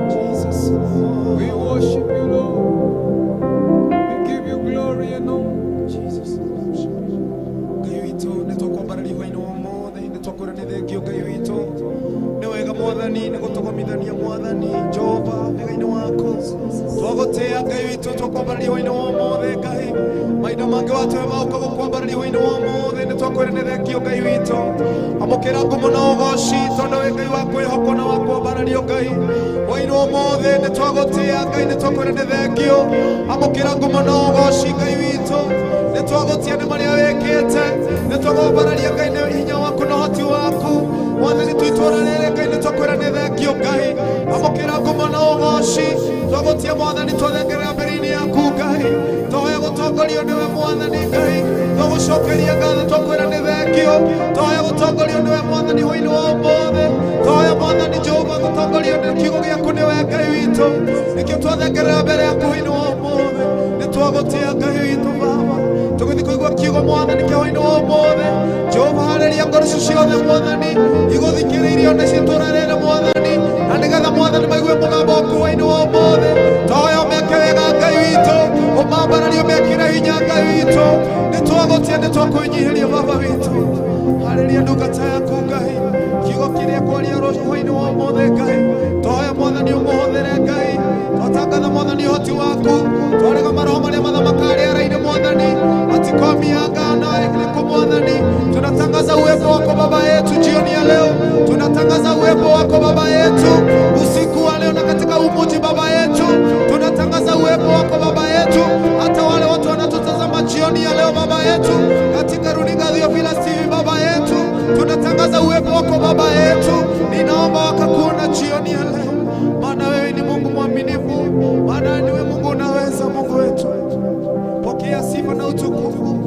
Jesus, we worship you, Lord. We give you glory and honor. Jesus, amokera kumunogoshi tono ekai wakwe hokona wakwa barari okai waino mothe ne twagotia kai ne twakorene thengio amokera kumunogoshi kai wito ne twagotia ne maria wekete ne twagobararia kai ne hinya waku no hoti waku wothe ni twitora rere kai ne twakorene thengio kai amokera kumunogoshi twagotia mothe ni twathengerera berini yaku kai toya gutongorio niwe mwathani kai twagucokeria ngatho twakorene thengio toya gutongorio niwe mwathani hoini wa mothe toya mwathani Jehova gutongorio ni kiugo giaku niwe Ngai witu nikio twathengerera mbere yaku hoini wa mothe ni twagutia Ngai witu baba tugithi kuigua kiugo mwathani kia hoini wa mothe Jehova haleria ngoro ciothe mwathani iguthikiriirio na citurarire mwathani na nigetha mwathani maigue mugambo waku hoini wa mothe toya meke wega Ngai witu umambarario mekire hinya Ngai witu ni twagutia ni twakwinyihiria baba witu haleria ndungata yaku Ngai kiugo kiria kwaria roho-ini wa mothe Ngai toya mwathani umuhuthere Ngai twatangatha mwathani uhoti waku twarega maroho maria mathamaka rĩera-inĩ mwathani atikomianga ekiriko mwathani tunatangaza uwepo wako baba yetu jioni ya leo tunatangaza uwepo wako baba yetu usiku wa leo na katika umuji baba yetu tunatangaza uwepo wako baba yetu hata wale watu wanatutazama jioni ya leo baba yetu katika runinga Theophilustv baba yetu tunatangaza uwepo wako baba yetu ninaomba wakakuona jioni ya leo maana wewe ni Mungu mwaminifu maana niwe Mungu unaweza Mungu wetu pokea sifa na utukufu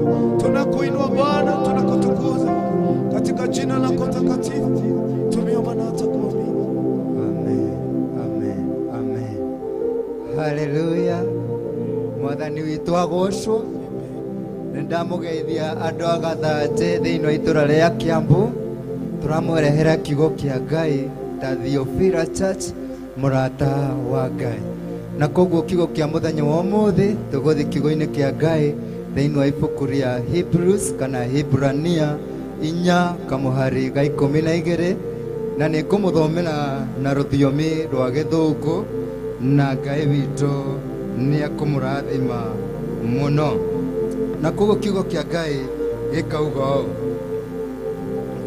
tunakuinua Bwana tunakutukuza katika jina lako takatifu tumeomba na tukuamini amen amen amen haleluya mwathani witu agocwo ndamugeithia andu a Gathanji thiini wa itura ria Kiambu turamwerehera kiugo kia Ngai ta Theophilus Church Murata wa Ngai na koguo kiugo kia muthenya wa umuthi tuguthi kiugo-ini kia Ngai thiini wa ibuku ria Hebrews kana Hibrania 4 kamuhari ga 12 na ni kumuthomera na ruthiomi rwa Githungu na Ngai witu ni akumurathima muno na koguo kiugo kia Ngai gikauga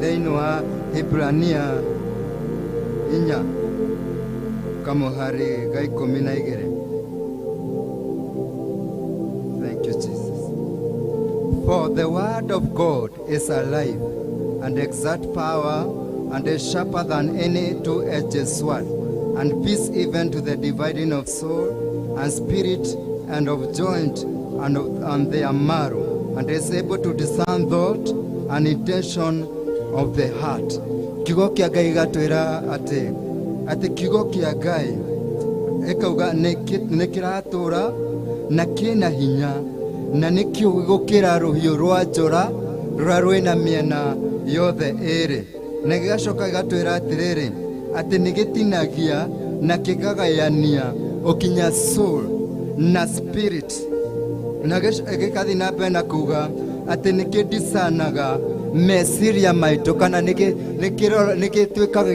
thiini wa Hibrania 4 kamuhari ga 12. Thank you Jesus. For the word of God is alive and exert power and is sharper than any two-edged sword and pierce even to the dividing of soul and spirit and of joint and their marrow and is able to discern thought and intention of the heart. Kiugo kia Ngai gatwira ati kiugo kia Ngai ekauga nĩ kĩratũra na kĩna hinya na nĩkĩo gũkĩra rũhiũ rwa njora rũrĩa rwĩna mĩena yothe ĩrĩ na gĩgacoka gĩgatwĩra atĩrĩrĩ ati nigitinagia na kigagayania okinya soul na spirit na gikathi na bena kuga ati nikidisanaga mesiria maito kana nikitwikaga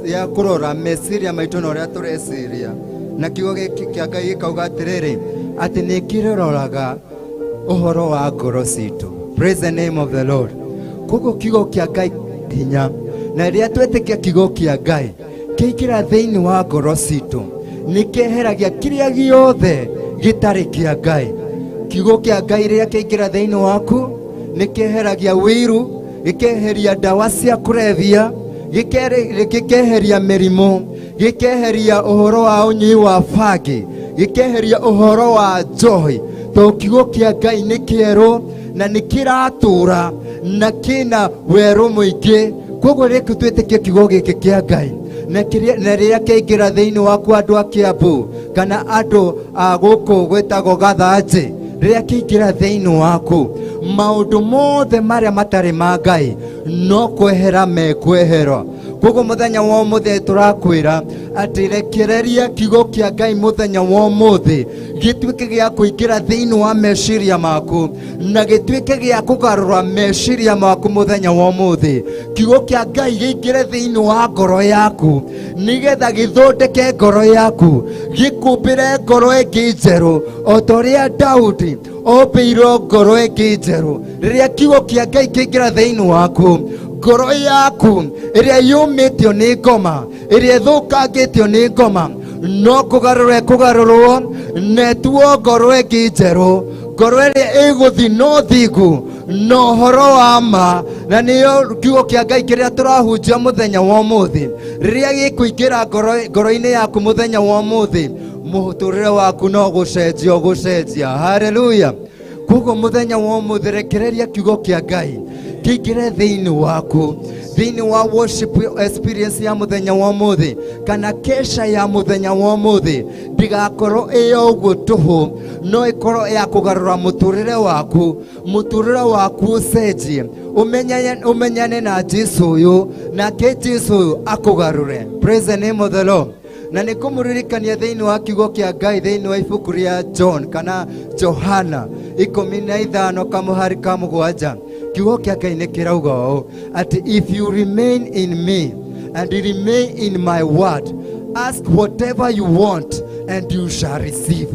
ya kurora mesiria maito na uria turesiria na kiugo kia Ngai gikauga atiriri ati nikiroraga uhoro wa ngoro citu. Praise the name of the Lord. Koguo kiugo kia Ngai hinya na ria twetikia kiugo kia Ngai kiikira thiini wa ngoro citu nikeheragia kiria giothe gitari kia Ngai. Kiugo kia Ngai ria kiikira thiini waku nikeheragia wiru, gikeheria ndawa cia kurevia, gikeheria mirimu, gikeheria uhoro wa unyui wa bangi, gikeheria uhoro wa njohi. To kiugo kia Ngai ni kieru na nikiratura na kina weru muingi. Koguo reke twitikie kiugo giki kia Ngai na riria kiingira thiini waku andu a Kiambu kana andu a guku gwetagwo Gathanji, riria kiingira thiini waku maundu mothe maria matari ma Ngai no kwehera mekwehera. Koguo muthenya wa umuthi turakwira ati rekereria kiugo kia Ngai muthenya wa umuthi gitwike gia kuingira thiini wa meciria maku na gitwike gia kugarura meciria maku muthenya wa umuthi. Kiugo kia Ngai giingire thiini wa ngoro yaku nigetha githondeke ngoro yaku, gikumbire ngoro ingi njeru o toria Daudi ombirwo ngoro ingi njeru. Riria kiugo kia Ngai kiingira thiini waku, ngoro yaku iria yumitio ni ngoma, iria thukangitio ni ngoma no kugarurwo netuo ngoro ingi njeru, ngoro iria iguthi no thigu no horo wa ma. Na niyo kiugo kia Ngai kiria turahunjia muthenya wa umuthi. Riria gikuingira ngoro-ini yaku muthenya wa umuthi, muturire waku no gucenjia. Hallelujah. Koguo muthenya wa umuthi rekereria kiugo kia Ngai kiingire thiini waku, thiini wa worship experience ya muthenya wa umuthi kana kesha ya muthenya wa umuthi. Ndigakorwo iyo uguo tuhu, no ikorwo ya kugarura muturire waku ucenjie, umenyane na Jesu uyu nake Jesu uyu akugarure. Praise the name of the Lord. Na nikumuririkania thiini wa kiugo kia Ngai thiini wa ibuku ria John kana Johana 15 kamuhari ka 7. Kiugo kia Ngai nikirauga ũũ ati if you remain in me and remain in my word, ask whatever you want and you shall receive.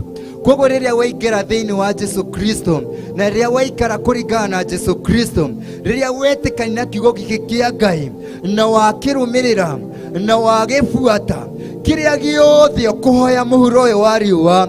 Koguo riria waingira thiini wa Jesu Kristo na riria waikara kuringana na Jesu Kristo, riria wetikania na kiugo giki kia Ngai na wakirumirira na wagibuata, kiria giothe ukuhoya muhuro uyu wa riua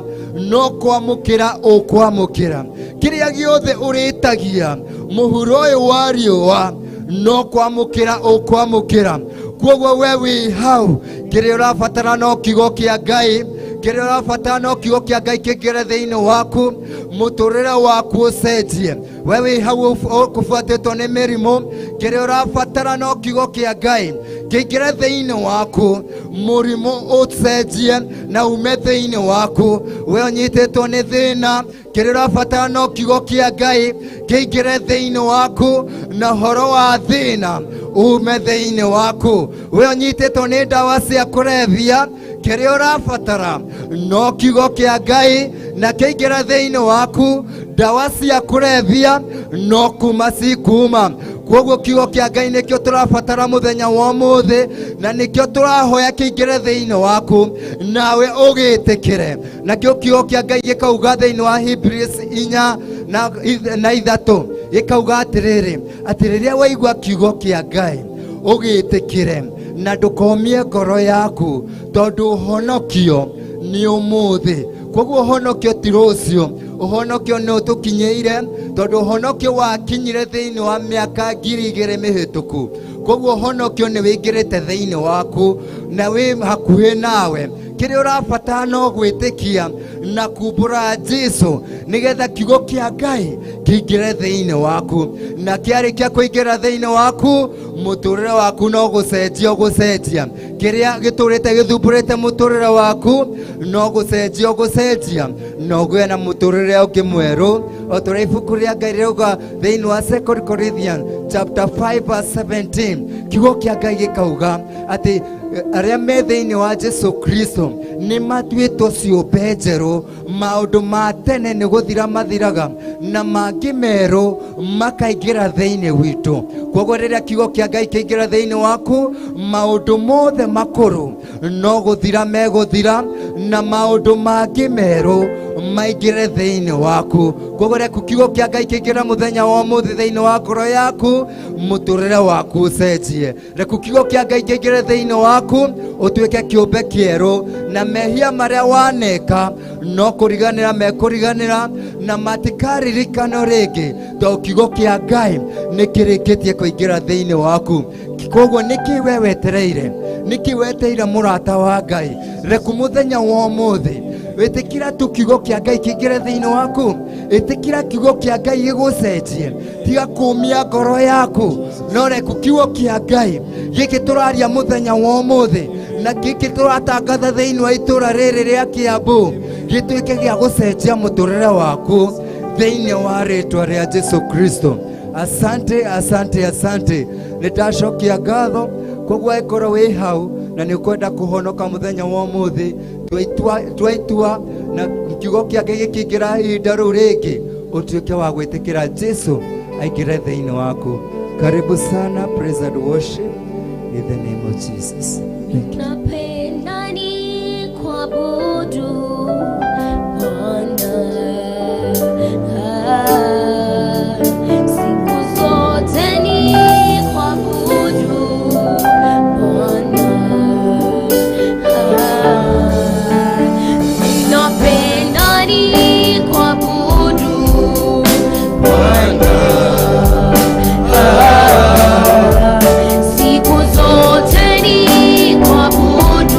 no kwamukira ukwamukira. Kiria giothe uritagia muhuro uyu wa riua no kwamukira ukwamukira. Koguo we wi hau, kiria urabatara no kiugo kia Ngai, kiria urabatara no kiugo kia Ngai kiingire thiini waku, muturire waku ucenjie. We wi hau ukubuatitwo ni mirimu, kiria urabatara no kiugo kia Ngai kiingire thiini waku, murimu ucenjie na ume thiini waku. We unyititwo ni thina, kiria urabatara no kiugo kia Ngai kiingire thiini waku na horo wa thina ume thiini waku. We unyititwo ni ndawa cia kurevia, kiria urabatara no kiugo kia Ngai na kiingire thiini waku, ndawa cia kurevia no kuma cikuma. Koguo kiugo kia Ngai nikio turabatara muthenya wa umuthi na nikio turahoya kiingire thiini waku nawe ugitikire. Na kiugo kia Ngai gikauga thiini wa Hebrews 4:3 gikauga atiriri ati riria waigua kiugo kia Ngai ugitikire na ndukomie ngoro yaku tondu honokio ni umuthi. Koguo honokio ti rucio, uhonokio ni utukinyeire tondu honokio wakinyire thiini wa miaka 2000 mihituku. Koguo honokio ni wingirite thiini waku na wi hakuhi nawe. Kiria urabatara no gwitikia na kumbura Jesu nigetha kiugo kia Ngai kiingire thiini waku, na kiarikia kuingira thiini waku, muturire waku no gucenjia. Kiria giturite githumburite muturire waku no gucenjia no gwe na muturire ungi mweru. O turia ibuku ria Ngai riuga thiini wa 2 Corinthians chapter 5:17, kiugo kia Ngai gikauga ati arĩa me thĩinĩ wa Jesu Kristo nĩ matuĩtwo ciũmbe njerũ. Maũndũ ma tene nĩ gũthira mathiraga na mangĩ merũ makaingĩra thĩinĩ witũ. Koguo rĩrĩa kiugo kĩa Ngai kĩingĩra thĩinĩ waku, maũndũ mothe makũrũ no gũthira megũthira na maũndũ mangĩ merũ maingĩre thĩinĩ waku. Koguo rĩrĩa kiugo kĩa Ngai kĩingĩra mũthenya wa ũmũthĩ thĩinĩ wa ngoro yaku, mũtũrĩre waku ũcenjie. Rĩrĩa kiugo kĩa Ngai kĩingĩra thĩinĩ waku, ũtuĩke kĩũmbe kĩerũ, na mehia marĩa waneka no kũriganĩra mekũriganĩra na matikaririkano rĩngĩ, tondũ kiugo kĩa Ngai nĩ kĩrĩkĩtie kũingĩra thĩinĩ waku. Koguo nĩkĩ we wetereire? Nĩkĩ wetereire mũrata wa Ngai? Reku mũthenya wa ũmũthĩ wĩtĩkĩra tu kiugo kĩa Ngai kĩingĩre thĩinĩ waku. Ĩtĩkĩra kiugo kĩa Ngai gĩgũcenjie, tiga kũmia ngoro yaku. No reku kiugo kĩa Ngai gĩkĩ tũraria mũthenya wa ũmũthĩ na gĩkĩ tũratangatha thĩinĩ wa itũra rĩrĩ rĩa Kiambu gĩtuĩke gĩa gũcenjia mũtũrĩre waku thĩinĩ wa rĩtwa rĩa Jesu Kristo. Asante, asante, asante. Nĩndacokia ngatho. Koguo angĩkorwo wĩ hau na nĩ ũkwenda kũhonoka mũthenya wa ũmũthĩ, twaitua na kiugo kĩa Ngai gĩkĩingĩra ihinda rĩu rĩngĩ, ũtuĩke wa gwĩtĩkĩra Jesu aingĩre thĩinĩ waku. Karibu sana, praise and worship in the name of Jesus. Thank you. Siku zote ni kuabudu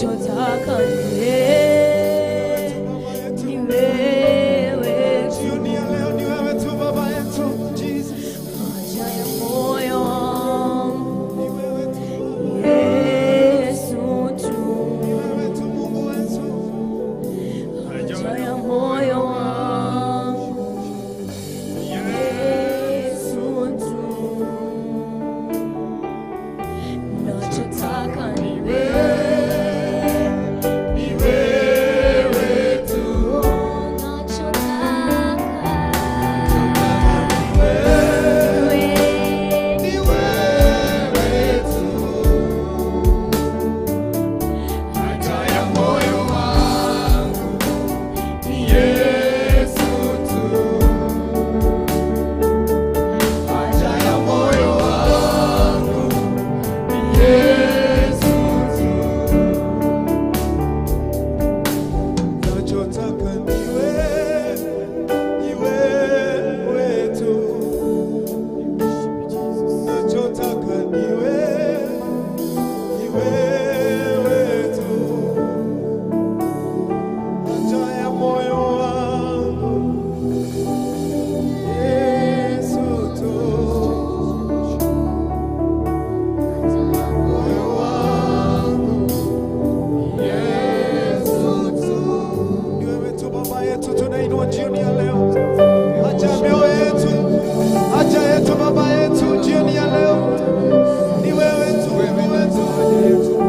nachotaka ni wewe tu. Jioni ya leo ni wewe tu Baba yetu. Haja ya moyo wangu Ni wewe tu. Yesu tu. Ni wewe tu Mungu wetu. Haja ya moyo wangu Yesu tu. Nachotaka ni wewe tu. Nachotaka Ni wewe tu. Haja ya moyo wangu ni Yesu tu. Haja ya moyo wangu ni Yesu tu. Nachotaka ni wewe tu. Nachotaka ni wewe tu. Haja ya moyo wangu Yesu tu. Moyo wangu Yesu tu. Ni wewe tu Baba yetu, tunainua jioni ya leo. Haja ya mioyo yetu, haja yetu Baba yetu jioni ya leo. Ni wewe tu,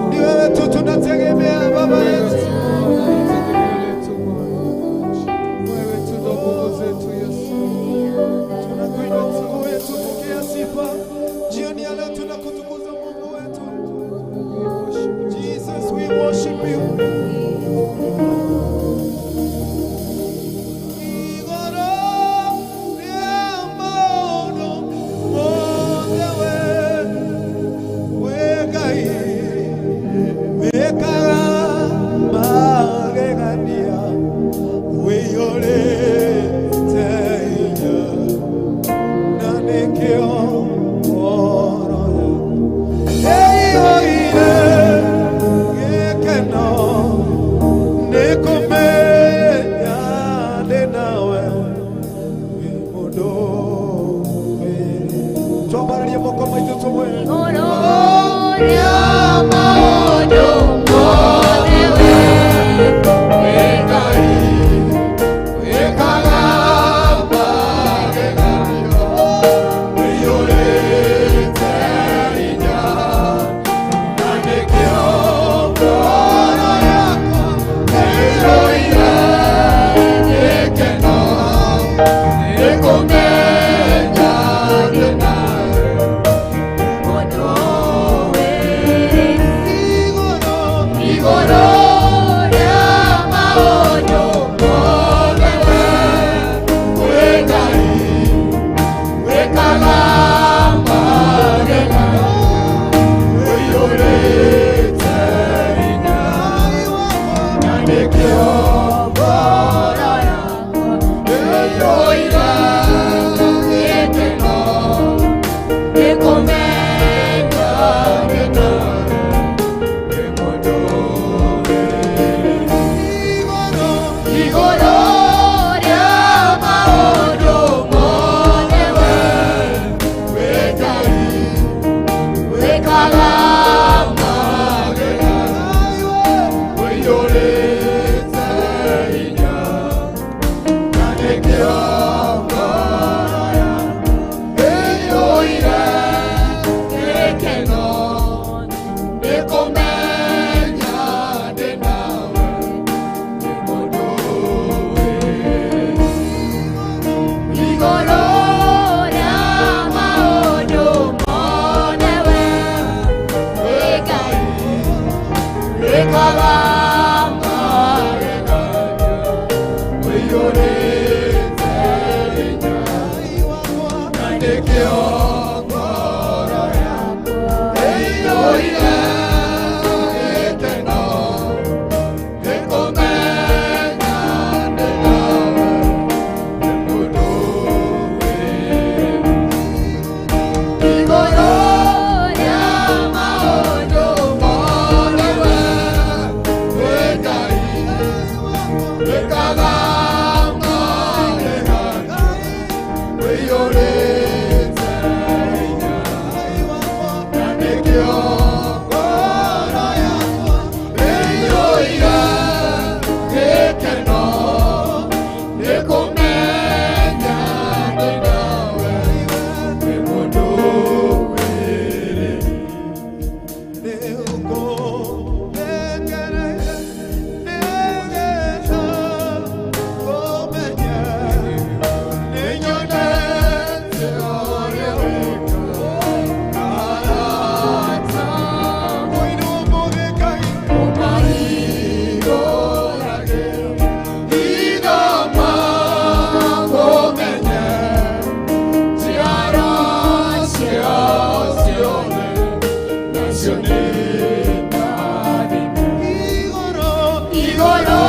ni wewe tu tunategemea Baba yetu. Wewe tu ndo nguvu zetu Yesu. Tunakuinua Mungu wetu, pokea sifa. Jioni ya leo tunakutukuza Mungu wetu. Jesus, we worship you. Igoro riamono modewe wegai wekara magegania weyore teinya nanekeo oro eyoire gekeno nekomenya nenawe wimundo twambararie moko maitũ tũmwe Gloria maono modewe wegai wekara magegania weyore teinya nanekeo oro yako eyoire gekeno nekomenya nenawe modowe igoro Gloria maono modewe wegai wekara magegania weyore teinya nanekeo oro yako eyoire gekeno nekomenya Gloria maono modewe wekala Gloria maono modewe wekala Gloria maono modewe Igoro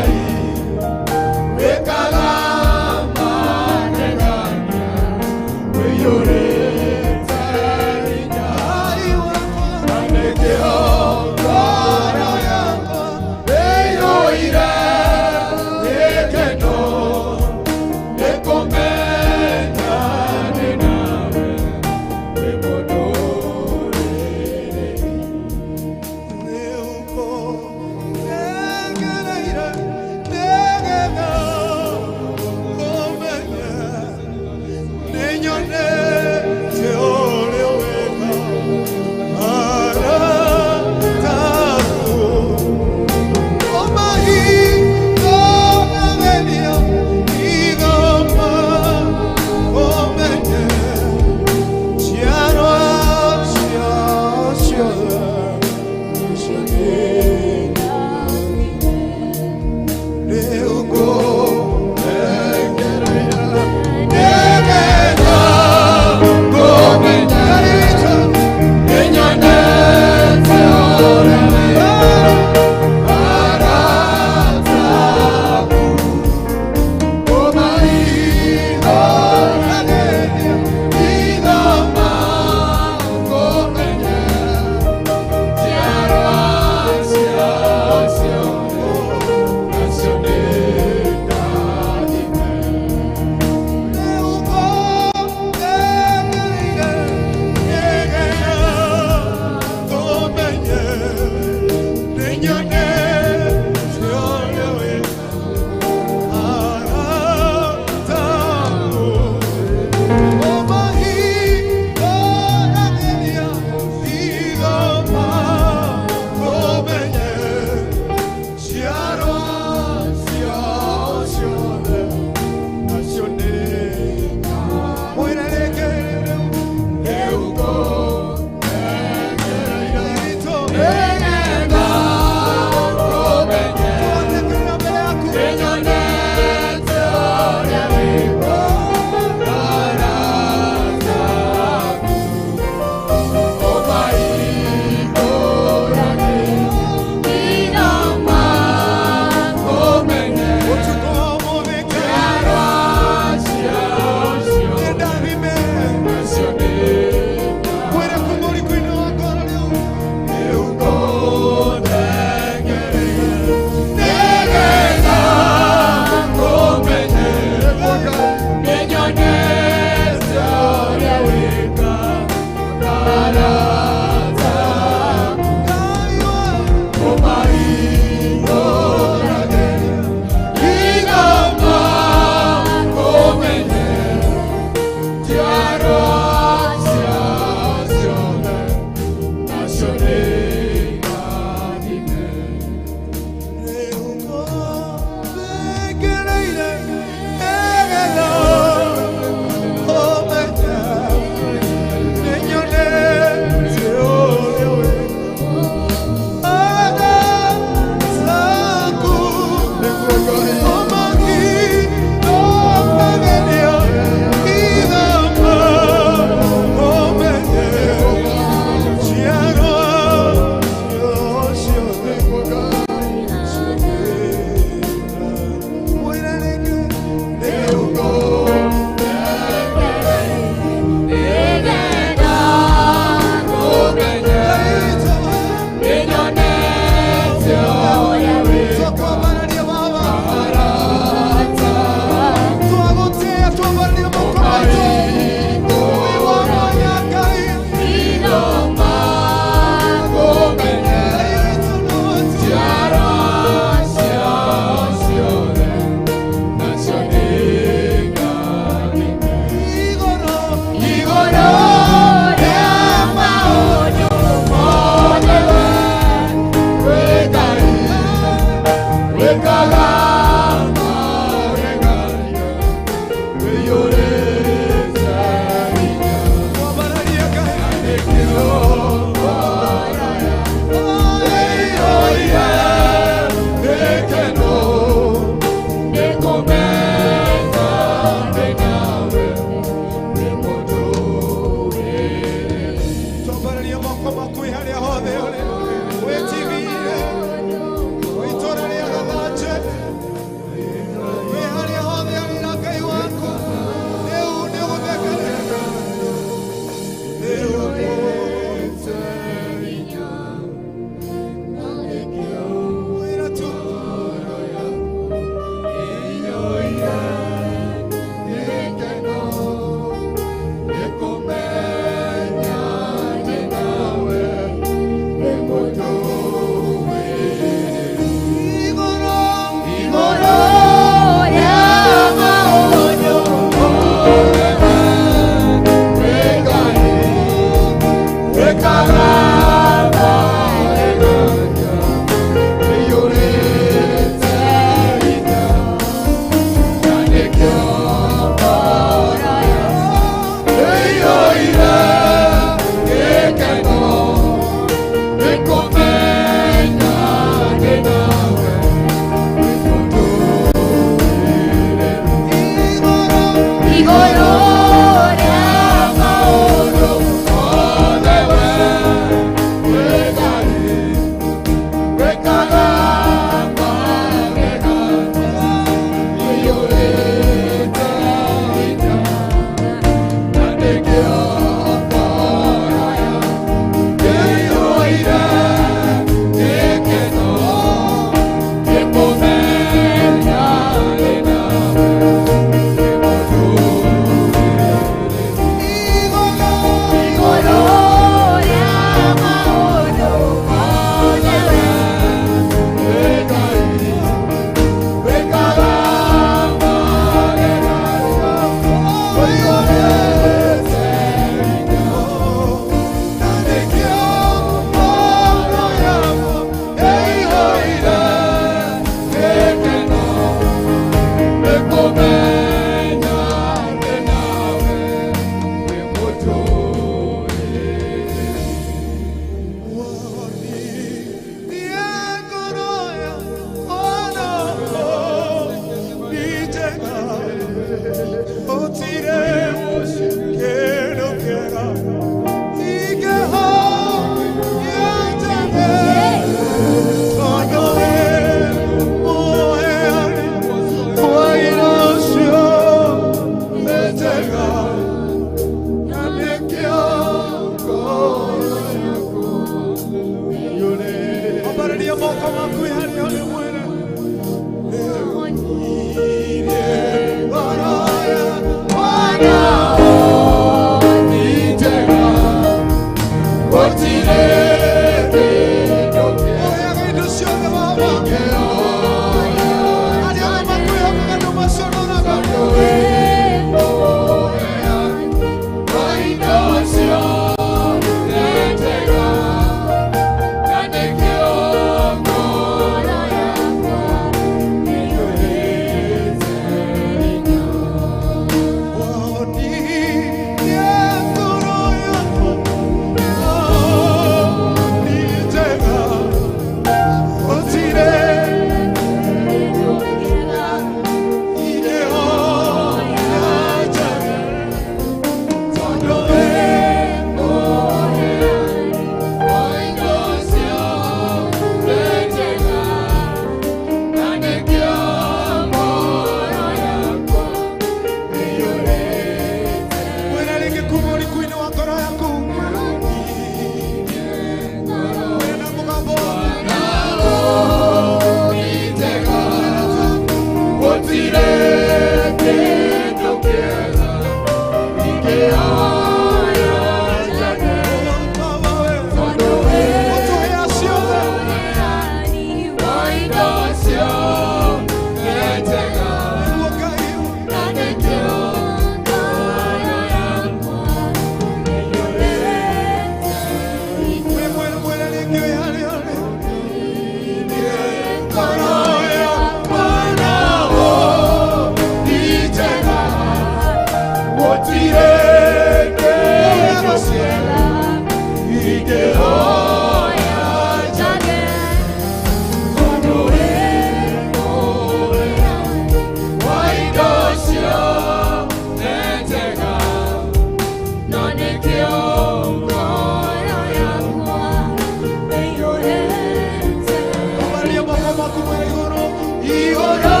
igoro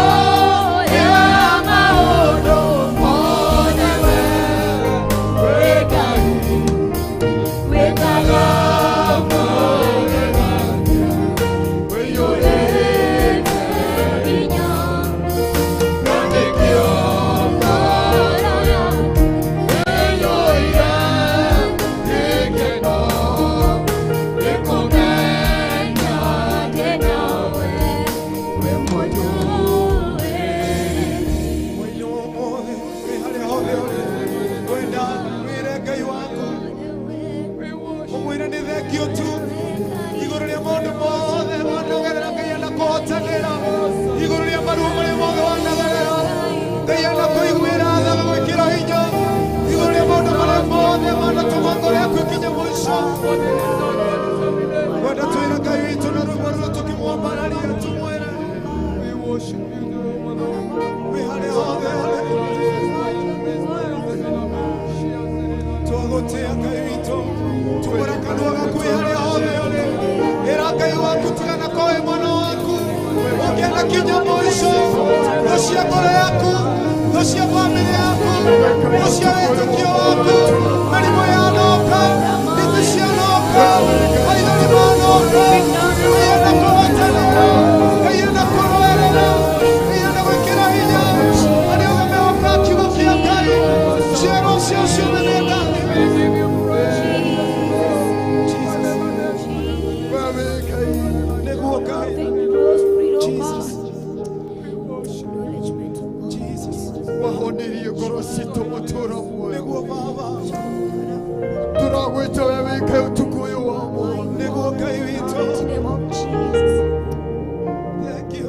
rĩa maũndũ mothe we wĩ Ngai wĩkaga magegania wĩiyũrĩte hinya na nĩkĩo ngoro ĩiyũire gĩkeno gĩkũmenya atĩ nawe wĩ mũthuuri. Mũino ũmũthĩ wĩ harĩa hothe ũrĩ, ngwenda wĩre Ngai waku ũmwĩre nĩ thengio tu igũrũ rĩa maũndũ mothe wanagerera. Ngai enda kũhotanĩra igũrũ rĩa maruo marĩa mothe wanagerera. Ngai enda kũiguĩra tha na gwĩkĩra hinya igũrũ rĩa maũndũ marĩa mothe wanatũma ngoro yaku ĩkinye mũico. Ngwenda twĩre Ngai witũ na rwĩmbo rũrũ tũkĩmwambararia tumwĩre wĩ harĩa hothe ũrĩ, twagũtĩa Ngai witũ, tũgũra kanua gaku wĩ harĩa hothe ũrĩ. Ĩra Ngai waku tigana koe mwana waku ũngĩenda kinya mũico. Thũ cia ngoro yaku, thũ cia bamĩrĩ yaku, thũ cia wĩtĩkio waku, mĩrimũ yanoka, nditi cianoka, maithori manoka. Ngai enda kũhotanĩra, Ngai enda kũrũĩrĩra, Ngai enda gwĩkĩra hinya arĩa othe mehoka kiugo kĩa Ngai. Ciero cio ciothe nĩ Ngai. Nĩguo Ngai. Wahonirie ngoro citũ mũtũũro muoyo. Nĩguo Baba. Tũragwĩta we wĩ Ngai ũtukũ ũyũ wa muoyo. Nĩguo Ngai witũ. Thank you.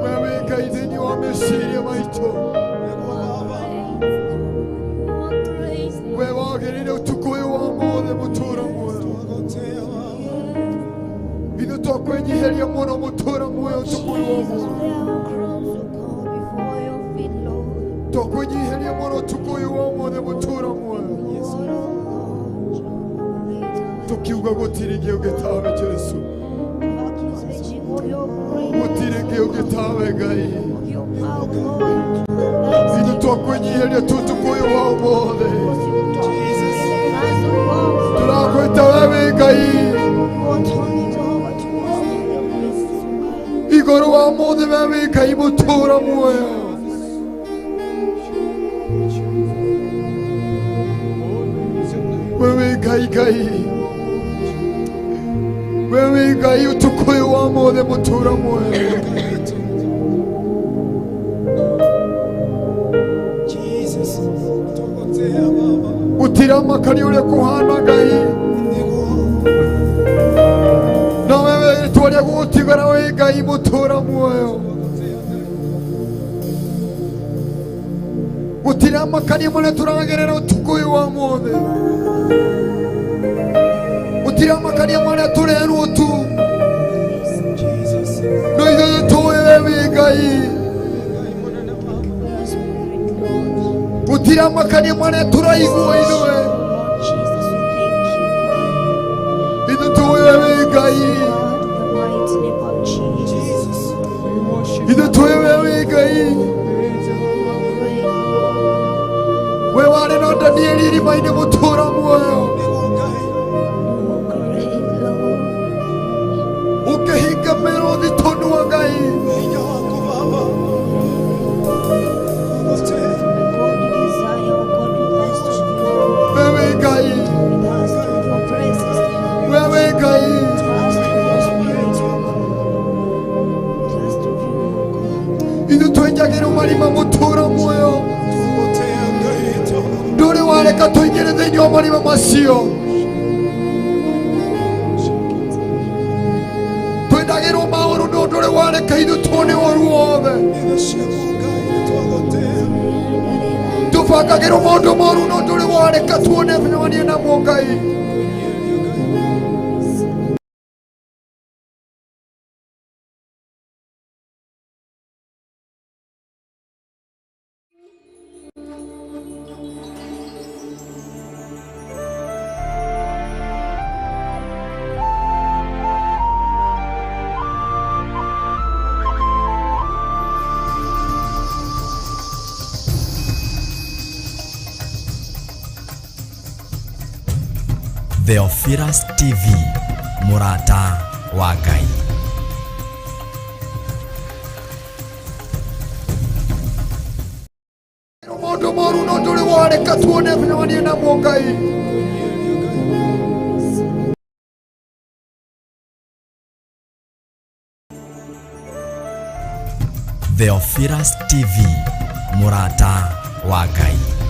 We wĩ Ngai thĩinĩ wa meciria maitũ. Nĩguo Baba. We wagĩrĩire ũtukũ ũyũ wa mothe mũtũũro muoyo. Ithuĩ twakwĩnyiheria mũno mũtũũro muoyo ũtukũ ũyũ wa muoyo. Twakwĩnyiheria mũno ũtukũ ũyũ wa mothe mũtũũro muoyo. Tũkiuga gũtirĩ ũngĩ ũngĩ tawe Jesu. Gũtirĩ ũngĩ ũngĩ tawe Ngai. Ithuĩ twakwĩnyiheria tu ũtukũ ũyũ wa mothe. Tũrakwĩta we wĩ Ngai. Igũrũ wa mothe we wĩ Ngai mũtũũro muoyo. We wĩ Ngai Ngai. We wĩ Ngai ũtukũ ũyũ wa mothe mũtũũro muoyo. Gũtiramakania ũrĩa kũhana Ngai. No wewe rĩtwa rĩa gũgũtigara wĩ Ngai mũtũũro muoyo. Gũtiramakania marĩa tũragerera ũtukũ ũyũ wa mothe. Gũtiramakania marĩa tũrerwo tu. No ithuĩ tũĩ we wĩ Ngai. Gũtiramakania marĩa tũraigua ithuĩ. Ithuĩ tũĩ we wĩ Ngai. Ithuĩ tũĩ we wĩ Ngai. We warĩ na Danieli irima-inĩ mũtũũro muoyo. Ũkĩhinga mĩrũthi tondũ wa Ngai. We wĩ Ngai. We wĩ Ngai. Ithuĩ twenjagĩrwo marima mũtũũro muoyo. Ndũrĩ wareka tũingĩre thĩinĩ wa marima macio. Twendagĩrwo maũru no ndũrĩ wareka ithuĩ tuone ũru wothe. Tũbangagĩrwo maũndũ moru no ndũrĩ wareka tuone bĩrĩmania namo Ngai. Theophilustv, Murata wa Ngai. Mondo moru no tuli wale katuone vile na Ngai. Theophilustv, Murata wa Ngai.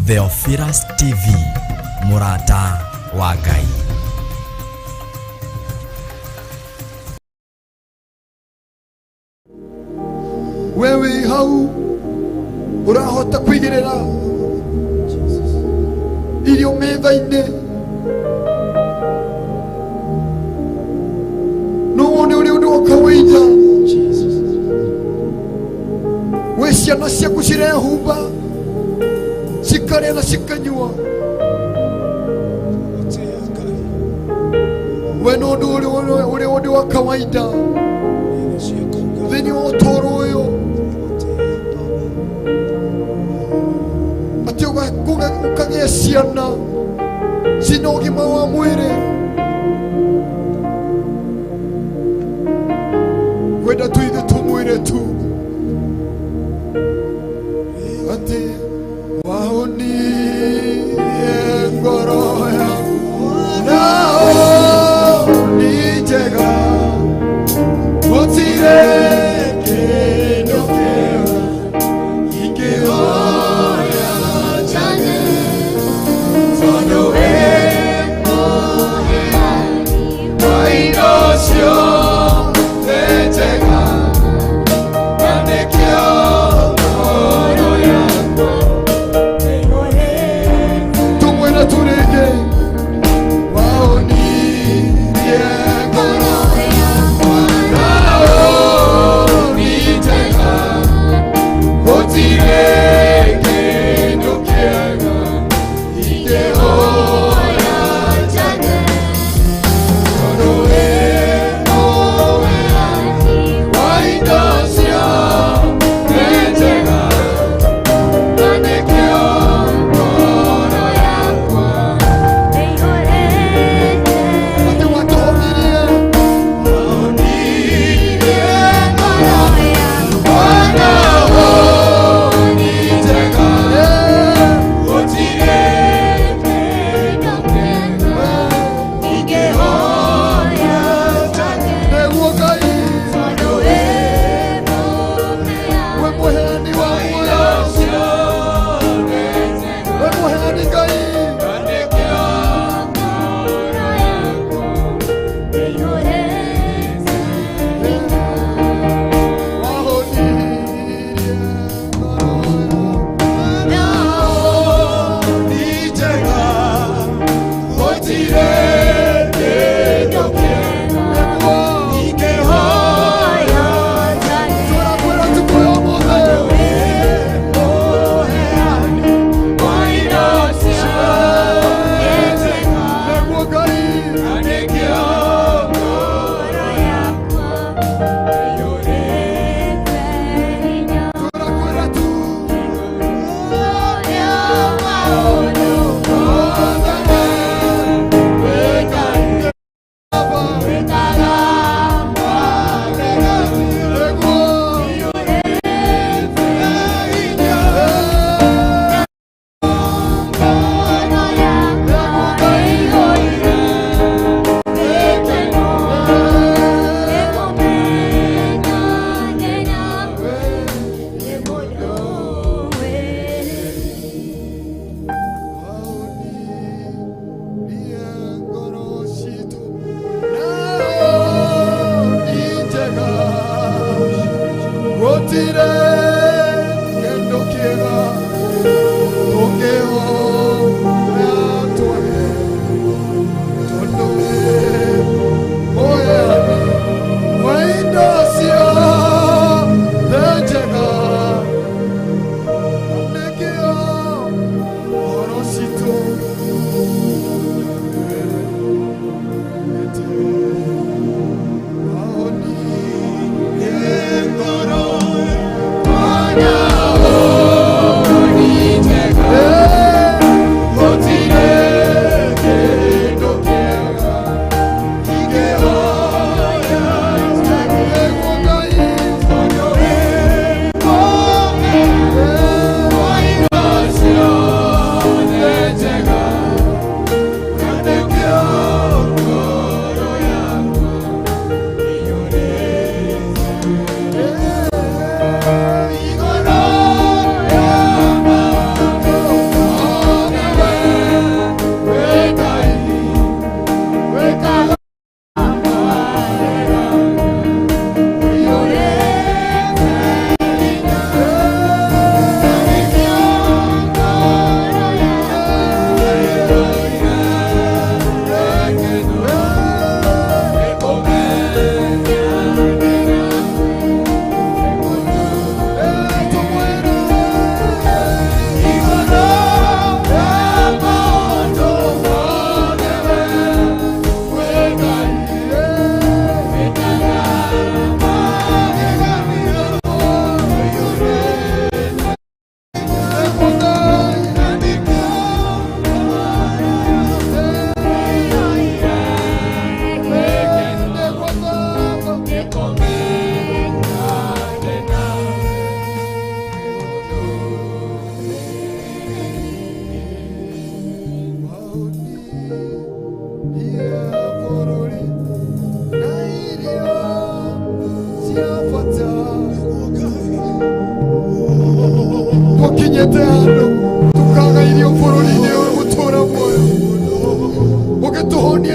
Theophilustv, Murata wa Ngai. Wewe hau urahota kwigirira irio metha-ini no wone uri undu wa kawaida we ciana ciaku cirehumba cikarĩa na cikanyua we no ũndũ ũrĩ ũndũ wa kawaida thĩinĩ wa ũtũũro ũyũ atĩ ũkagĩa ciana cina ũgima wa mwĩrĩ wenda tu ithe tũmwĩre tu atĩ wahonie ngoro yaku nao ni njega gũtirĩ kĩndũ kĩega ingĩhoya njage tondũ wĩ mũheani wa indo ciothe njega na nĩkĩo ngoro yakwa ĩihũrĩte tũmwĩre tu rĩngĩ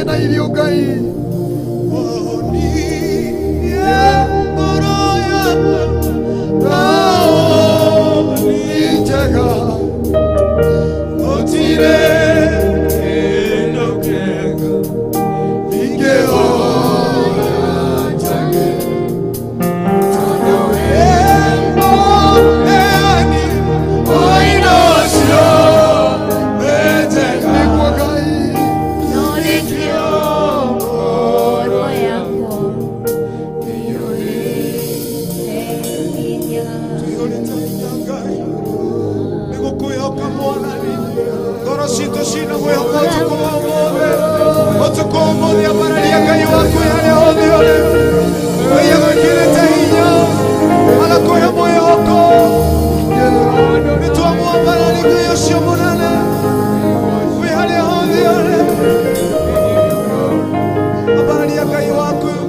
na irio Ngai. Wako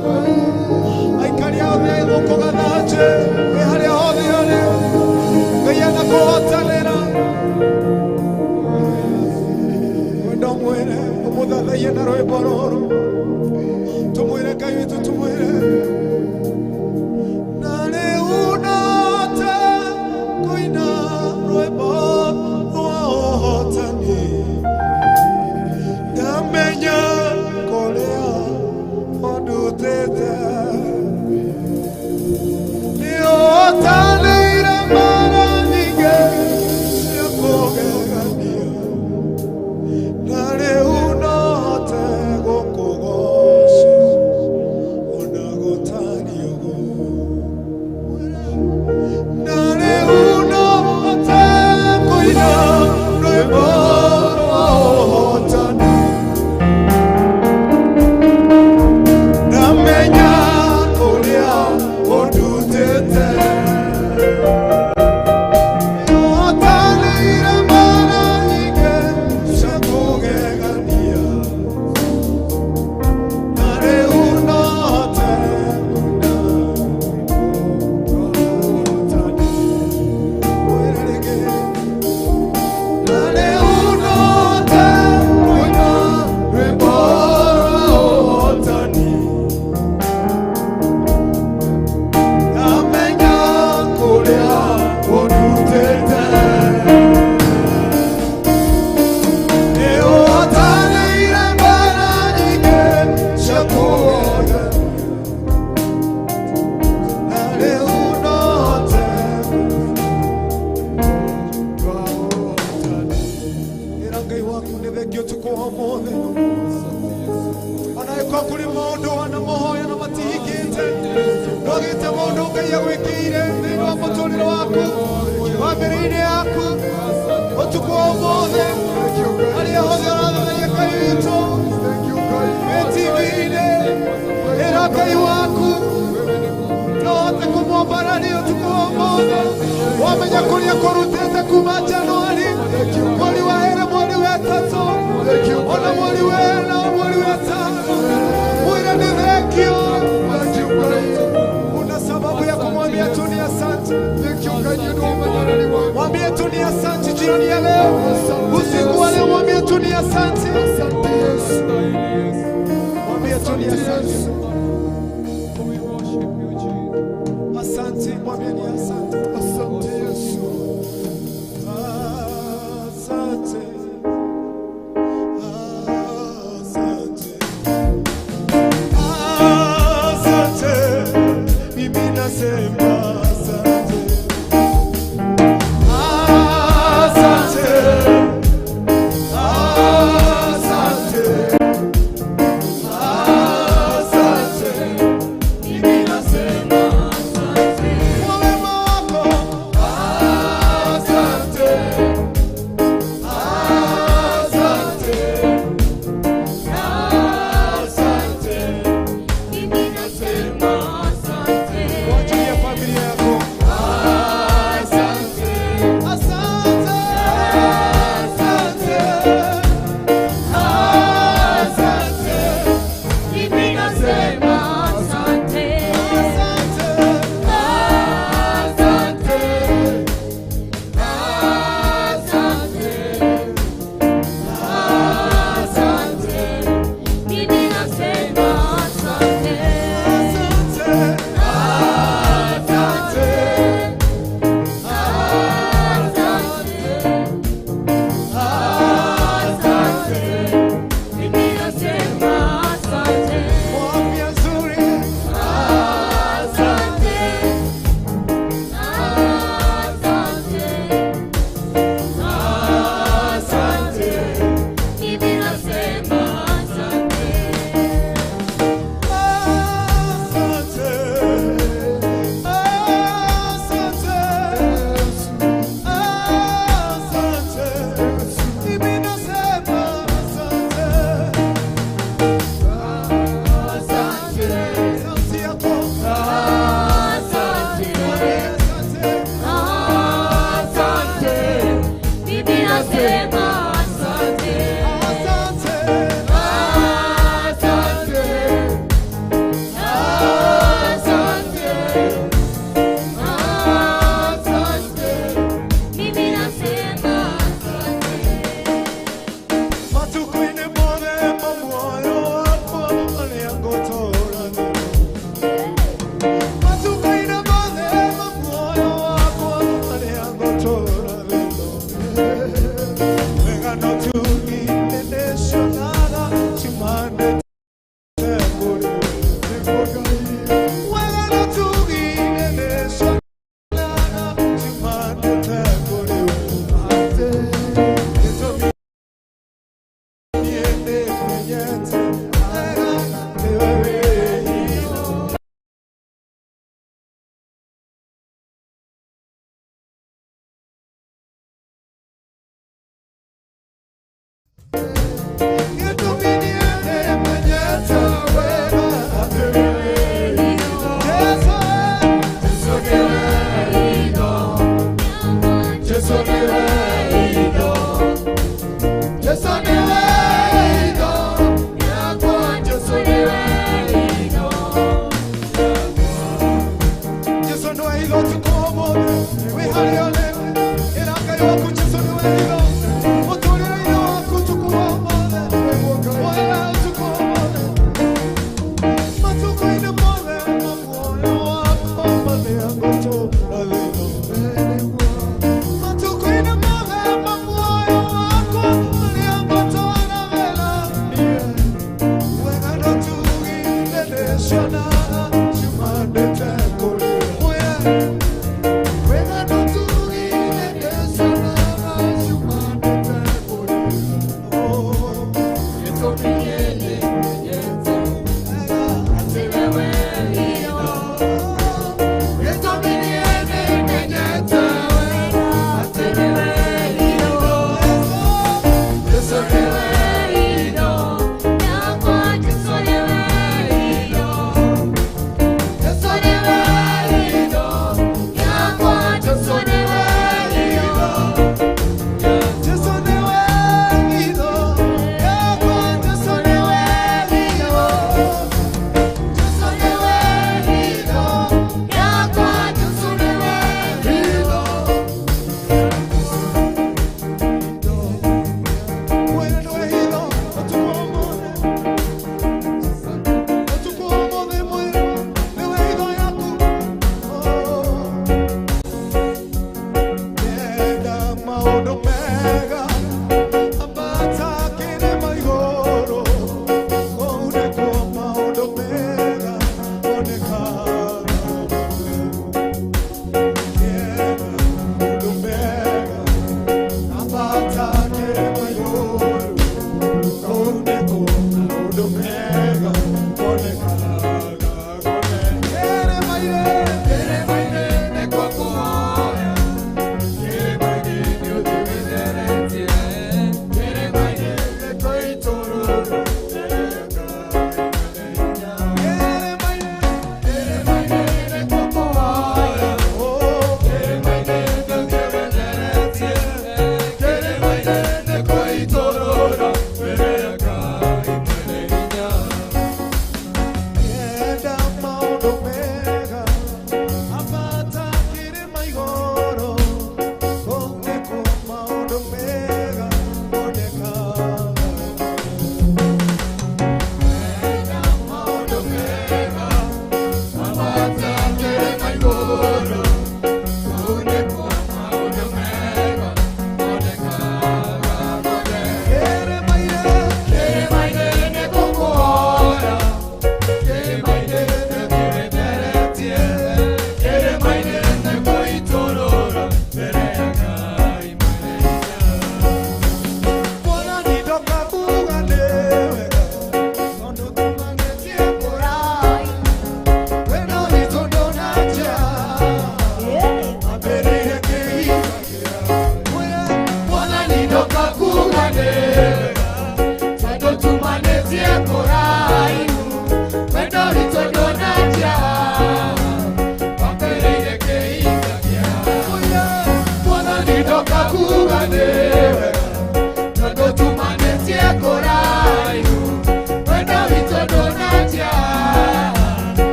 Yeah.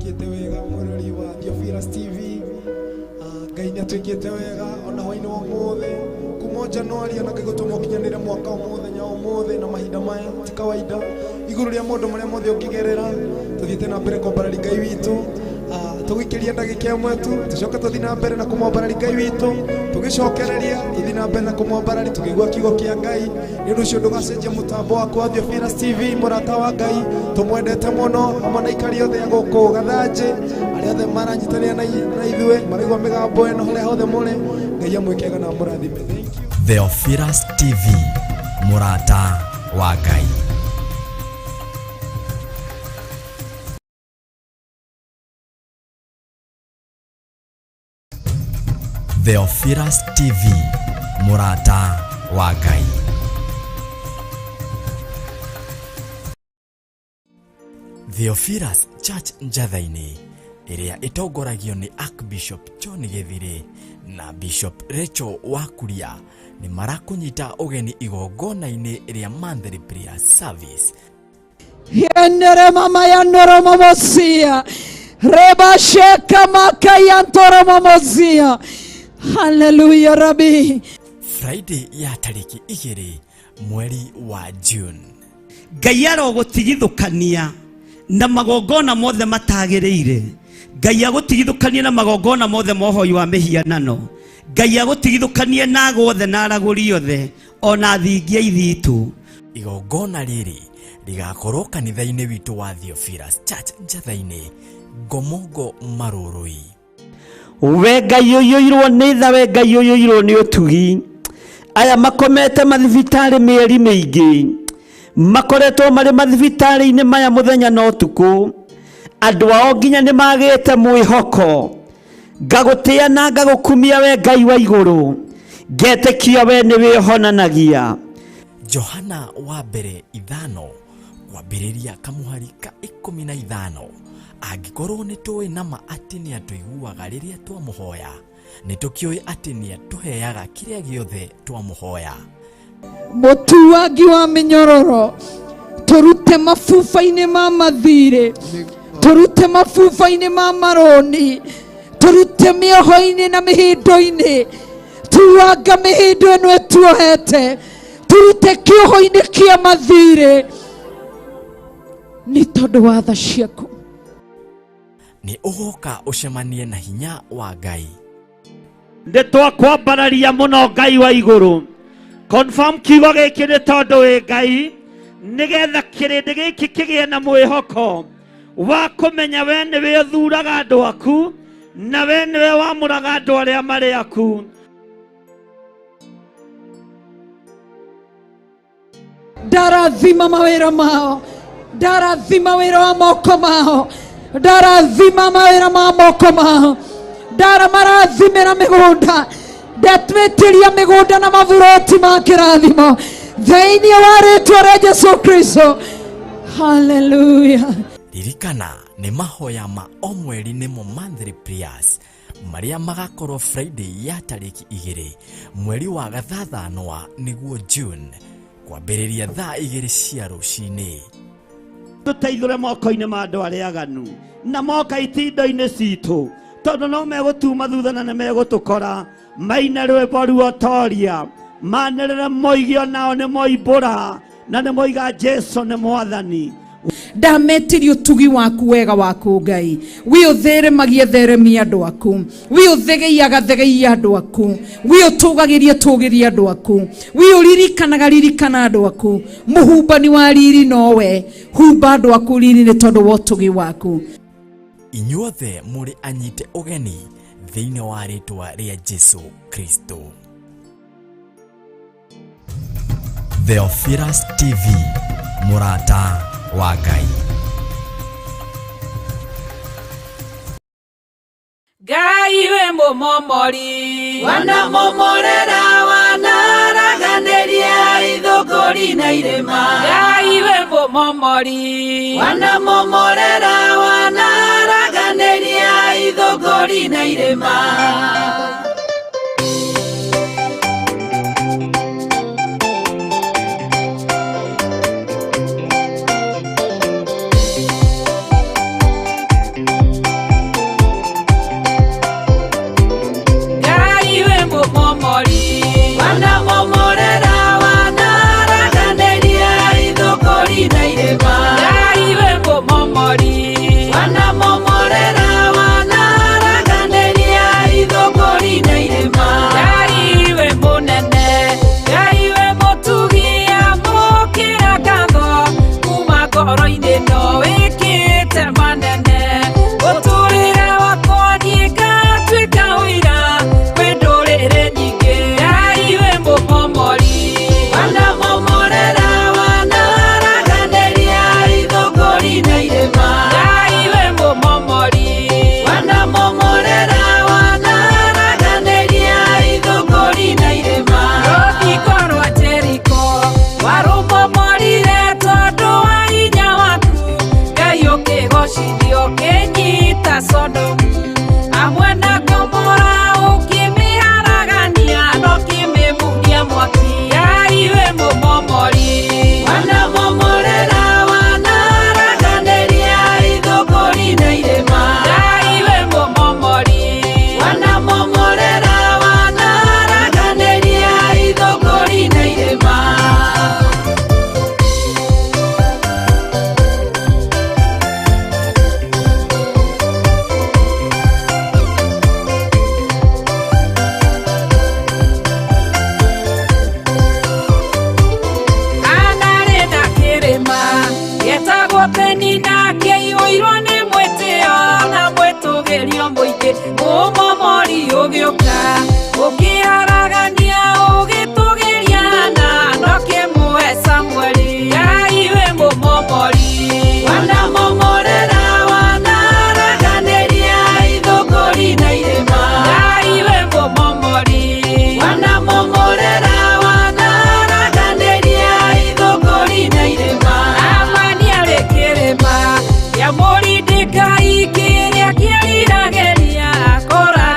twikite wega murori wa Theophilustv. Ngai nä atwä wega ona hwainä wa måthä kuma Januari ona ngai gå tå ma å kinyanä mwaka å muthenya å måthä na mahinda maya ti kawaida igå rå rä a må ndå marä a mothe å ngä gerera tå thiä te na mbere kwambarari Ngai witå tå gå ikä ria ndagä kä amwe tu tå coke tå thiä na mbere na kå mwambarari Ngai witå tå gä cokereria tå thiä na mbere na kå mwambarari tå kä igua kiugo kä a Ngai nä å ndå å cio ndå gacenjia må tambo wakwa Theophilustv Murata wa Ngai tå mwendete må no hamwe na ikari othe a gå kå Gathanji arä othe maranyitanä na ithuä maraigua mä gambo ä no harä a hothe må rä Ngai amwä kega na må rathime. Theophilustv Murata wa Ngai. Theophilustv Murata wa Ngai. Theophilus Church Gathanji ĩrĩa ĩtongoragio nĩ Archbishop John Githiri na Bishop Rachel Wakuria nĩ marakũnyita ũgeni igongona-inĩ rĩa monthly prayer service. Yenere mama ya noro mamosia reba sheka makaya ntoro mamosia. Hallelujah Rabbi. Friday ya tariki 2 mweri wa June. Ngai arogotigithukania na magongona mothe matagĩrĩire. Ngai agotigithukania na magongona mothe mohoi wa mĩhianano. Ngai agotigithukania na agothe na aragũri othe ona thingia ithitu. Igongona rĩrĩ rigakorwo kanitha-inĩ witũ wa Theophilus Church Gathanji Ngomongo Marũrũi. We Ngai ũiyũirwo nĩ tha, we Ngai ũiyũirwo nĩ ũtugi. Aya makomete mathibitarĩ mĩeri mĩingĩ, makoretwo marĩ mathibitarĩ-inĩ maya mũthenya na ũtukũ. Andũ ao nginya nĩ magĩte mwĩhoko. Ngagũtĩa na ngagũkumia we Ngai wa igũrũ, ngetĩkia we nĩ wĩhonanagia. Johana wa mbere 5 kwambĩrĩria kamũhari ka 15. Angĩkorwo nĩ tũĩ nama atĩ nĩ atũiguaga rĩrĩa twamũhoya, nĩ tũkĩũĩ atĩ nĩ atũheaga kĩrĩa gĩothe twamũhoya. Mũtuangi wa mĩnyororo, tũrute mabuba-inĩ ma mathirĩ, tũrute mabuba-inĩ ma maroni, tũrute mĩoho-inĩ na mĩhĩndo-inĩ, tuanga mĩhĩndo ĩno ĩtuohete, tũrute kĩoho-inĩ kĩa mathirĩ nĩ tondũ wa tha ciaku. Nĩ ũgoka ũcemanie na hinya wa Ngai. Nĩ twakwambararia mũno Ngai wa igũrũ. Confirm kiugo gĩkĩ nĩ tondũ wĩ Ngai, nĩgetha kĩrĩndĩ gĩkĩ kĩgĩe na mwĩhoko wa kũmenya we nĩwe ũthuraga andũ aku na we nĩwe wamũraga andũ arĩa marĩ aku. Ndarathima mawĩra mao, ndarathima wĩra wa moko mao, ndarathima mawĩra ma moko mao, ndaramarathimĩra mĩgũnda, ndatwĩtĩria mĩgũnda na maburoti ma kĩrathimo thĩinĩ wa rĩtwa rĩa Jesũ Kristo. Hallelujah. Ririkana nĩ mahoya ma o mweri nĩmo monthly prayers marĩa magakorwo Friday ya tariki 2 mweri wa Gathathanwa nĩguo June kwambĩrĩria thaa 2 cia rũcinĩ. Tũteithũre moko-inĩ ma andũ arĩa aganu na moka itindo-inĩ citũ, tondũ no megũtuma thutha na nĩ megũtũkora. Maina rwĩmbo ruotoria manĩrĩre moige onao nĩ moimbũra na nĩ moiga Jesũ nĩ mwathani. Ndametirio tugi waku wega waku Ngai, we ũtheremagia theremia andũ aku, we ũthegeiaga thegeiia andũ aku, we ũtũgagĩria tũgĩria andũ aku, we ũririkanaga ririkana andũ aku. Mũhumbani wa riri nowe, humba andũ aku riri nĩ tondũ wa ũtugi waku. Inyuothe mũrĩ anyite ũgeni thĩinĩ wa rĩtwa rĩa Jesũ Kristo. Theophilustv Murata wa Ngai. Ngai we mũmomori, Wanamomorera wanaraganĩria ithũngũri na irĩma. Ngai we mũmomori, Wanamomorera wanaraganĩria ithũngũri na irĩma. no wikite manene uturire wakwa ningatuika wira kwi ndurire nyingi Ngai we mumomori wanamomorera wanaraganiria ithũngũri na irĩma Ngai we mumomori wanamomorera wanaraganiria ithũngũri na irĩma rũthingo rwa Jeriko warũmomorire tondũ wa hinya waku Ngai ũkĩgocithio ũkĩnyita Sodomu hamwe na Gomora ũkĩmĩharagania na ũkĩmĩmuria mwaki Ngai we mumomori wanamomorera wanaraganiria ithũngũri na irĩma Ngai we mumomori wanamomorera wanaraganiria ithũngũri na irĩma anarĩ na kĩrĩma gĩtagwo Peni nake ihũirwo nĩ mwĩtĩo na mwĩtũgĩrio mũingĩ mũmomori ũgĩũka ũkĩharagania ũgĩtũgĩria na ndokĩmũhe Samũeli Ngai we mumomori wanamomorera wanaraganiria ithũngũri na irĩma Ngai we mumomori wanamomorera wanaraganiria ithũngũri na irĩma Amani arĩ kĩrĩma gĩa Mũrindikai kĩrĩa kĩriragĩria kora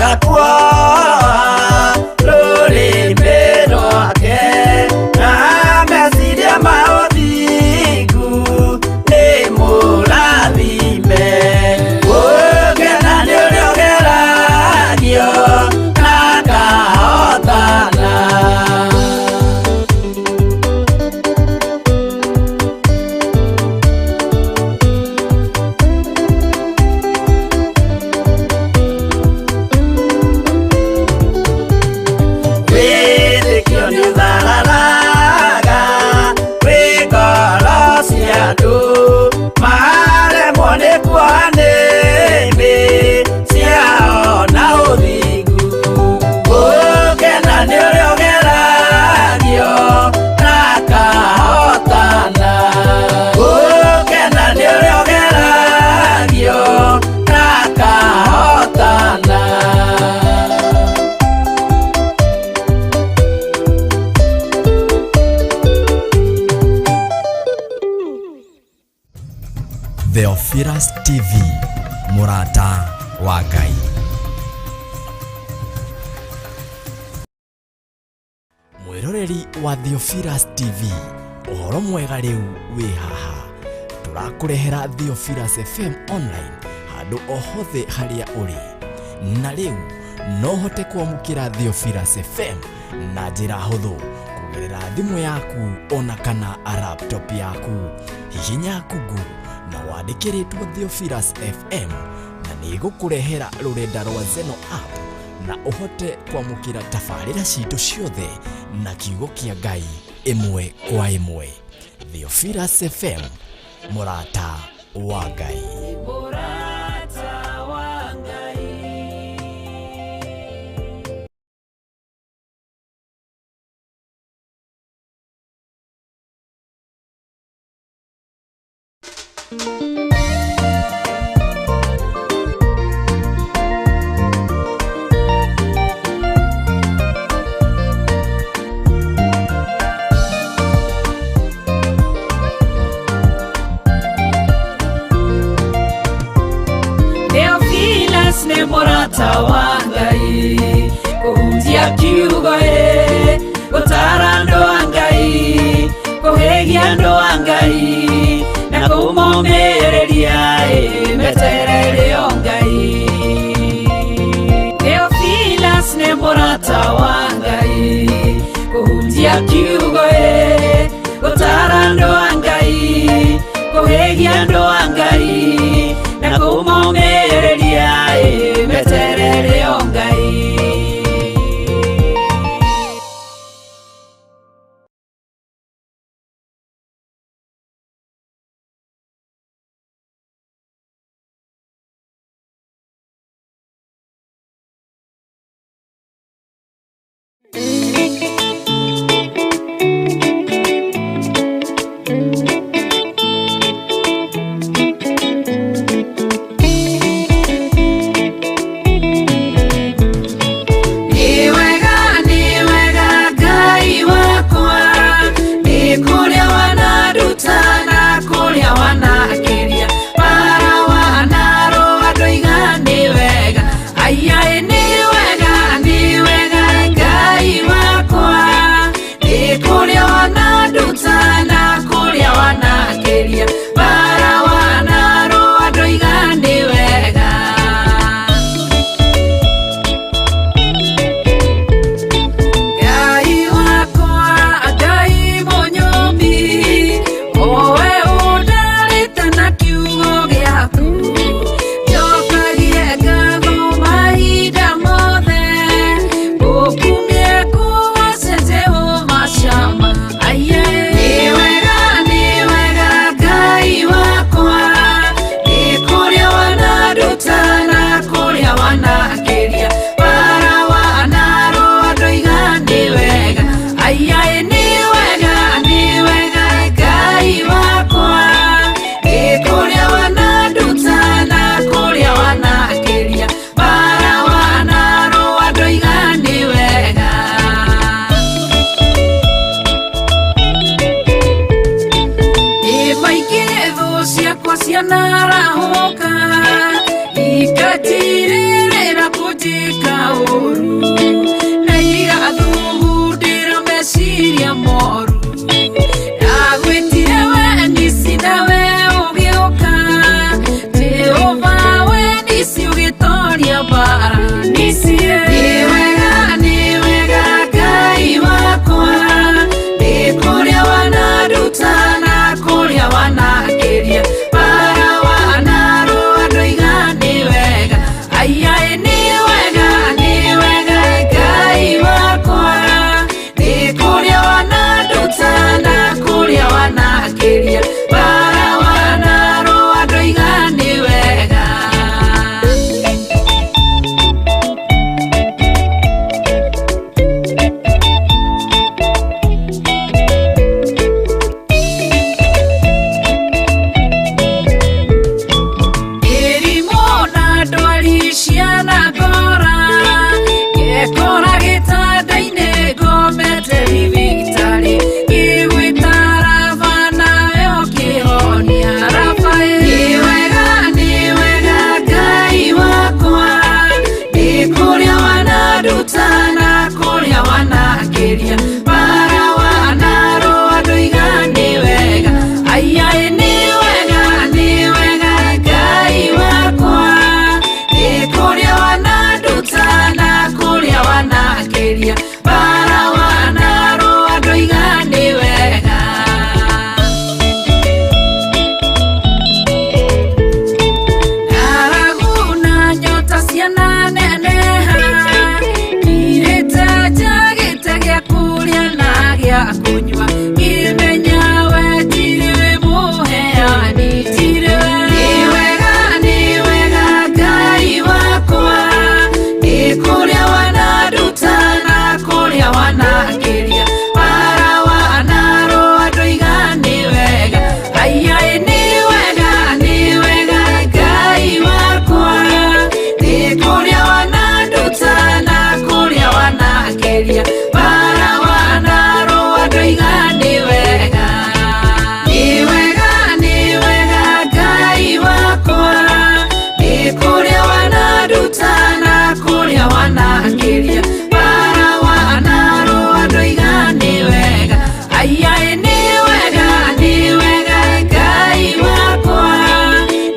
gakua rũrĩmĩ rwake na meciria ma ũthingu nĩ mũrathime ũgena nĩ ũrĩa ũgeragio na kahotana. Theophilustv, Murata wa Ngai. Mwiroreri wa Theophilustv, uhoro mwega riu wi haha. Turakurehera Theophilus FM online handu ohothe haria uri. Na riu no hote kwamukira Theophilus FM na njira huthu kugerera thimu yaku ona kana laptop yaku. Hihinya Google na wandĩkĩrĩtwo Theophilus FM na nĩgũkũrehera rũrenda rwa Zeno app na ũhote kwamũkĩra tabarĩra citũ ciothe na kiugo kĩa Ngai ĩmwe kwa ĩmwe. Theophilus FM, Murata wa Ngai. Murata wa Ngai. Theophilus ne Murata wa Ngai kuhunjia kiugo gũtara andũ a Ngai kũhĩgia andũ a Ngai na kũmomĩrĩria meterere o Ngai. Theophilus ne Murata wa Ngai kuhunjia kiugo gũtara andũ a Ngai kũhĩgia andũ a Ngai na kũmomĩrĩria meterere o Ngai. keria bara wanaro andu igani wega araguna nyota ciana neneha kirita jagite gya kuria na gya kunywa kimenya we tiri muheani tiri ni wega Ngai wakwa ni kuria wanadutana kuria wanakiria para wanaro andu igani wega ayai ni wega Ngai wakwa ni kuria wanadutana kuria wanakiria para wanaro andu igani wega ni wega Ngai wakwa ni kuria wanadutana kuria wanakiria para wanaro andu igani wega ayai ni wega Ngai wakwa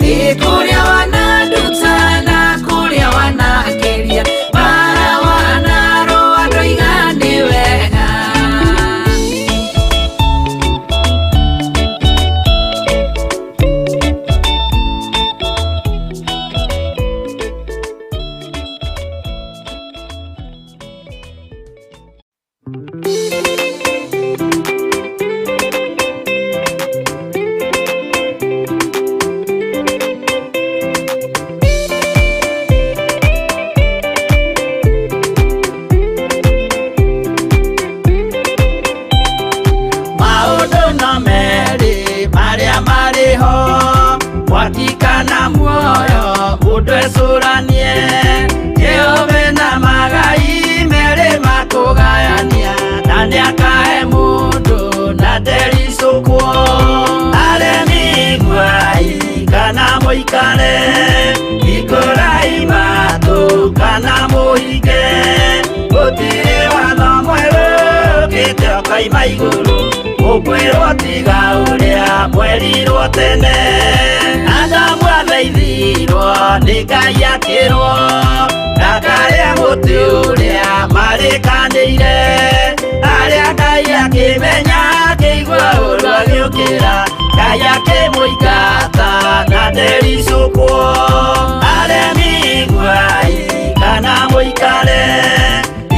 ni kuria wanadutana kuria wanakiria para wanaro andu igani wega maundu no meri maria mariho watikana muoyo mundu ecuranie Jehova na magai meri makugayania na niakahe mundu na ndericukwo aremi Hwa-ini kana muikare ikurai matu kana muhike gutiri watho mweru ukite ukaima iguru ukwirwo tiga uria mwerirwo tene Adamu athaithirwo ni Ngai akirwo ndakaria muti uria marikanire aria Ngai akimenya akigua uru agiukira Ngai akimuingata na ndericukwo aremi Hwa-ini kana muikare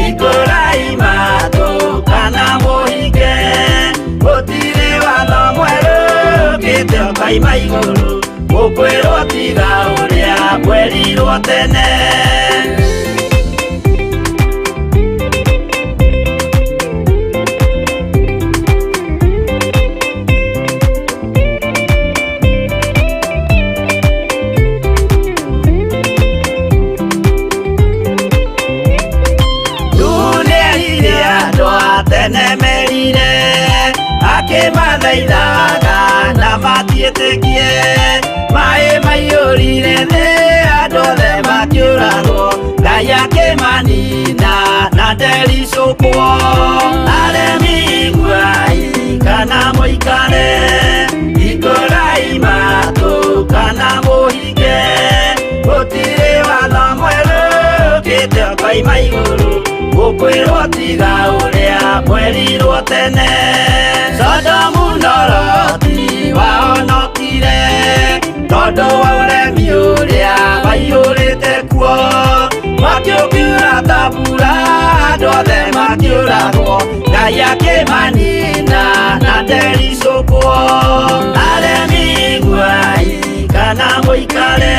ikurai matu kana muhike gutiri watho mweru ukite ukaima iguru ukwirwo tiga uria mwerirwo tene akimathaithaga na matiĩtĩkie maĩ maiyũrire thĩ andũ othe makĩũragwo Ngai akĩmanina na ndericũkwo aremi Hwa-ini kana mũikare ikurai matu kana mũhike gũtirĩ watho mwerũ ũkĩte ũkaima igũrũ ukwirwo tiga uria mwerirwo tene Sodomu na Loti wahonokire tondu wa uremi uria waiyũrĩte kuo mwaki ũkiura ta mbura andũ othe makĩũragwo Ngai akĩmanina na ndericũkwo aremi Hwa-ini kana mũikare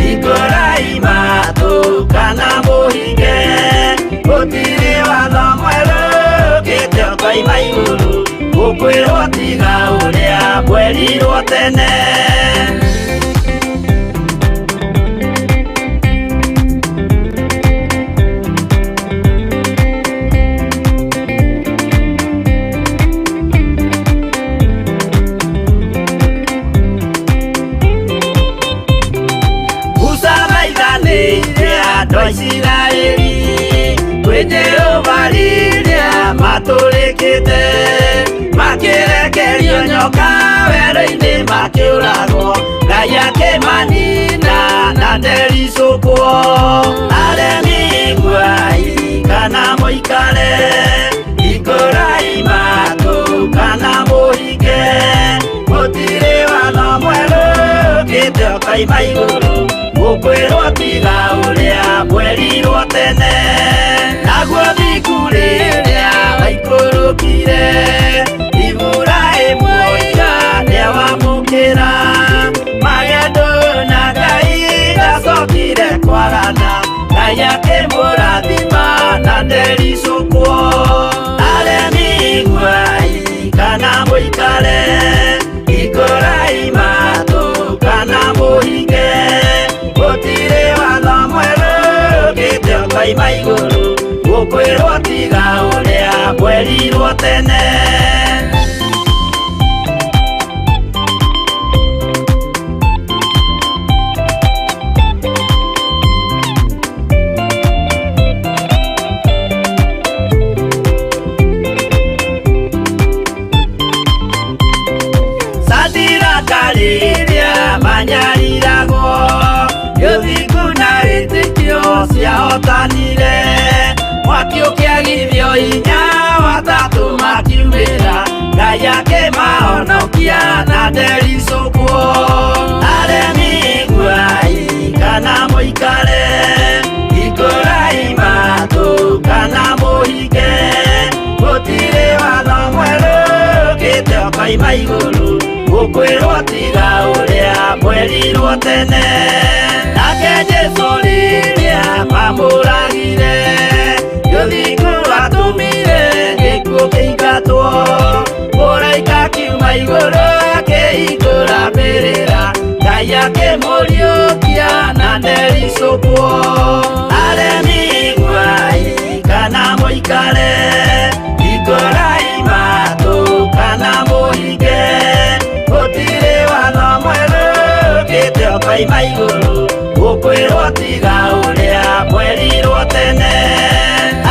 ikurai matu kana mũhike gutiri watho mwerũ ukite ukaima iguru ukwirwo tiga uria mwerirwo tene Usamaithanĩire andũ a Isiraeli kwĩ Jehova rĩrĩa matũrĩkĩte makĩrekerio nyoka werũ-inĩ makĩũragwo Ngai akĩmanina na ndericũkwo aremi Hwa-ini kana mũikare kaima iguru gukwirwo tiga uria kwerirwo tene naguo thiku riria waikurukire Iburaimu oiga wamukira magendo na Ngai gacokire kwarana Ngai akimurathima na ndericukwo aremi gwai kana muikare ikorai matu kana muhinge gutire watho mweru gite kaima iguru gukwirwo tiga uria kwerirwo tene manyariragwo yothiku na itikio ciahotanire mwaki ukiagithio inya watatu makiumĩra Ngai akĩmahonokia na ndericũkwo aremi gwai kana mũikare ikũrai matũ kana mũhinge gũtirĩ watho mwerũ ũkĩte ũkaima igũrũ gukwirwo tiga uria kwerirwo tene nake Jesu riria mamuragire yothiku atumire gikuo kiingatwo mũraika kiuma igũrũ akĩhingũra mbĩrĩra Ngai akĩmũriũkia na ndericũkwo aremi gwai kana mũikare ikũrai matũ kana mũhinge gutire watho mwerũ gite kaima iguru gukwirwo tiga uria kwerirwo tene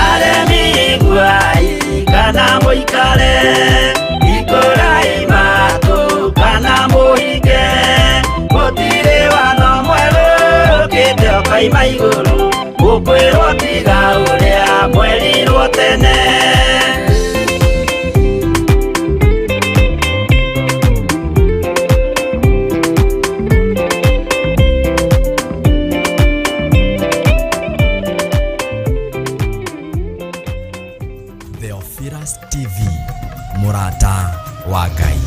aremi gwai kana muikare ikurai matu kana muhinge gutire watho mwerũ gite kaima iguru gukwirwo tiga uria kwerirwo tene Theophilustv, Murata wa Ngai.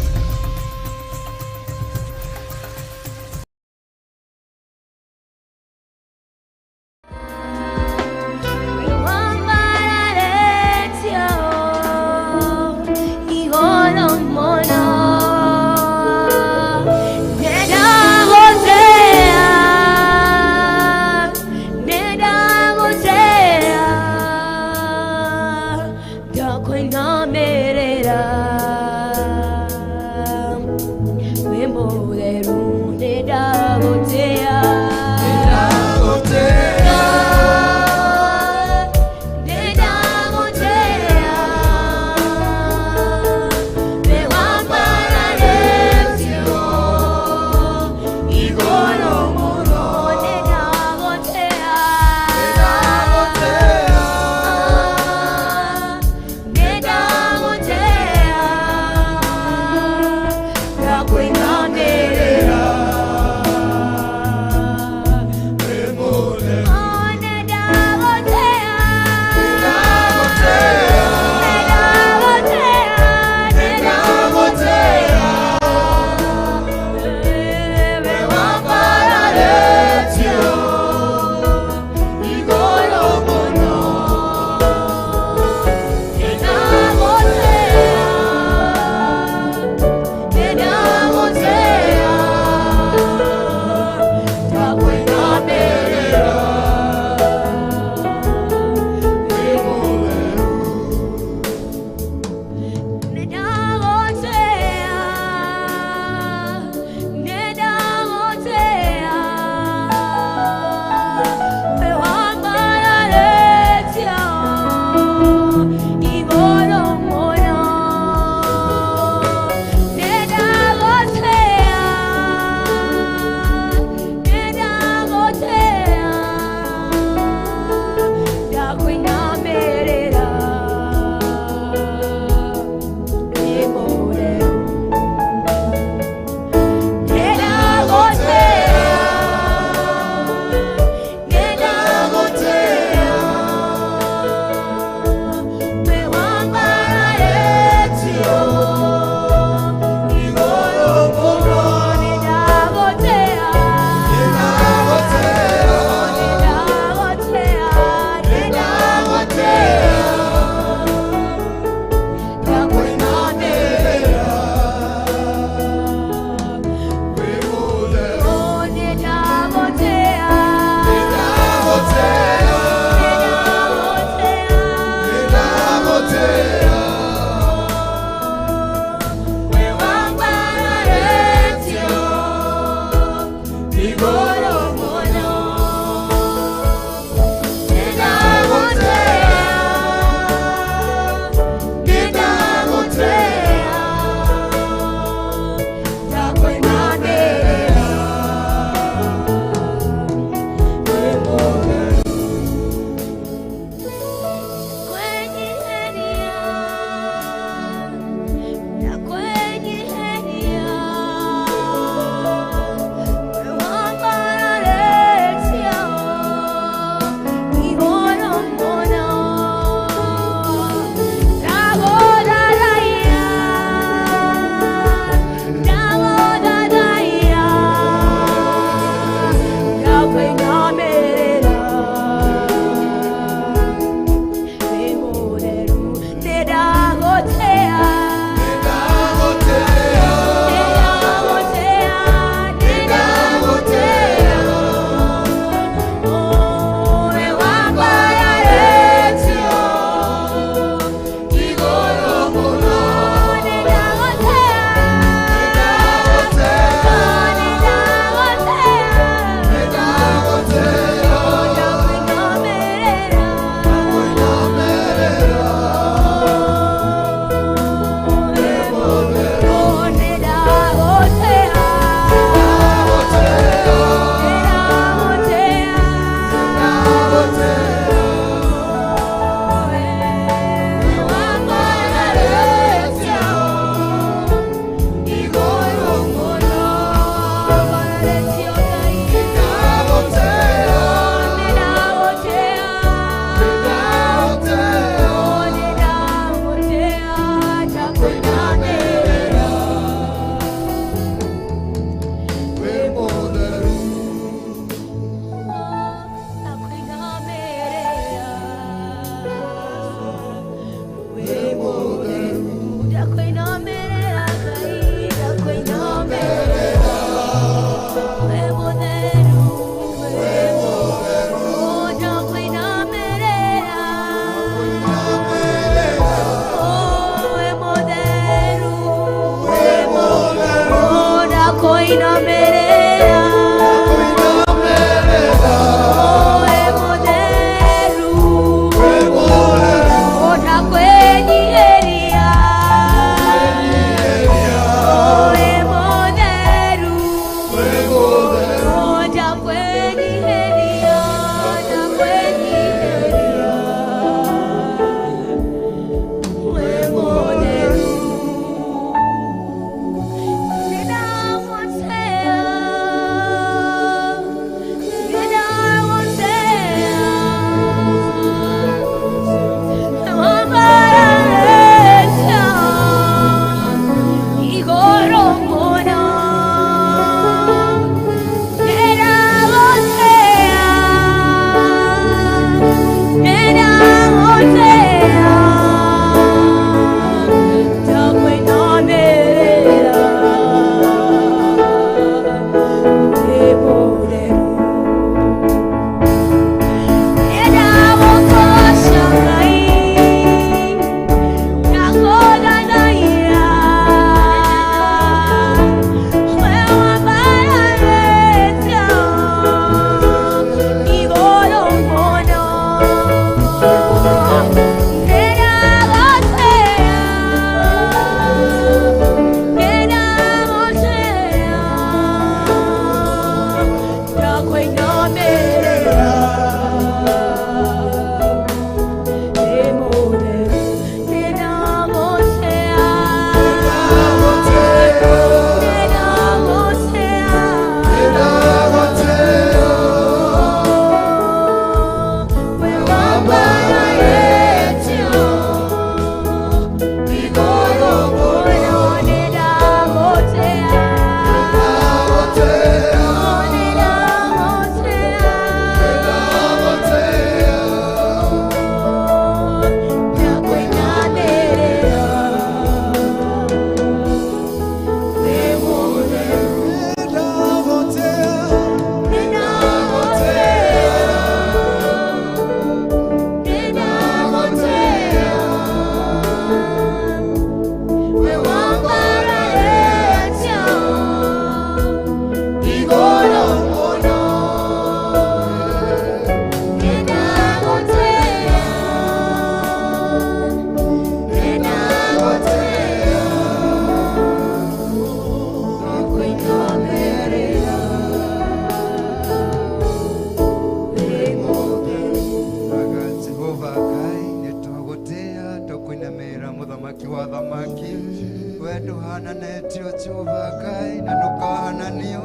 nduhananetio Jehova Ngai na ndukahananio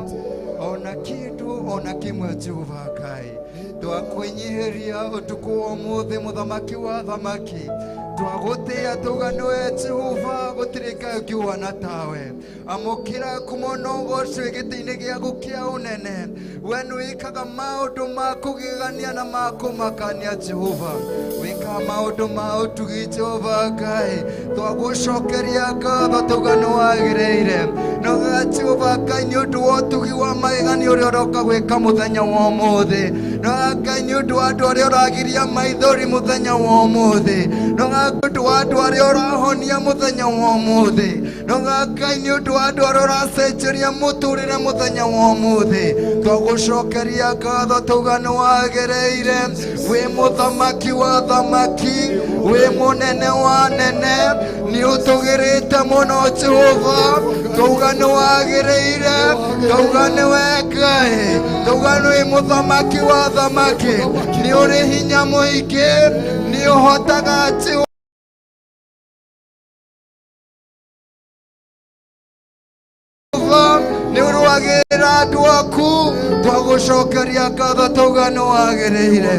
ona kindu ona kimwe Jehova Ngai twakwenyiheria utuku wa muthi muthamaki wa thamaki twagutia tuganwe Jehova gutirika kiwana tawe amukira kumonogoco gitini giaku kia unene we nwikaga maundu ma kugigania na ma kumakania Jehova wika maundu ma utugi Jehova Ngai twagucokeria ngatho tugano wagiriire no Jehova Ngai ni undu wa utugi wa magegani uria uroka gwika muthenya wa umuthi no Ngai ni undu wa andu aria uragiria maithori muthenya wa umuthi no undu wa andu aria urahonia muthenya wa umuthi no Ngai ni undu wa andu aria uracenjeria muturire muthenya wa umuthi twagucokeria ngatho tugano wagiriire wi muthamaki wa thamaki wi munene wa nene ni utugirite muno Jehova tugano wagiriire tugano Ngai tugano wi muthamaki wa thamaki ni uri hinya muingi ni uhotaga Jehova ni uruagira andu aku twagucokeria ngatho tugano wagiriire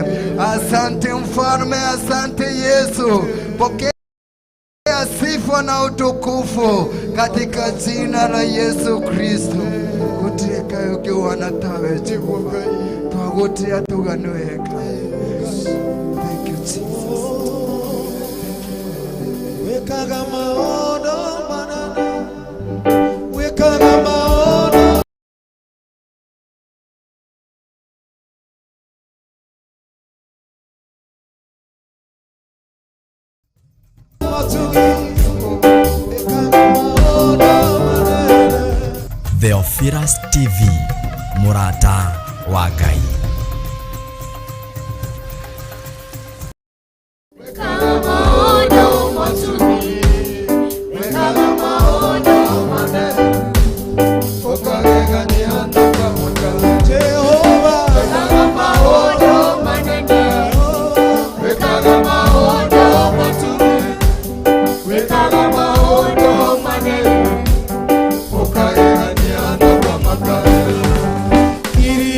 asante mfalme asante Yesu pokea sifa na utukufu katika jina la Yesu Kristo gutireka ukiwana tawe Jehova twagutia tugano wega. Thank you Jesus. Wekaga maono manana wekaga maono Theophilustv Murata wa Ngai. Kiri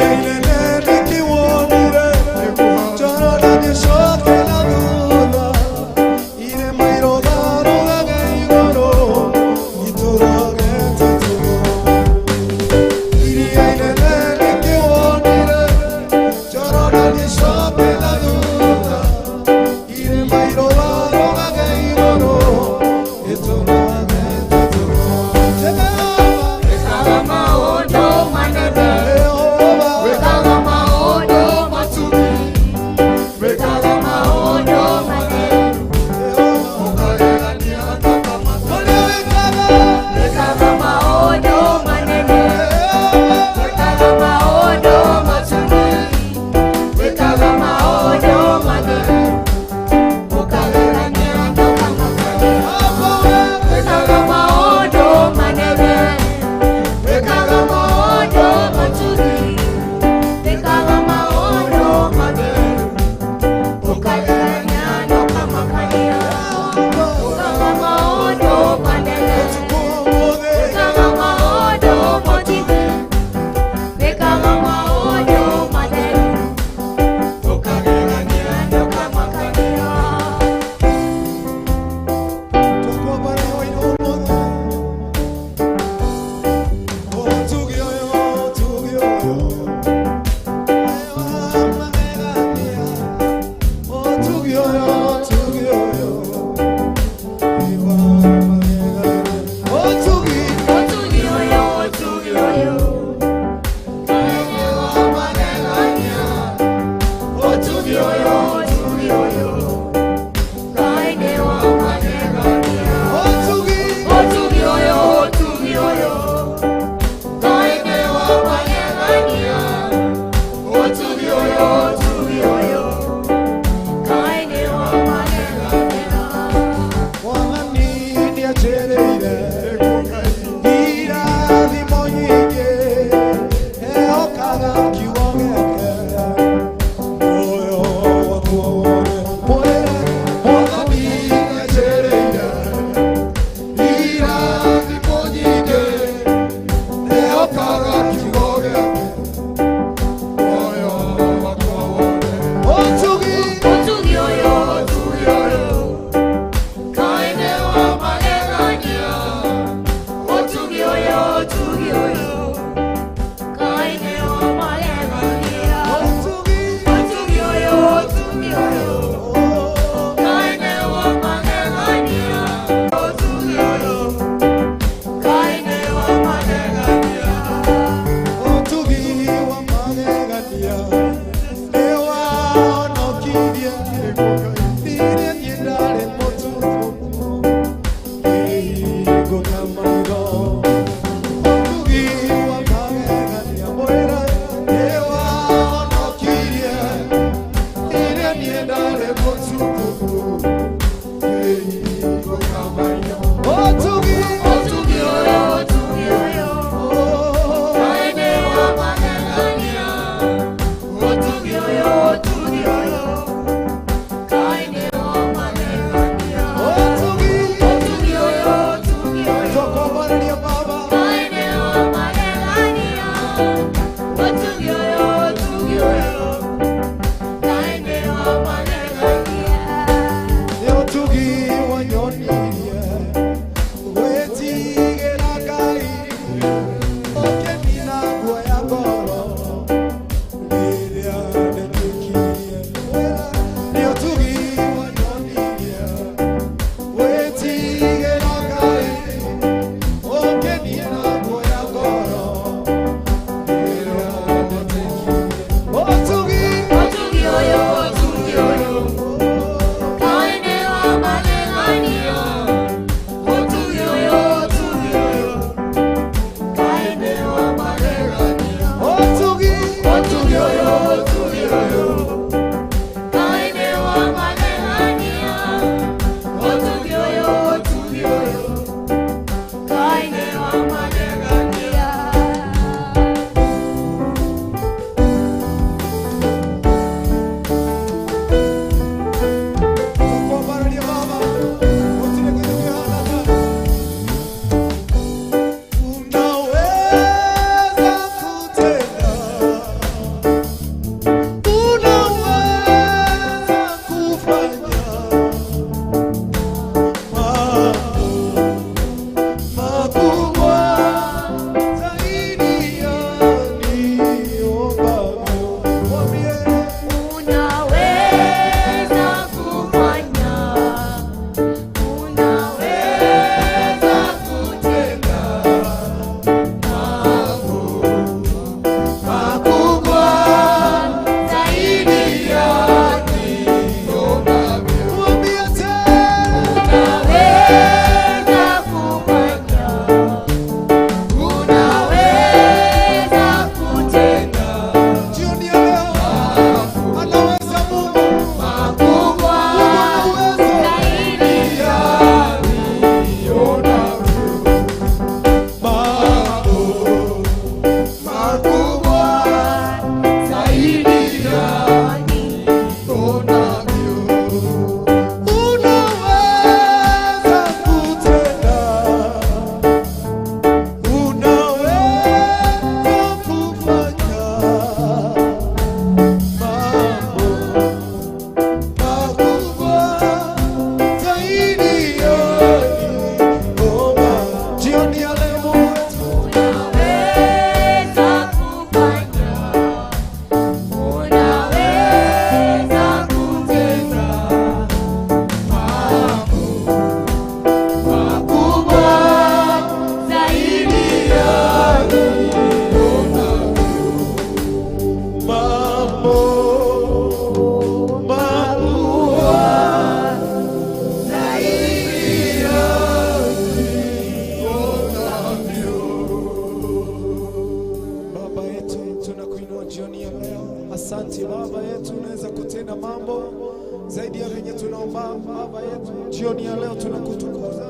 zaidi ya venye tunaomba. Baba yetu, jioni ya leo tunakutukuza.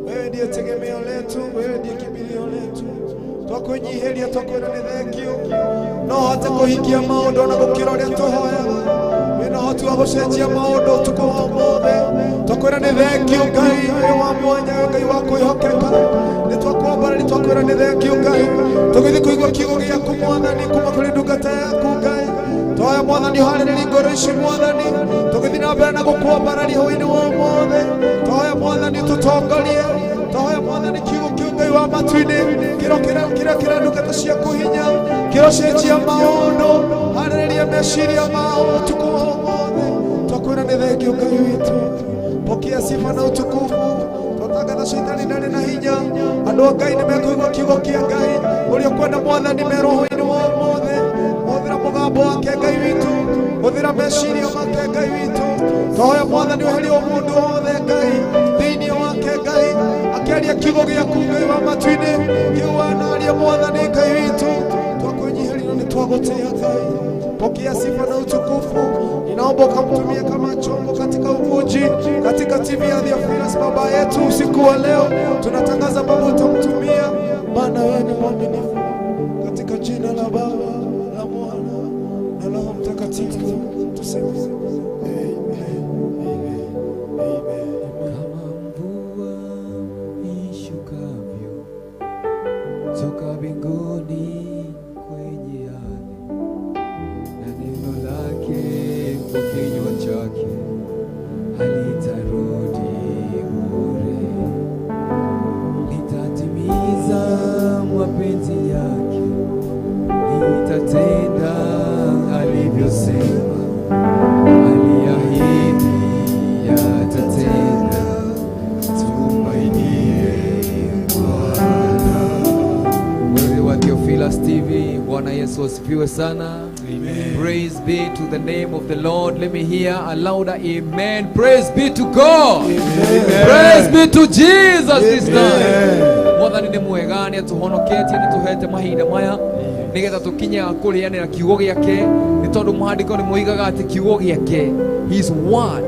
Wewe ndiye tegemeo letu, wewe ndiye kimbilio letu. Twakunyiheria twakwira ni thengio no hote kuhingia maundu na gukira uria tuhoyaga wina hoti wa gucenjia maundu utuku wa umothe. Twakwira ni thengio Ngai wa mwanya, Ngai wa kwihokeka. Ni twakwambara ni twakwira ni thengio Ngai, tugithi kuigua kiugo giaku Mwathani kuma kuri ndungata yaku Ngai. Twoya Mwathani harĩrĩria ngoro ici Mwathani, tugithi na mbere na gukwambararia hwainĩ wa ũmũthĩ. Twoya Mwathani tutongorie, twoya Mwathani kiugo kĩu Ngai wa matu-inĩ, kĩrĩa ndungata ciaku hinya, kĩrocenjia maũndũ, harĩrĩria meciria mao ũtukũ wa ũmũthĩ. Twakwĩra nĩ thengio Ngai witũ, pokea sifa na utukufu. Twatangatha Shaitani ndarĩ na hinya, andũ a Ngai nĩmekũigua kiugo kĩa Ngai ũrĩa ũkwenda Mwathani merwo hwainĩ wa ũmũthĩ. Hũthĩra mũgambo wake Ngai witũ, hũthĩra meciria make Ngai witũ. Twoya Mwathani weherie mũndũ wothe Ngai thĩinĩ wake Ngai, akĩaria kiugo gĩaku Ngai wa matu-inĩ, kĩu wanaria Mwathani Ngai witũ. Twakwĩnyiheria na nĩ twagũtĩĩa Ngai. Pokea sifa na utukufu. Ninaomba ukamtumie kama chombo katika ukuji, katika TV ya Theophilus. Baba yetu, usiku wa leo tunatangaza Baba utamtumia, maana wewe ni mwaminifu. Katika jina la Baba, la Mwana na Roho Mtakatifu tuseme amen. Amen. Amen. Kama mvua ishukavyo toka mbinguni kwenye ardhi, na neno lake kwa kinywa chake halitarudi bure, litatimiza mapenzi yake, litatenda alivyosema, aliahidi yatatenda. Tumainie Bwana. Wewe wa Theophilustv, Bwana Yesu asifiwe sana. Amen. Praise be to the name of the Lord. Let me hear a louder amen. Praise be to God. Amen. Praise be to Jesus this time. Mwathani ni mwega, ni atuhonoketie, ni tuhete mahinda maya nigetha tukinya kurianira kiugo giake, ni tondu maandiko ni moigaga ati kiugo giake, his word.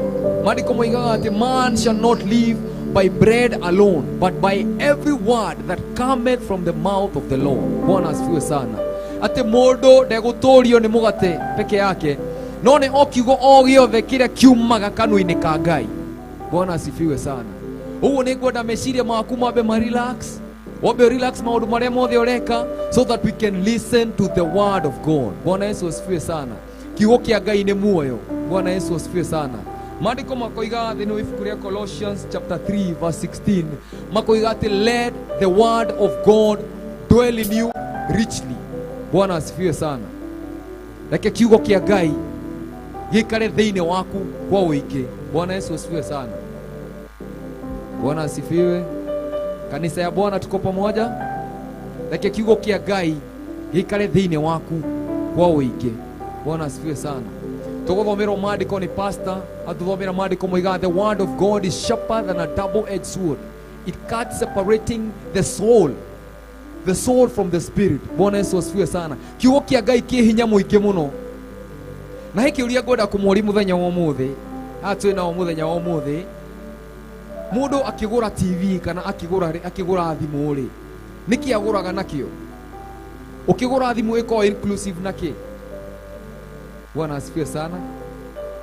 Maandiko moigaga ati man shall not live by bread alone, but by every word that cometh from the mouth of the Lord. Bwana asifiwe sana. Ati mundu ndeguturio ni mugate peke yake, no ni o kiugo o giothe kiria kiumaga kanua-ini ka Ngai. Bwana asifiwe sana. Uguo ni ngwenda meciria maku mabe relax. Wabe relax maundu maria mothe ureka, so that we can listen to the word of God. Bwana Yesu asifiwe sana. Kiugo kia Ngai ni muoyo. Bwana Yesu asifiwe sana. Maandiko makoiga thini ibuku ria Colossians chapter 3 verse 16, makoiga ati let the word of God dwell in you richly. Bwana asifiwe sana. Reke kiugo kia Ngai gikare thiini waku kwa uingi. Bwana Yesu asifiwe sana. Bwana asifiwe. Kanisa ya Bwana tuko pamoja. Reke kiugo kia Ngai gikare thiini waku kwa uingi. Bwana asifiwe sana. Tuguthomera maandiko ni pastor atuthomera maandiko moiga the word of God is sharper than a double-edged sword. It cuts separating the soul from the spirit. Bwana Yesu asifiwe sana. Kiugo kia Ngai ki hinya muingi muno. Na hiki uria ngoda kumuri muthenya wa umuthi, atwe na muthenya wa umuthi, mundu akigura TV kana akigura thimu ri, niki aguraga nakio? Ukigura thimu iko inclusive naki? Bwana asifiwe sana.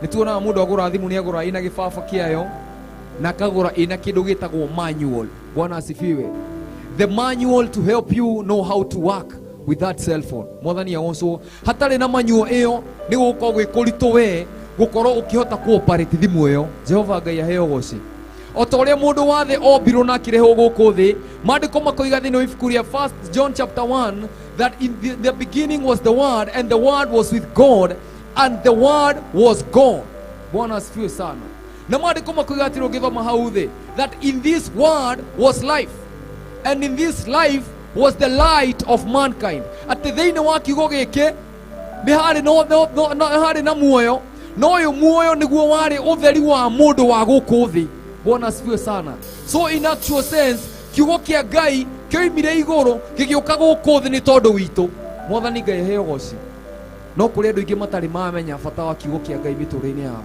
Nituona mundu agura thimu ni agura ina gifaba kiayo na kagura ina kindu gitagwo manual. Bwana asifiwe. The manual to help you know how to work with that cell phone. Mwathani also hatari na manual iyo ni gukorwo gwikurito we gukorwo ukihota kuoperate thimu iyo. Jehova Ngai aheo goci. Otoria mundu wathe ombirwo na kireho guku thi, maandiko makoiga thini ibuku ria 1 John chapter 1 that in the beginning was the word, and the word was with God, and the word was God. Bwana asifiwe sana. Na maandiko makoiga ati ngithoma hau thi that in this word was life, and in this life was the light of mankind. Ati thiini wa kiugo giki ni hari na muoyo, no uyu muoyo niguo wari utheri wa mundu wa guku thi. Bwana asifiwe sana. So in actual sense kiugo kia Ngai kioimire iguru gigiuka guku thi ni tondu witu. Mwathani Ngai heo goci. No kuri andu ingi matari mamenya bata wa kiugo kia Ngai mituri-ini yao.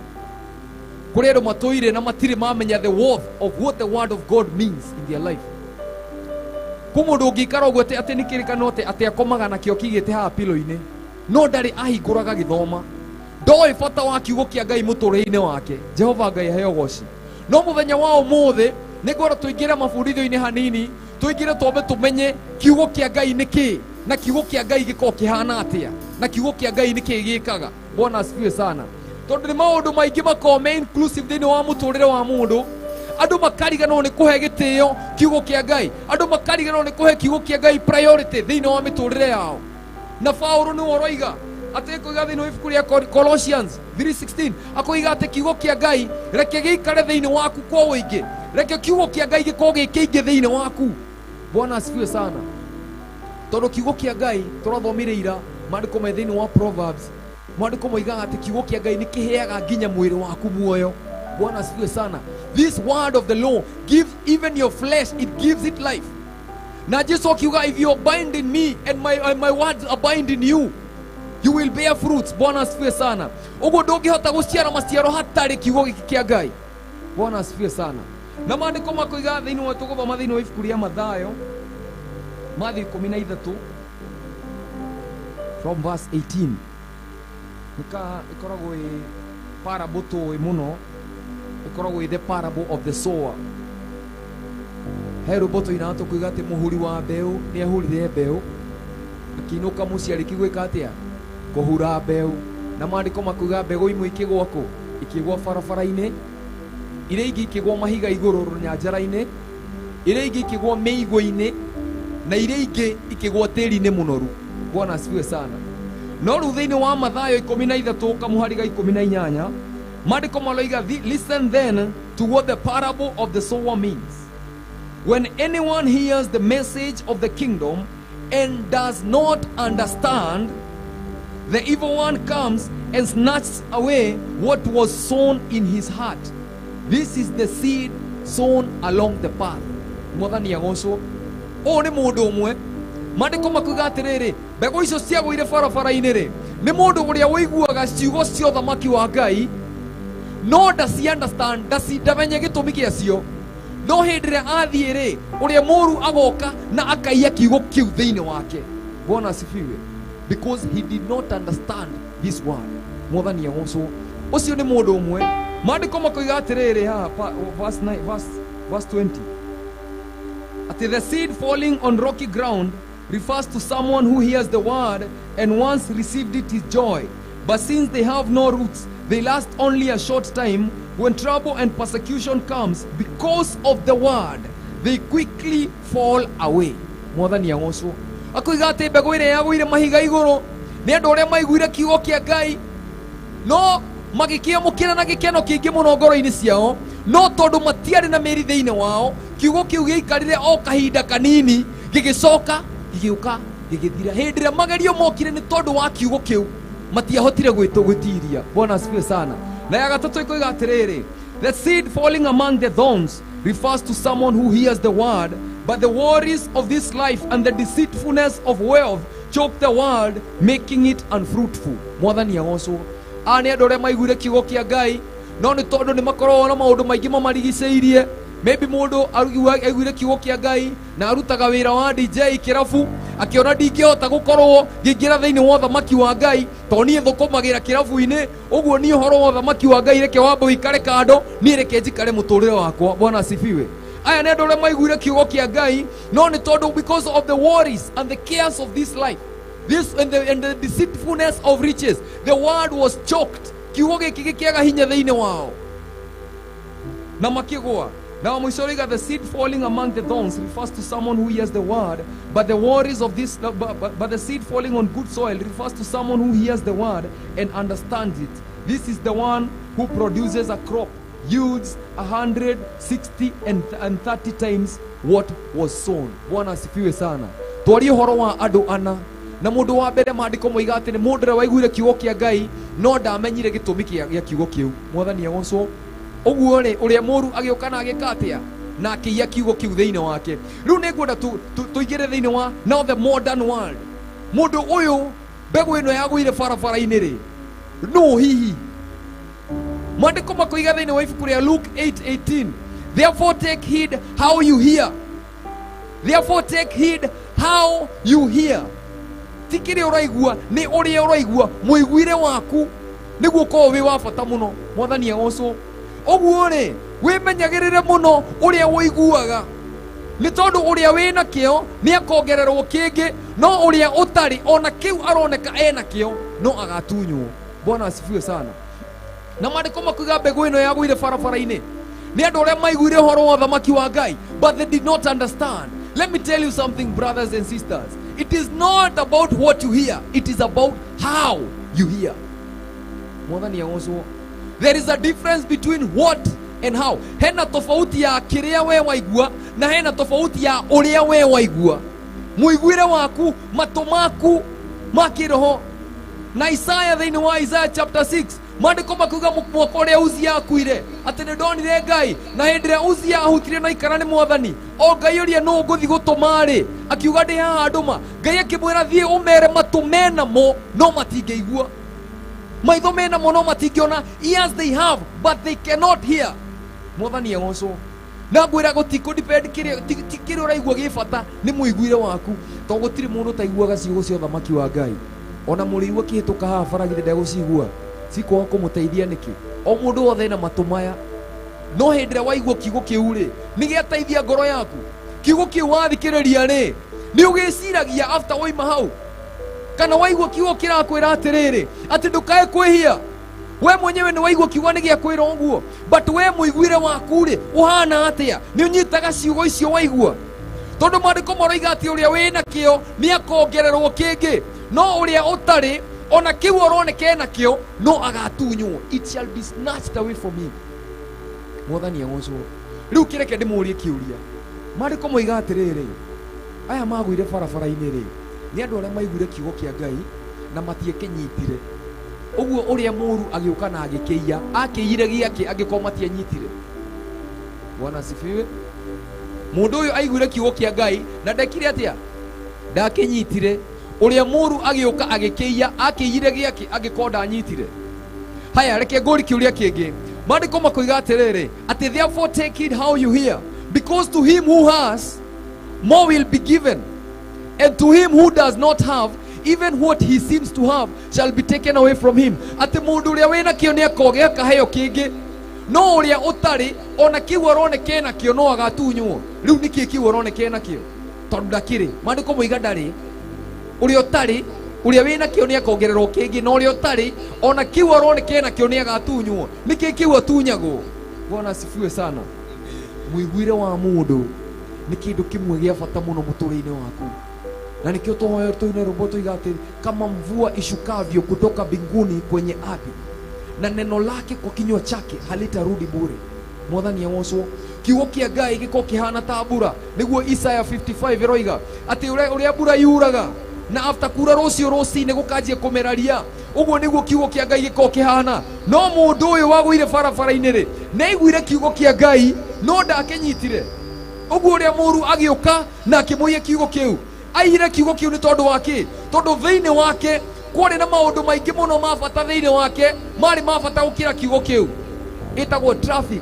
Kuri andu matuire na matiri mamenya the worth of what the word of God means in their life. Kumundu ngikara uguo ati nikirikano ati akomaga na kio kigite ha pilo-ini, no ndari ahinguraga githoma, ndoi bata wa kiugo kia Ngai muturi-ini wake. Jehova Ngai heo goci. No muthenya wa umuthi ni ngora tuingira mabundithio-ini hanini, tuingira twambe tumenye kiugo kia Ngai niki, na kiugo kia Ngai giko kihana atia, na kiugo kia Ngai niki gikaga. Bwana asifiwe sana. Tondu ni maundu maingi makome inclusive thini wa muturire wa mundu. Andu makariganwo ni kuhe gitio kiugo kia Ngai, andu makariganwo ni kuhe kiugo kia Ngai priority thini wa miturire yao. Na Paulo ni oroiga ati koiga thini ibuku ria Colossians 3:16 akoiga ati kiugo kia Ngai reke gikare thini waku kwa uingi, reke kiugo kia Ngai gikorwo gikingi thini waku. Bwana asifiwe sana. Tondu kiugo kia Ngai turathomire ira maandiko me thini wa Proverbs, maandiko moiga ati kiugo kia Ngai nikiheaga nginya mwiri waku muoyo. Bwana asifiwe sana. This word of the law gives even your flesh, it gives it life. Na Yesu akiuga if you abide in me and my words abide in you, You will bear fruits. Bwana asifiwe sana. Ugo ndungihota guciara maciaro hatari kiugo giki kia Ngai. Bwana asifiwe sana. Na maandiko makoiga thiini wa tuguthoma thiini wa ibuku ria Mathayo Matthew 13 from verse 18. Nika ikoragwo i parable to muno, ikoragwo i the parable of the sower. He roboto inato kuiga ati muhuri wa mbeu ni ahurire mbeu akinuka muciari kigwika atia kuhura mbeu. Na maandiko makuiga mbegu imwe ikigwa ku ikigwa barabara-ini, iria ingi ikigwa mahiga iguru runyanjara-ini, iria ingi ikigwa meigwa-ini, na iria ingi ikigwa tiri-ini munoru. Bwana asifiwe sana. No ru thiini wa Mathayo 13 kamuhari ga 18 maandiko maloiga, listen then to what the parable of the sower means. When anyone hears the message of the kingdom and does not understand, the evil one comes and snatches away what was sown in his heart. This is the seed sown along the path. Mwathani agoco o ni mundu umwe maandiko makuiga atiriri mbegu icio ciagwire barabara-ini ri ni mundu uria wiguaga ciugo cia uthamaki wa Ngai no ndaci understand ndamenye gitumi giacio. No hindi ria athie ri uria muru agoka na akaiya kiugo kiu thiini wake. Bwana asifiwe. Because he did not understand this word. Mwathani agoco ucio ni mundu umwe. Maandiko makoiga atiriri ha verse 20 at the seed falling on rocky ground refers to someone who hears the word and once received it is joy, but since they have no roots, they last only a short time. When trouble and persecution comes because of the word, they quickly fall away. Mwathani agoco akoiga ati mbegu ire yagwire mahiga iguru ni andu aria maiguire kiugo kia Ngai no magikiamukira na gikeno kiingi muno ngoro-ini ciao, no tondu matiari na meri thiini wao, kiugo kiu giikarire o kahinda kanini gigicoka gigiuka gigithira. Hindi ria magerio mokire ni tondu wa kiugo kiu matiahotire gwitiria. Bwana asifiwe sana. Na ya gatatu ikoiga atiriri, the seed falling among the thorns refers to someone who hears the word, but the worries of this life and the deceitfulness of wealth choke the word, making it unfruitful. Mwathani agoco ani andu aria maiguire kiugo kia Ngai no ni tondu ni makorwo na maundu maingi mamarigiceirie. Maybe mundu aiguire kiugo kia Ngai na arutaga wira wa DJ kirabu akiona ndingihota gukorwo ngingira thiini wa uthamaki wa Ngai to nie thukumagira kirabu-ini, uguo nie horo wa uthamaki wa Ngai reke wambe wikare kando, nie reke njikare muturire wakwa. Bwana asifiwe. Aya ni andu aria maiguire kiugo kia Ngai no ni tondu because of the worries and the cares of this life, this and the deceitfulness of riches, the word was choked. Kiugo giki gikiaga hinya thiini wao na makigwa. Now the seed falling among the thorns refers to someone who hears the word, but the worries of this but the seed falling on good soil refers to someone who hears the word and understands it. This is the one who produces a crop, yields 100, 60 and 30 times what was sown. Bwana asifiwe sana. Twari horo wa andu ana na mundu wa mbere maandiko moiga ati ni mundu ria waiguire kiugo kia Ngai no ndamenyire gitumi kia kiugo kiu. Mwathani agoco uguo ri uria muru agiuka na agika atia na akiya kiugo kiu thiini wake. Riu ni ngwenda tuigire thiini wa now the modern world. Mundu uyu mbegu ino yagwire barabara-ini ri no hihi maandiko makoiga thiini wa ibuku ria Luke 8:18, therefore take heed how you hear. Therefore take heed how you hear. Tikiri uraigua ni uria uraigua muiguire waku niguo ko wi wa bata muno. Mwathani agoco uguo ri wimenyagirire muno uria wiguaga ni tondu uria wina kio ni akongererwo kingi, no uria utari ona kiu aroneka ena kio no agatunywo. Bwana asifiwe sana. Na maandiko makuiga mbegu ino yagwire barabara-ini ni andu aria maiguire horo wa uthamaki wa Ngai, but they did not understand. Let me tell you something, brothers and sisters. It is not about what you hear, it is about how you hear. Mwathani agoco there is a difference between what and how. Hena tofauti ya kiria we waigua na hena tofauti ya uria we waigua. Muiguire waku matu maku makiroho. Na Isaiah thiini wa Isaiah chapter 6 Maandiko makuga mwaka ũrĩa Uzia akuire atĩ nĩ ndonire Ngai, na hĩndĩ ĩrĩa Uzia ahutire na ikara nĩ Mwathani, o Ngai ũria nũũ ngũthiĩ gũtũma-rĩ, akiuga ndĩ haha ndũma. Ngai akĩmwĩra thiĩ ũmere matũ menamo no matingĩigua, maitho menamo no matingĩona. Ears they have but they cannot hear. Mwathani agocwo. Na ngwĩra gũtikũdepend ti kĩrĩa ũraigua gĩ bata, nĩ mũiguire waku, tondũ gũtirĩ mũndũ ũtaiguaga ciugo cia ũthamaki wa Ngai. Ona mũrĩigua kĩhĩtũka haha bara githĩ ndegũcigua, cikwaga kũmũteithia nĩkĩ? O mũndũ wothe ena matũ maya, no hĩndĩ ĩrĩa waigua kiugo kĩu-rĩ, nĩ gĩateithia ngoro yaku. Kiugo kĩu wathikĩrĩria-rĩ, nĩ ũgĩciragia after waima hau, kana waigua kiugo kĩrakwĩra atĩrĩrĩ atĩ ndũkae kwĩhia, we mwenyewe nĩ waigua kiugo nĩ gĩakwĩra ũguo, but we mũiguire waku-rĩ ũhana atĩa? Nĩ ũnyitaga ciugo icio waigua? Tondũ maandĩko maroiga atĩ ũrĩa wĩna kĩo nĩ akongererwo kĩngĩ, no ũrĩa ũtarĩ ona kĩu oroneke nakĩo no agatunywo. It shall be snatched away from him. Mwathani agocwo. Rĩu kĩreke ndĩmũrie kĩũria. Maandĩko moiga atĩrĩrĩ, aya magũire barabara-inĩ-rĩ, nĩ andũ arĩa maiguire kiugo kĩa Ngai na matiekĩnyitire. Ũguo ũrĩa mũũru agĩũka na agĩkĩiya, akĩiyire gĩake angĩkorwo matianyitire. Bwana asifiwe. Mũndũ ũyũ aiguire kiugo kĩa Ngai na ndekire atĩa? Ndakĩnyitire. Ũrĩa mũũru agĩũka agĩkĩiya, akĩiyire gĩake angĩkorwo ndanyitire. Haya, reke ngũrie kĩũria kĩngĩ. Maandĩko makoiga atĩrĩrĩ atĩ therefore take it how you hear, because to him who has more will be given, and to him who does not have, even what he seems to have shall be taken away from him. Atĩ mũndũ ũrĩa wĩna kĩo nĩ akogĩa kaheo kĩngĩ, no ũrĩa ũtarĩ ona kĩu aroneke nakĩo no agatunywo. Rĩu nĩkĩ kĩu aroneke nakĩo? Tondũ ndakĩrĩ. Maandĩko moiga ndarĩ. Ũrĩa ũtarĩ, ũrĩa wĩna kĩo nĩ akongererwo kĩngĩ, no ũrĩa ũtarĩ ona kĩu aroneke nakĩo nĩ agatunywo. Nĩkĩ kĩu atunyagwo? Bwana asifiwe sana. Mũiguire wa mũndũ nĩ kĩndũ kĩmwe gĩa bata mũno mũtũrĩre-inĩ waku. Na nikio tuhoe tuine roboto igate kama mvua ishukavyo kutoka mbinguni kwenye ardhi, na neno lake kwa kinywa chake halitarudi bure. Mwathani agocwo. Kiugo kĩa Ngai gĩko kĩhana ta mbura, nĩguo Isaya 55 ĩroiga atĩ ũrĩa mbura yuraga na after kura rũciũ rũcinĩ gũkanjia kũmera ria, ũguo nĩguo kiugo kĩa Ngai gĩko kĩhana. No mũndũ ũyũ wagũire barabara-inĩ-rĩ, nĩ aiguire kiugo kĩa Ngai no ndakĩnyitire. Ũguo ũrĩa mũũru agĩũka na akĩmũiya kiugo kĩu. Aire kiugo kĩu nĩ tondũ wake, tondũ thĩinĩ wake kwarĩ na maũndũ maingĩ mũno ma bata thĩinĩ wake, marĩ ma bata gũkĩra kiugo kĩu. Ĩtagwo traffic.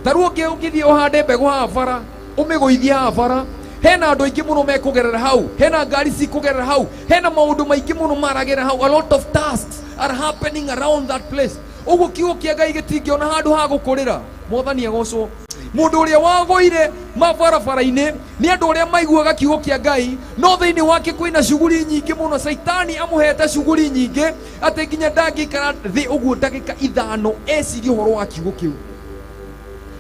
Tarĩu ũngĩthiĩ ũhande mbegũ haha bara, ũmĩgũithie haha bara, hena andũ aingĩ mũno mekũgerera hau, hena ngari cikũgerera hau, hena maũndũ maingĩ mũno maragera hau. A lot of tasks are happening around that place. Ũguo kiugo kĩa Ngai gĩtingĩona handũ ha gũkũrĩra. Mwathani agocwo. Mũndũ ũrĩa wagũire mabarabara-inĩ nĩ andũ arĩa maiguaga kiugo kĩa Ngai, no thĩinĩ wake kwĩna shughuli nyingĩ mũno. Saitani amũhete shughuli nyingĩ atĩ nginya ndangĩikara thĩ ũguo ndagĩka ithano ecirie ũhoro wa kiugo kĩu.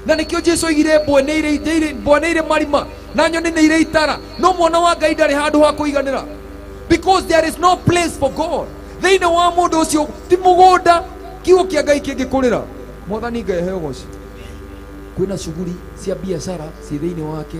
Na nĩkĩo Jesũ oigire mbwanĩire marima na nyoni nĩ irĩ itara, no mwana wa Ngai ndarĩ handũ ha kũiganĩra, because there is no place for God. Thĩinĩ wa mũndũ ũcio ti mũgũnda kiugo kĩa Ngai kĩngĩkũrĩra. Mwathani Ngai aheo ũgooci. Kwĩna shughuli cia biashara ci thĩinĩ wake.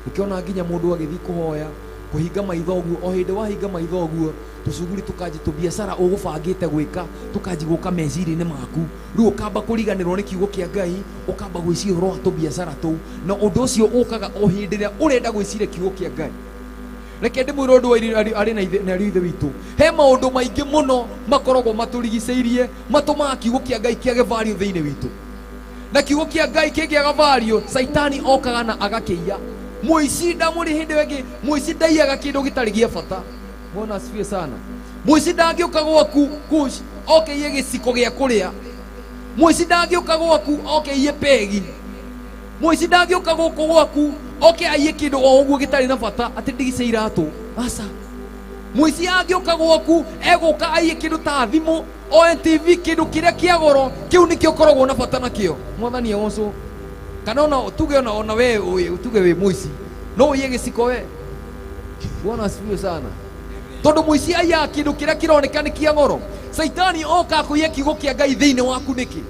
Ũkĩona nginya mũndũ agĩthiĩ kũhoya kũhinga maitho ũguo, o hĩndĩ wahinga maitho ũguo tũcuguri tũkanji tũbiacara ũgũbangĩte gwĩka tũkanji gũka meciria-inĩ maku. Rĩu ũkamba kũriganĩrwo nĩ kiugo kĩa Ngai, ũkamba gwĩciria ũhoro wa tũbiacara tũu, na ũndũ ũcio ũkaga o hĩndĩ ĩrĩa ũrenda gwĩciria kiugo kĩa Ngai. Reke ndĩmwĩre ũndũ arĩ na ithe witũ, he maũndũ maingĩ mũno makoragwo matũrigicĩirie matũmaga kiugo kĩa Ngai kĩage value thĩinĩ witũ. Na kiugo kĩa Ngai kĩngĩaga value, Saitani okaga na agakĩiya. Mũici ndamũrĩ hĩndĩ ĩngĩ, mũici ndaiyaga kĩndũ gĩtarĩ gĩa bata. Bwana asifiwe sana. Mũici ndangĩũka gwaku kush oke iye gĩciko gĩa kũrĩa. Mũici ndangĩũka gwaku oke iye pegi. Mũici ndangĩũka gũkũ gwaku oke aiye kĩndũ o ũguo gĩtarĩ na bata atĩ ndigicĩ iratũ. Aca. Mũici angĩũka gwaku egũka aiye kĩndũ ta thimũ, o TV, kĩndũ kĩrĩa kĩa goro, kĩu nĩkĩo koragwo na bata nakĩo. Mwathani agocwo. Kana ona tuge ona we tuge we mũici no iye gĩciko we. Bwana asifiwe sana. Tondũ mũici aiya kĩndũ kĩrĩa kĩroneka nĩ kĩa goro, Saitani oka kũiya kiugo kĩa Ngai thĩinĩ waku nĩkĩ?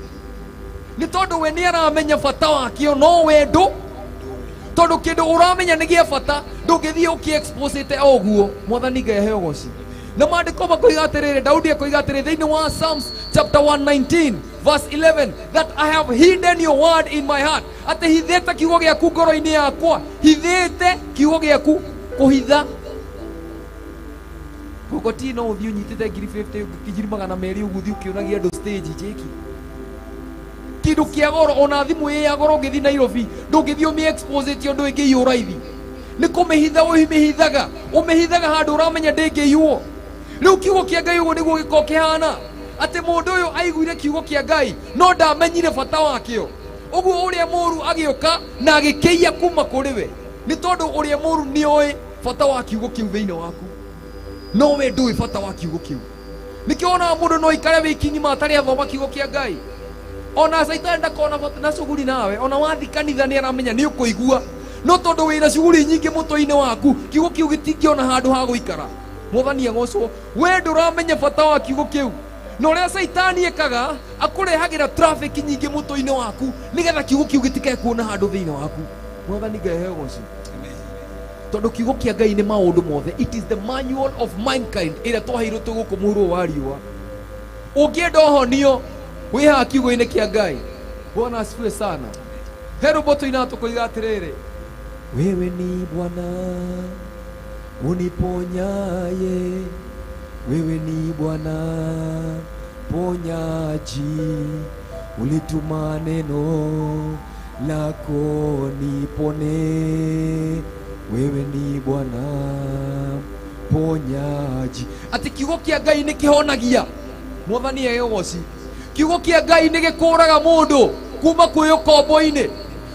Nĩ tondũ we nĩ aramenya bata wakĩo, no we ndũ. Tondũ kĩndũ ũramenya nĩ gĩa bata ndũngĩthiĩ ũkĩexposete o ũguo. Mwathani Ngai aheo ũgooci. Na maandiko makoiga atiriri, Daudi akoiga atiriri thĩinĩ wa Psalms chapter 119 verse 11 that I have hidden your word in my heart. Ate hithĩte kiugo gĩaku ngoro-inĩ yakwa. Hithĩte kiugo gĩaku kũhitha. Gũkoti no ũthiĩ ũnyitĩte ngiri 50 ngiri 200 ũgũthiĩ ũkĩonagia andũ stage jeki. Kĩndũ kĩa goro ona thimũ ĩ ya goro ũngĩthiĩ Nairobi ndũngĩthiĩ ũmĩ-expose ti ũndũ ĩngĩ iyũra ithi. Nĩ kũmĩhitha ũmĩhithaga. Ũmĩhithaga handũ ũramenya ndĩngĩiywo. Rĩu kiugo kĩa Ngai ũguo nĩguo gĩkoragwo kĩhana. Atĩ mũndũ ũyũ aiguire kiugo kĩa Ngai no ndamenyire bata wakĩo. Ũguo ũrĩa mũũru agĩũka na agĩkĩia kuma kũrĩ we. Nĩ tondũ ũrĩa mũũru nĩoĩ bata wa kiugo kĩu thĩinĩ waku. No we ndũĩ bata wa kiugo kĩu. Nĩkĩo onaga mũndũ no ikare wĩkinyi matarĩ athoma kiugo kĩa Ngai. Ona Saitani ndakona na shughuli nawe. Ona wathi kanitha nĩ aramenya nĩ ũkũigua. No tondũ wĩna shughuli nyingĩ mũtwe-inĩ waku, kiugo kĩu gĩtingĩona handũ ha gũikara. Mwathani agocwo, we ndũramenya bata wa kiugo kĩu. Na ũrĩa Saitani ekaga akũrehagĩra traffic nyingĩ mũtwe-inĩ waku nĩgetha kiugo kĩu gĩtikae kuona handũ thĩinĩ waku. Mwathani Ngai aheo goco. Tondũ kiugo kĩa Ngai nĩ maũndũ mothe. It is the manual of mankind ĩrĩa twaheirwo twĩ gũkũ mũhuro wa riũa. Ũngĩenda ũhonio wĩ haha kiugo-inĩ kĩa Ngai. Bwana asifiwe sana. Hero boto inatũkoiga atĩrĩrĩ, wewe ni Bwana uniponyaye, wewe ni Bwana ponyaji, ulituma neno lako nipone, wewe ni Bwana ponyaji. Ati kiugo kĩa Ngai nĩ kĩhonagia. Mwathani eyogoci. Kiugo kĩa Ngai nĩ gĩkũraga mũndũ kuma kwĩ ũkombo-inĩ.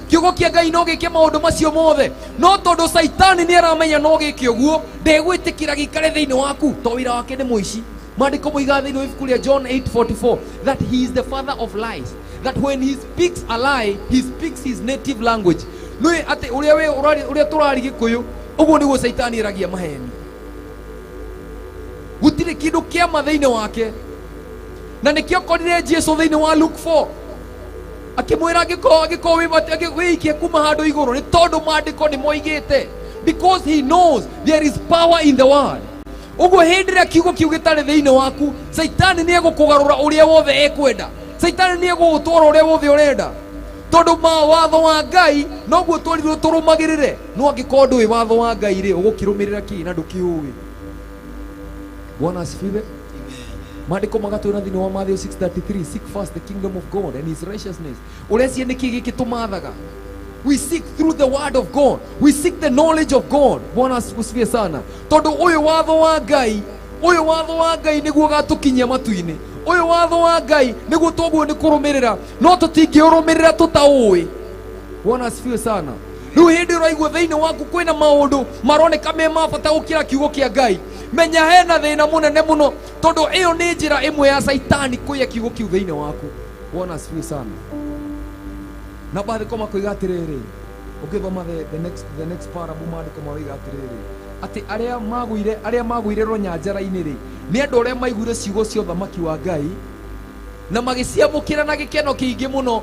Kiugo kĩa Ngai no gĩke maũndũ macio mothe. No tondũ Saitani nĩ aramenya no gĩke ũguo, ndegwĩtĩkĩra gĩikare thĩinĩ waku. To wĩra wake nĩ mũici. Maandĩko moiga thĩinĩ wa ibuku rĩa John 8:44 that he is the father of lies. That when he speaks a lie, he speaks his native language. Nĩ atĩ ũrĩa tũrari Gĩkũyũ, ũguo nĩguo Saitani eragia maheni. Gũtirĩ kĩndũ kĩama thĩinĩ wake. Na nĩkĩo korire Jesũ thĩinĩ wa Luke 4 akĩmwĩra angĩkorwo wĩikie kuma handũ igũrũ, nĩ tondũ maandĩko nĩ moigĩte. Because he knows there is power in the word. Ũguo hĩndĩ ĩrĩa kiugo kĩu gĩtarĩ thĩinĩ waku, Saitani nĩ egũkũgarũra ũrĩa wothe ekwenda. Saitani nĩ egũgũtwara ũrĩa wothe ũrenda. Tondũ watho wa Ngai noguo tũrirwo tũrũmagĩrĩre. No angĩkorwo ndũĩ watho wa Ngai rĩ, ũgũkĩrũmĩrĩra kĩ na ndũkĩũĩ. Bwana asifiwe. Maandĩko magatwĩra thĩinĩ wa Matthew 6:33, seek first the kingdom of God and his righteousness. Ũreciria nĩkĩ gĩkĩ tũmathaga? We seek through the word of God. We seek the knowledge of God. Bwana asifiwe sana. Tondũ ũyũ watho wa Ngai nĩguo gatũkinyia matu-inĩ. Ũyũ watho wa Ngai nĩguo tũguo nĩ kũrũmĩrĩra. No tũtingĩũrũmĩrĩra tũtaũĩ. Bwana asifiwe sana. Rĩu hĩndĩ ũraigua thĩinĩ waku kwĩna maũndũ maroneka me ma bata gũkĩra kiugo kĩa Ngai, menya hena thĩna mũnene mũno, tondũ ĩyo nĩ njĩra ĩmwe ya Saitani kũiya kiugo kĩu thĩinĩ waku. Bwana asifiwe sana. Na maandĩko makoiga atĩrĩrĩ, ũngĩthoma the next parable, maandĩko makoiga atĩrĩrĩ, atĩ arĩa magũire rũnyanjara-inĩ rĩ, nĩ andũ arĩa maiguire ciugo cia ũthamaki wa Ngai na magĩciamũkĩra na gĩkeno kĩingĩ mũno.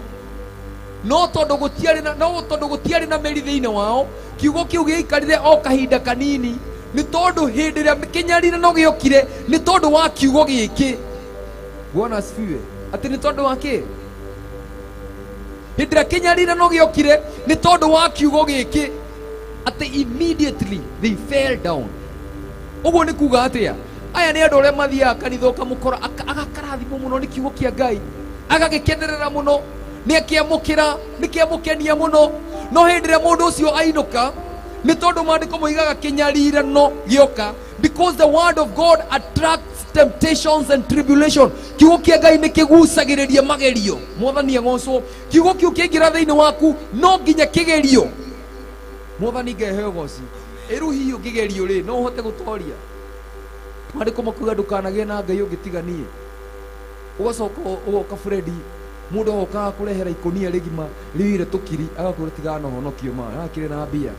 No tondũ gũtiarĩ na meri thĩinĩ wao, kiugo kĩu gĩikarire o kahinda kanini. Nĩ tondũ hĩndĩ ĩrĩa kĩnyariirano gĩokire, nĩ tondũ wa kiugo gĩkĩ. Bwana asifiwe. Atĩ nĩ tondũ wa kĩ? Hĩndĩ ĩrĩa kĩnyariirano gĩokire, nĩ tondũ wa kiugo gĩkĩ. Atĩ immediately they fell down. Ũguo nĩ kuga atĩa? Aya nĩ andũ arĩa mathiaga kanitha ũkamũkora agakarathimwo mũno nĩ kiugo kĩa Ngai, agagĩkenerera mũno, nĩkĩamũkenia mũno. No hĩndĩ ĩrĩa mũndũ ũcio ainũka, nĩ tondũ maandĩko moigaga kĩnyariirano gĩoka, because the word of God attracts temptations and tribulation. Kiugo kĩa Ngai nĩ kĩgucagĩrĩria magerio. Mwathani agocwo. Kiugo kĩu kĩingĩra thĩinĩ waku no nginya kĩgerio. Mwathani Ngai aheo goci. Ĩru hihi ũngĩgerio rĩ, no ũhote gũtoria. Maandĩko makuga ndũkanagĩe na Ngai ũngĩtiganie. Ũgacoka ũgoka Fredi, mũndũ oka kũrehera ikonia rĩgima rĩire tũkiri, agakwĩra tigana honokio ma akĩrĩ na mbia.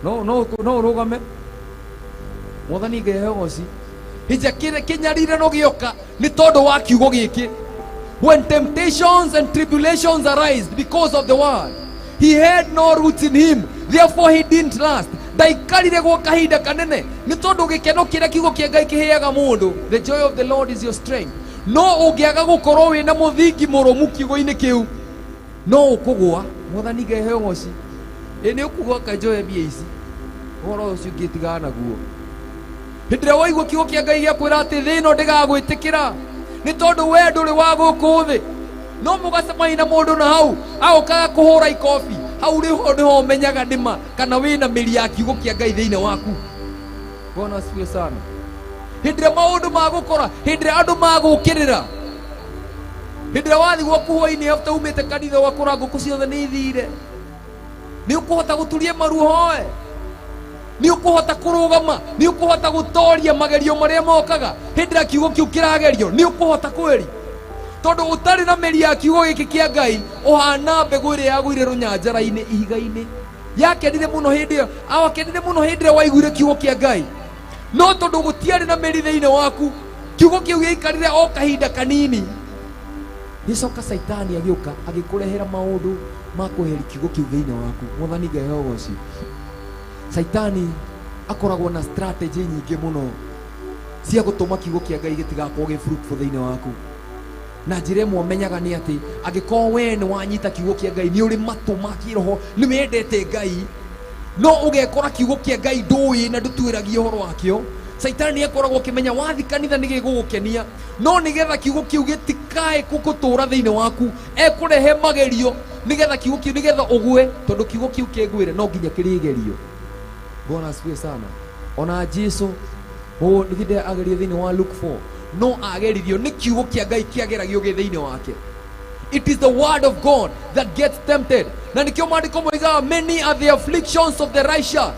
No ũrũgame. Mwathani Ngai aheo goci. Hĩndĩ kĩnyariirano gĩoka nĩ tondũ wa kiugo gĩkĩ. When temptations and tribulations arise because of the word, he had no roots in him, therefore he didn't last. ndaikarire gwa kahinda kanene ni tondu gikeno kiria kiugo kia Ngai kiheaga mundu. The joy of the Lord is your strength. No ungiaga gukorwo wina muthingi murumu kiugo-ini kiu no ukugwa. Mwathani Ngai heo ngoci ni ukugwa kanjoe mbia ici horo ucio ngĩtigana naguo. Hĩndĩ ĩrĩa waigua kiugo kia Ngai gĩakwĩra atĩ thĩ ĩno ndĩgagwĩtĩkĩra nĩ tondũ we ndũrĩ wa gũkũ thĩ, no mũgacemania na mũndũ na hau agũkaga kũhũra ikobi, hau nĩho ũmenyaga nĩma kana wĩna mĩri ya kiugo kia Ngai thĩinĩ waku. Bwana asifiwe sana. Hĩndĩ ĩrĩa maũndũ magũkora, hĩndĩ ĩrĩa andũ magũkĩrĩra, hĩndĩ ĩrĩa wathiĩ gwaku hwa-inĩ after umĩte kanitha wakora ngũkũ ciothe nĩ ithire, nĩ ũkũhota gũturia maru hoe, nĩ ũkũhota kũrũgama, nĩ ũkũhota gũtoria magerio marĩa mokaga hĩndĩ ĩrĩa kiugo kĩu kĩragerio, nĩ ũkũhota kweri. Tondũ ũtarĩ na mĩri ya kiugo gĩkĩ kĩa Ngai ũhana mbegũ ĩrĩa yagũire rũnyanjara-inĩ ihiga-inĩ. Yakenire mũno hĩndĩ ĩyo, awakenire mũno hĩndĩ ĩrĩa waiguire kiugo kĩa Ngai, no tondũ gũtiarĩ na mĩri thĩinĩ waku, kiugo kĩu gĩaikarire o kahinda kanini, gĩcoka Saitani agĩũka agĩkũrehera maũndũ ma kweheria kiugo kĩu thĩinĩ waku. Mwathani Ngai heo ngoci. Saitani akoragwo na strategy nyingĩ mũno cia gũtũma kiugo kĩa Ngai gĩtigakorwo gĩ fruitful thĩinĩ waku. Na njĩra ĩmwe ũmenyaga nĩ atĩ angĩkorwo we nĩ wanyita kiugo kĩa Ngai, nĩ ũrĩ matũ ma kĩroho, nĩ wendete Ngai, no ũgekora kiugo kĩa Ngai ndũĩ na ndũtuĩragia ũhoro wakĩo, Saitani akoragwo akĩmenya wathi kanitha nĩ gĩgũgũkenia, no nĩgetha kiugo kĩu gĩtikae gũgũtũũra thĩinĩ waku, ekũrehe magerio nĩgetha kiugo kĩu, nĩgetha ũgwe, tondũ kiugo kĩu kĩngwĩre no nginya kĩrĩgerio. Bwana asifiwe sana. Ona Jesu nĩgĩde agerio thĩinĩ wa Luke 4, no ageririo nĩ kiugo kĩa Ngai kĩageragio gĩ thĩinĩ wake. It is the word of God that gets tempted. Na nikio maandiko moigaga, many are the afflictions of the righteous,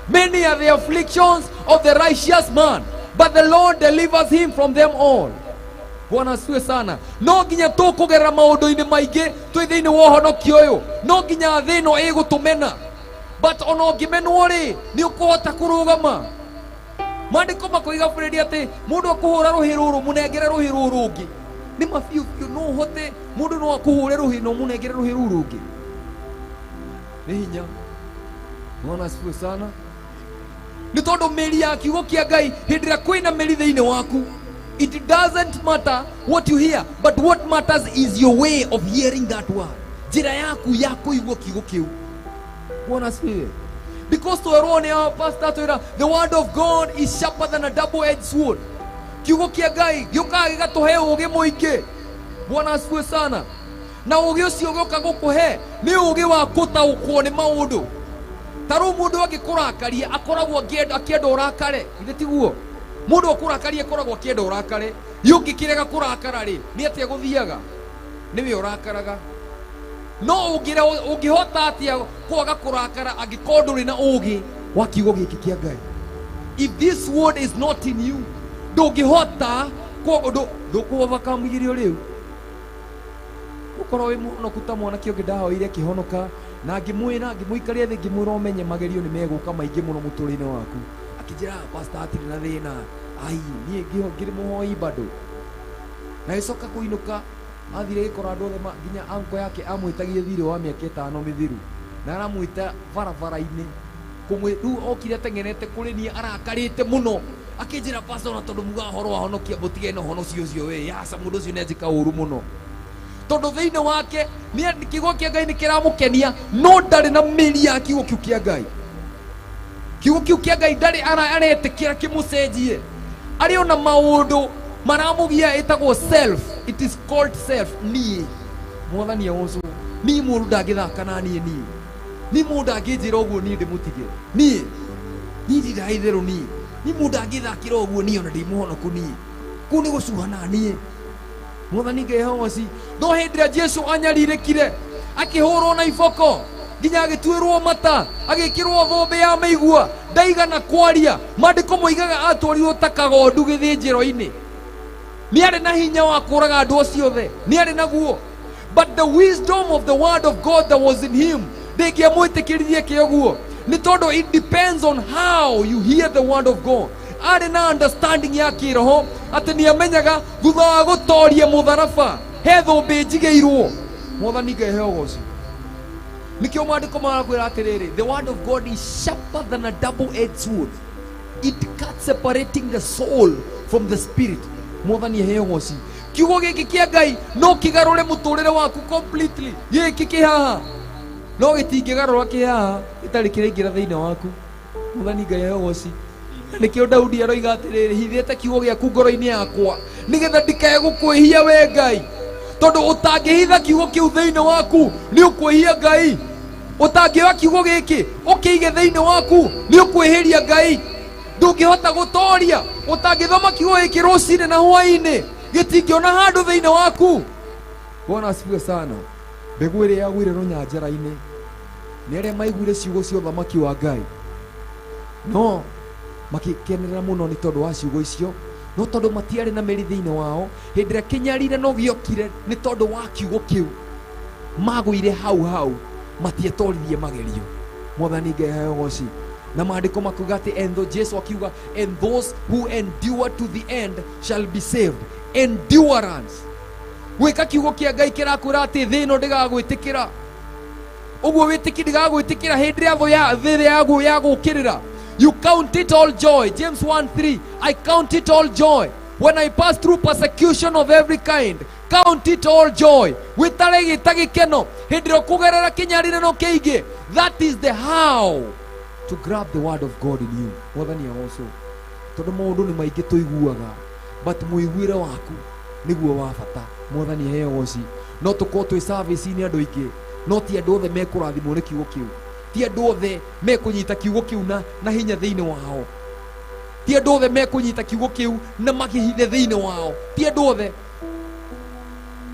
many are the afflictions of the righteous man, but the Lord delivers him from them all. Bwana asifiwe sana. No nginya tũkũgerera maũndũ-inĩ maingĩ twĩ thĩinĩ wa ũhonokio ũyũ, no nginya thĩ ĩno ĩgũtũmena, but ona ũngĩmenwo rĩ nĩ ũkũhota kũrũgama. Maandĩko makoiga bũrũri atĩ mũndũ akũhũra rũhĩ rũrũ mũnengere rũhĩ rũrũ rũngĩ. Nĩ mabiũ biũ, no ũhote mũndũ no akũhũre rũhĩ na mũnengere rũhĩ rũrũ rũngĩ? Nĩ hinya. Bwana asifiwe sana. Nĩ tondũ mĩri ya kiugo kĩa Ngai hĩndĩ ĩrĩa kwĩna mĩri thĩinĩ waku, it doesn't matter what you hear, but what matters is your way of hearing that word. Njĩra yaku ya kũigua kiugo kĩu. Bwana asifiwe. Because twerwo nĩ our pastor twĩra, the word of God is sharper than a double-edged sword. Kiugo kĩa Ngai gĩũkaga gĩgatũhe ũũgĩ mũingĩ. Bwana asifiwe sana. Na ũũgĩ ũcio gĩũka gũkũhe nĩ ũũgĩ wa gũtaũkwo nĩ maũndũ. Ta rĩu mũndũ agĩkũrakaria akoragwo akĩenda ũrakare, githĩ tiguo? Mũndũ akũrakaria akoragwo akĩenda ũrakare, ũngĩkĩrega kũrakara rĩ nĩ atĩa gũthiaga? Nĩwe ũrakaraga. No ũngĩhota atĩa kwaga kũrakara angĩkorwo ndũrĩ na ũũgĩ wa kiugo gĩkĩ kĩa Ngai? If this word is not in you, ndũngĩhota ndũkũhonoka mũigĩrio rĩu. Ũkorwo wĩ mũhonoku ta mwanake ũngĩ ndahoire akĩhonoka, na ngĩmwĩra ngĩmũikaria thĩ ngĩmwĩra ũmenye magerio nĩ megũka maingĩ mũno mũtũrĩre waku. Akĩnjĩra pastor atirĩ na thĩna, ai niĩ ngĩrĩ mũhoi bado. Na gĩcoka kũinũka athire gĩkora andũ othe nginya anko yake amwĩtagia thirĩ wa mĩaka 5 mĩthiru, na aramwĩta barabara-inĩ rĩu okire atengenete kũrĩ niĩ arakarĩte mũno, akĩnjĩra pastor, na tondũ mugaga ũhoro wa honokia mũtige na ũhoro ũcio we, yaca mũndũ ũcio nĩanjĩka ũũru mũno, tondũ thĩinĩ wake kiugo kĩa Ngai nĩ kĩramũkenia, no ndarĩ na mĩri ya kiugo kĩu kĩa Ngai. Kiugo kĩu kĩa Ngai ndarĩ aretĩkĩra kĩmũcenjie. Arĩ ona maũndũ maramũgia ĩtagwo self. It is called self. Niĩ Mwathani aũcũ, niĩ mũndũ ndangĩthaka na niĩ, niĩ mũndũ ndangĩnjĩra ũguo niĩ ndĩmũtige, niĩ ndiraĩ itherũ, niĩ mũndũ ndangĩthakĩra ũguo niĩ ona ndĩ mũhonoku, niĩ kũu nĩ gũcuha na niĩ. Mwathani Ngai hoci. No hĩndĩ ĩrĩa Jesu anyarirĩkire akĩhũrwo na iboko nginya agĩtuĩrwo mata, agĩkĩrwo thũmbĩ ya mĩigua, ndaigana kwaria. Maandĩko moigaga atwarirwo ta kagondu gĩthĩnjĩro-inĩ. Nĩ arĩ na hinya wa kũraga andũ acio othe, nĩ arĩ naguo, but the wisdom of the word of God that was in him ndĩngĩamwĩtĩkĩririe kĩoguo, nĩ tondũ it depends on how you hear the word of God. Arĩ na understanding ya kĩroho atĩ nĩ amenyaga thutha wa gũtoria mũtharaba he thũmbĩ njigĩirwo. Mwathani Ngai heo goci. Nikio maandiko marakwira atiriri, the word of God is sharper than a double-edged sword. It cuts separating the soul from the spirit. Mwathani heo ngoci. Kiugo giki kia Ngai no kigarure muturire waku completely. Giki kihaha no gitingigarura kihaha itari kiringira thiini waku. Mwathani Ngai heo ngoci. Nikio Daudi aroiga atiriri, hithite kiugo giaku ngoro-ini yakwa nigetha ndikae gukwihia we Ngai. Tondu utangihitha kiugo kiu thiini waku ni ukwihia Ngai. Utangiwa kiugo giki ukiige thiini waku ni ukwihiria Ngai. Ndungihota gutoria utangithoma kiugo giki rucini na hwa-ini gitingiona handu thiini waku. Bwana asifiwe sana. Mbegu iria yagwire runyanjara-ini ni aria maiguire ciugo cia uthamaki wa Ngai, no makikenera muno ni tondu wa ciugo icio, no tondu matiari na meri thiini wao. Hindi iria kinyarire no giokire ni tondu wa kiugo kiu, magwire hau matietorithie magerio. Mwathani Ngai heo ngoci. Na maandiko makuga ati endo Jesu akiuga, and those who endure to the end shall be saved. Endurance. Gwika kiugo kia Ngai kirakura ati thi ino ndigagwitikira. Uguo witiki ndigagwitikira hindi ria tho ya thi yagu ya gukirira. You count it all joy. James 1:3. I count it all joy when I pass through persecution of every kind. Count it all joy. Witare gitagikeno hindi ro kugerera kinyarire no kiige. That is the how to grab the word of God in you. Mwathani also. Tondu maundu ni maingi tuiguaga, but muiguire waku niguo wa bata. Mwathani heo ngoci. No tuko twi service ni andu ingi, no ti andu othe mekurathimwo ni kiugo kiu. Ti andu othe mekunyita kiugo kiu na hinya thiini wao. Ti andu othe mekunyita kiugo kiu na makihithe thiini wao. Ti andu othe.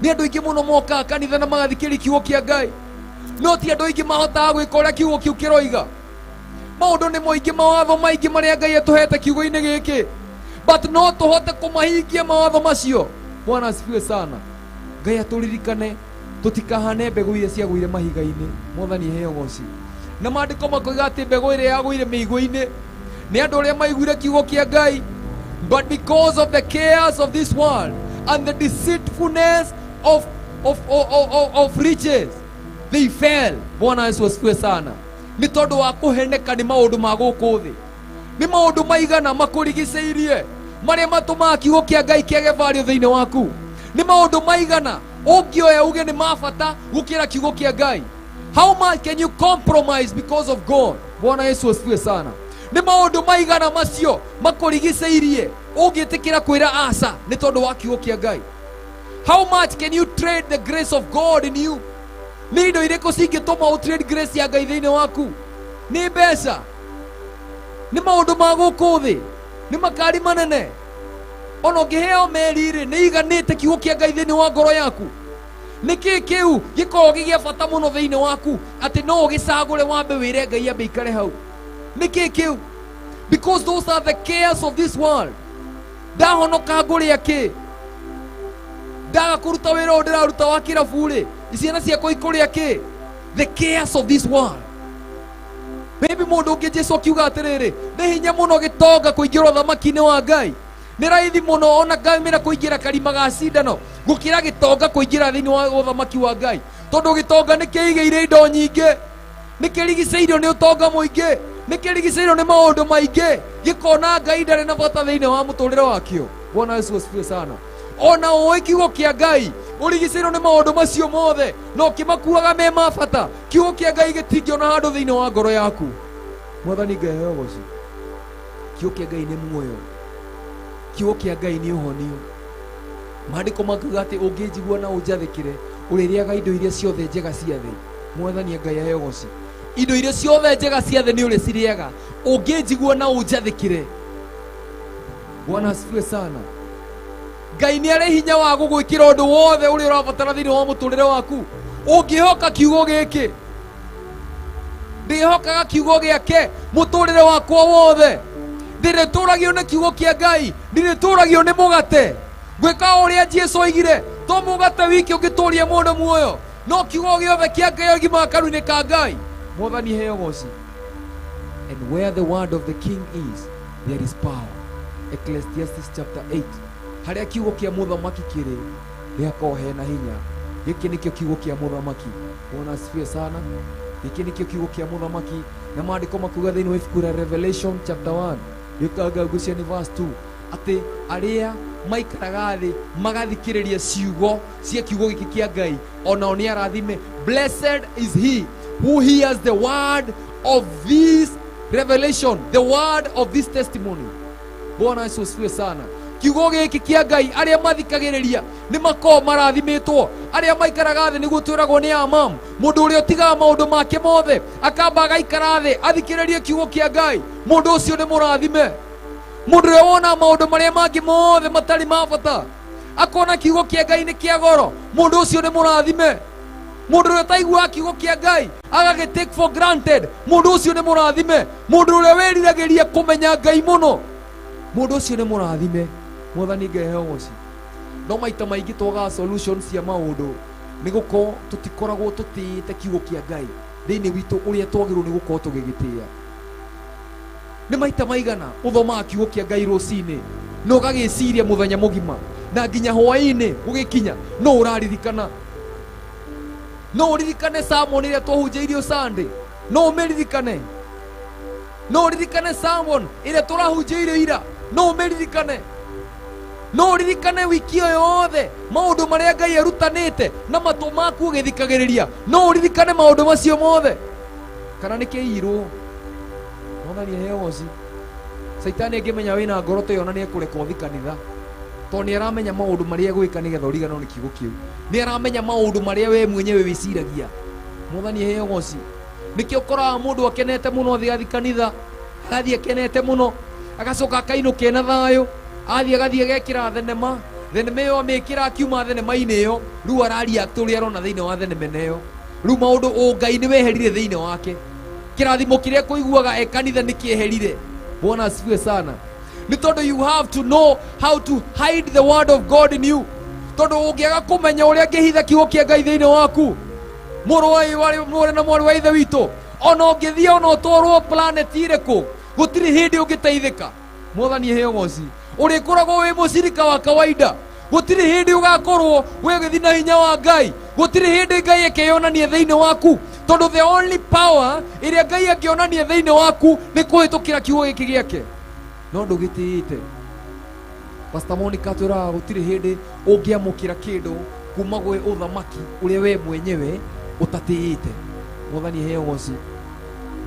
Ni andu ingi muno moka kanitha na magathikiri kiugo kia Ngai, no ti andu ingi mahotaga gwika uria kiugo kiu kiroiga. Maundu ni moingi, mawatho maingi maria Ngai atuhete kiugo-ini giki, but no tuhote kumahingia mawatho macio. Bwana asifiwe sana. Ngai aturirikane tutikahane mbegu iria ciagwire mahiga-ini. Mwathani heo ngoci. Na maandiko makoiga ati mbegu iria yagwire miigo-ini ni andu aria maiguire kiugo kia Ngai, but because of the cares of this world and the deceitfulness of riches they fell. Bwana Yesu asifiwe sana. Ni tondu wa kuheneka ni maundu ma guku thi, ni maundu maigana makurigiceirie maria matumaga kiugo kia Ngai kiage value thiini waku. Ni maundu maigana ungioya uge ni mabata gukira kiugo kia Ngai. How much can you compromise because of God? Bwana Yesu asifiwe sana. Ni maundu maigana macio makurigiceirie ungitikira kwira asa ni tondu wa kiugo kia Ngai. How much can you trade the grace of God in you? Ni indo iriko cingituma utrade grace ya Ngai thiini waku? Ni mbeca? Ni maundu ma guku thi? Ni makari manene? Ona ngiheo meriri ni iganite kiugo kia Ngai thiini wa ngoro yaku? Niki kiu gikorwo gigia bata muno thiini waku ati no ugicagure wambe wire Ngai ambe ikare hau? Niki kiu? Because those are the cares of this world. Ndahonoka nguria ki? Ndaga kuruta wira uyu ndiraruta wa kiraburi, ciana ciakwa ikuria ki? The cares of this world. Maybe mundu ungi Jesu akiuga atiriri, ni hinya muno gitonga kuingira uthamaki-ini wa Ngai. Ni raithi muno ona ngamira kuingira karima ga cindano gukira gitonga kuingira thiini wa uthamaki wa Ngai. Tondu gitonga ni kiigeire indo nyingi, ni kirigiceirio ni utonga muingi, ni kirigiceirio ni maundu maingi, gikona Ngai ndari na bata thiini wa muturire wakio. Bwana Yesu asifiwe sana. Ona uwe kiugo kia Ngai urigiceirio ni maundu macio mothe, no kimakuaga me mabata. Kiugo kia Ngai gitingiona handu thiini wa ngoro yaku. Mwathani Ngai heo ngoci. Kiugo kia Ngai ni muoyo. Kiugo kia Ngai ni uhonio. Maandiko makuga ati unginjigua na unjathikire uririaga indo iria ciothe njega cia thi. Mwathani Ngai heo ngoci. Indo iria ciothe njega cia thi ni uriciriaga unginjigua na unjathikire. Bwana asifiwe sana. Ngai ni ari hinya wa gugwikira undu wothe uri urabatara thiini wa muturire waku ungihoka kiugo giki. Ndihokaga kiugo giake muturire wakwa wothe. Ndireturagio ni kiugo kia Ngai, ndireturagio ni mugate. Gwika uria Jesu oigire, to mugate wiki ungituria mundu muoyo, no kiugo giothe kia Ngai ogima karu-ini ka Ngai. Mwathani heo ngoci. And where the word of the king is, there is power. Ecclesiastes chapter 8. Haria kiugo kia muthamaki kiri giakorwo hena hinya. Giki nikio kiugo kia muthamaki. Bwana asifiwe sana. Gĩkĩ nĩkĩo kiugo kĩa mũthamaki, na maandĩko makuga thĩinĩ wa ibuku rĩa Revelation chapter 1 gĩkanga ngucia ni verse 2 atĩ arĩa maikaraga thĩ magathikĩrĩria ciugo cia kiugo gĩkĩ kĩa Ngai onao nĩ arathime. Blessed is he who hears the word of this revelation, the word of this testimony. Bwana Yesu asifiwe sana. Kiugo gĩkĩ kĩa Ngai arĩa mathikagĩrĩria nĩ makoragwo marathimĩtwo. Arĩa maikaraga thĩ nĩguo twĩragwo nĩ Amam, mũndũ ũrĩa ũtigaga maũndũ make mothe akamba agaikara thĩ athikĩrĩrie kiugo kĩa Ngai, mũndũ ũcio nĩ mũrathime. Mũndũ ũrĩa wona maũndũ marĩa mangĩ mothe matarĩ ma bata akona kiugo kĩa Ngai nĩ kĩa goro, mũndũ ũcio nĩ mũrathime. Mũndũ ũrĩa ũtaiguaga kiugo kĩa Ngai agagĩ take for granted, mũndũ ũcio nĩ mũrathime. Mũndũ ũrĩa wĩriragĩria kũmenya Ngai mũno, mũndũ ũcio nĩ mũrathime. Mwathani Ngai aheoci. No maita maingĩ twaga solutions cia maũndũ nĩ gũkorwo tũtikoragwo tũtĩĩte kiugo kĩa Ngai thĩinĩ witũ ũrĩa twagĩrĩirwo nĩ gũkorwo tũgĩgĩtĩĩa. Nĩ maita maigana ũthomaga kiugo kĩa Ngai rũcinĩ na ũgagĩciria mũthenya mũgima, na nginya hwa-inĩ ũgĩkinya no ũraririkana. No ũririkane sermon ĩrĩa twahunjĩirio Sunday, no ũmĩririkane. No ũririkane sermon ĩrĩa tũrahunjĩirio ira, no ũmĩririkane. No ũririkane wiki yothe maũndũ marĩa Ngai arutanĩte na matũ maku ũgĩthikagĩrĩria, no ũririkane maũndũ macio mothe kana nĩ kĩirwo. Mwathani aheoci. Saitani angĩmenya wĩna ngoroto ĩyo na nĩ ekũreka ũthi kanitha, tondũ nĩ aramenya maũndũ marĩa gwĩka nĩgetha ũriganĩrwo nĩ kiugo kĩu. Nĩ aramenya maũndũ marĩa we mwenyewe wĩciragia. Mwathani aheoci. Nĩkĩo ũkoraga mũndũ akenete mũno athiĩ kanitha, agathiĩ akenete mũno, agacoka akainũka ena thayũ, athiĩ agathiĩ agekĩra thenema, thenema ĩyo amĩkĩra akiuma thenema-inĩ ĩyo, rĩu arareact ũrĩa arona thĩinĩ wa thenema ĩyo. Rĩu maũndũ Ngai nĩ weherire thĩinĩ wake. Kĩrathimo kĩrĩa kũiguaga kanitha nĩ kĩeherire. Bwana asifiwe sana. Nĩ tondũ you have to know how to hide the word of God in you. Tondũ ũngĩaga kũmenya ũrĩa angĩhitha kiugo kĩa Ngai thĩinĩ waku, mũrũ na mwarĩ wa ithe witũ, ona ũngĩthiĩ ona ũtwarwo planet irĩkũ, gũtirĩ hĩndĩ ũngĩteithĩka. Mwathani aheoci. Ũrĩkoragwo wĩ mũcirika wa kawaida, gũtirĩ hĩndĩ ũgakorwo wĩgĩthiĩ na hinya wa Ngai, gũtirĩ hĩndĩ Ngai akĩonania thĩinĩ waku, tondũ the only power ĩrĩa Ngai akĩonania thĩinĩ waku nĩ kũhĩtũkĩra kiugo gĩkĩ gĩake. No ndũgĩtĩĩte. Pastor Monica twĩraga gũtirĩ hĩndĩ ũngĩamũkĩra kĩndũ kuma gwĩ ũthamaki ũrĩa we mwenyewe ũtatĩĩte. Mwathani aheoci.